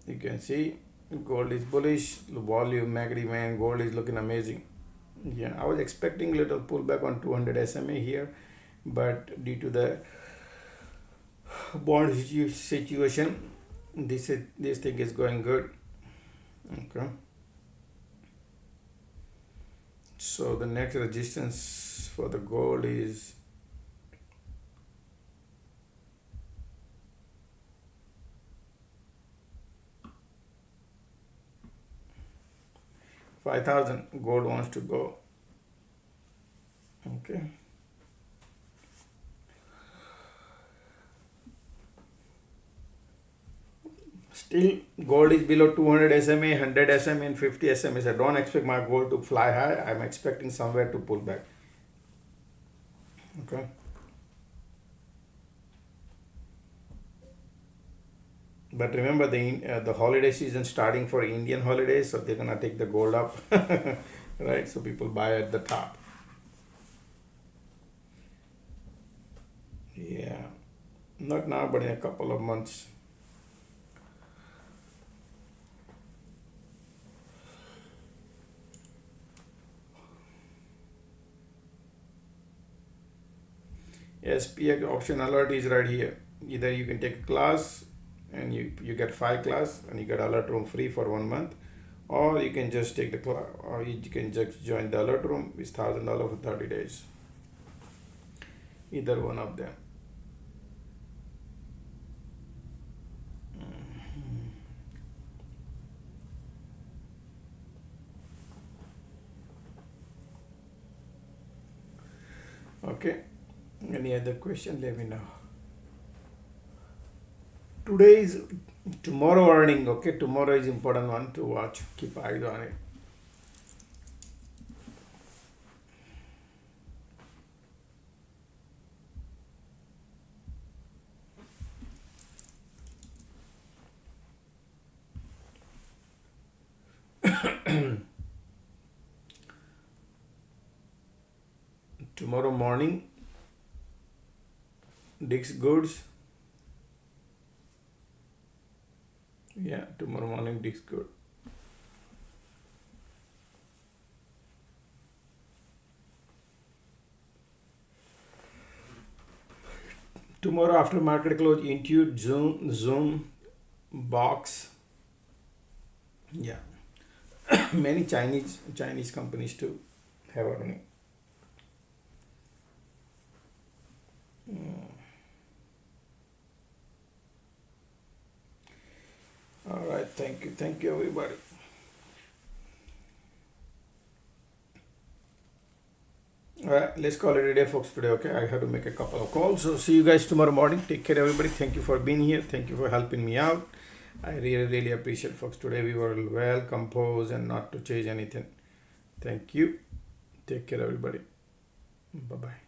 you can see, gold is bullish. The volume, MACD, man, gold is looking amazing. Yeah, I was expecting little pullback on 200 SMA here, but due to the bond situation, this thing is going good. Okay. So the next resistance for the gold is 5,000. Gold wants to go. Okay. Still, gold is below 200 SMA, 100 SMA, and 50 SMA. I don't expect my gold to fly high. I'm expecting somewhere to pull back. Okay. But remember the holiday season starting for Indian holidays, so they're gonna take the gold up, right? So people buy at the top. Yeah, not now, but in a couple of months. SPX option alert is right here. Either you can take a class and you get 5 class and you get alert room free for 1 month, or you can just take the class, or you can just join the alert room with $1,000 for 30 days. Either one of them. Okay. Any other question? Let me know. Today is tomorrow earning. Okay, tomorrow is important one to watch. Keep eyes on it. Tomorrow morning, Dick's Goods. Yeah, tomorrow morning, Dick's Good. Tomorrow after market close, Intuit, Zoom, Box. Yeah, many Chinese companies too have earning. All right, thank you everybody. All right, let's call it a day, folks, today. Okay, I have to make a couple of calls. So see you guys tomorrow morning. Take care, everybody. Thank you for being here. Thank you for helping me out. I really appreciate, folks. Today we were well composed and not to change anything. Thank you. Take care, everybody. Bye bye.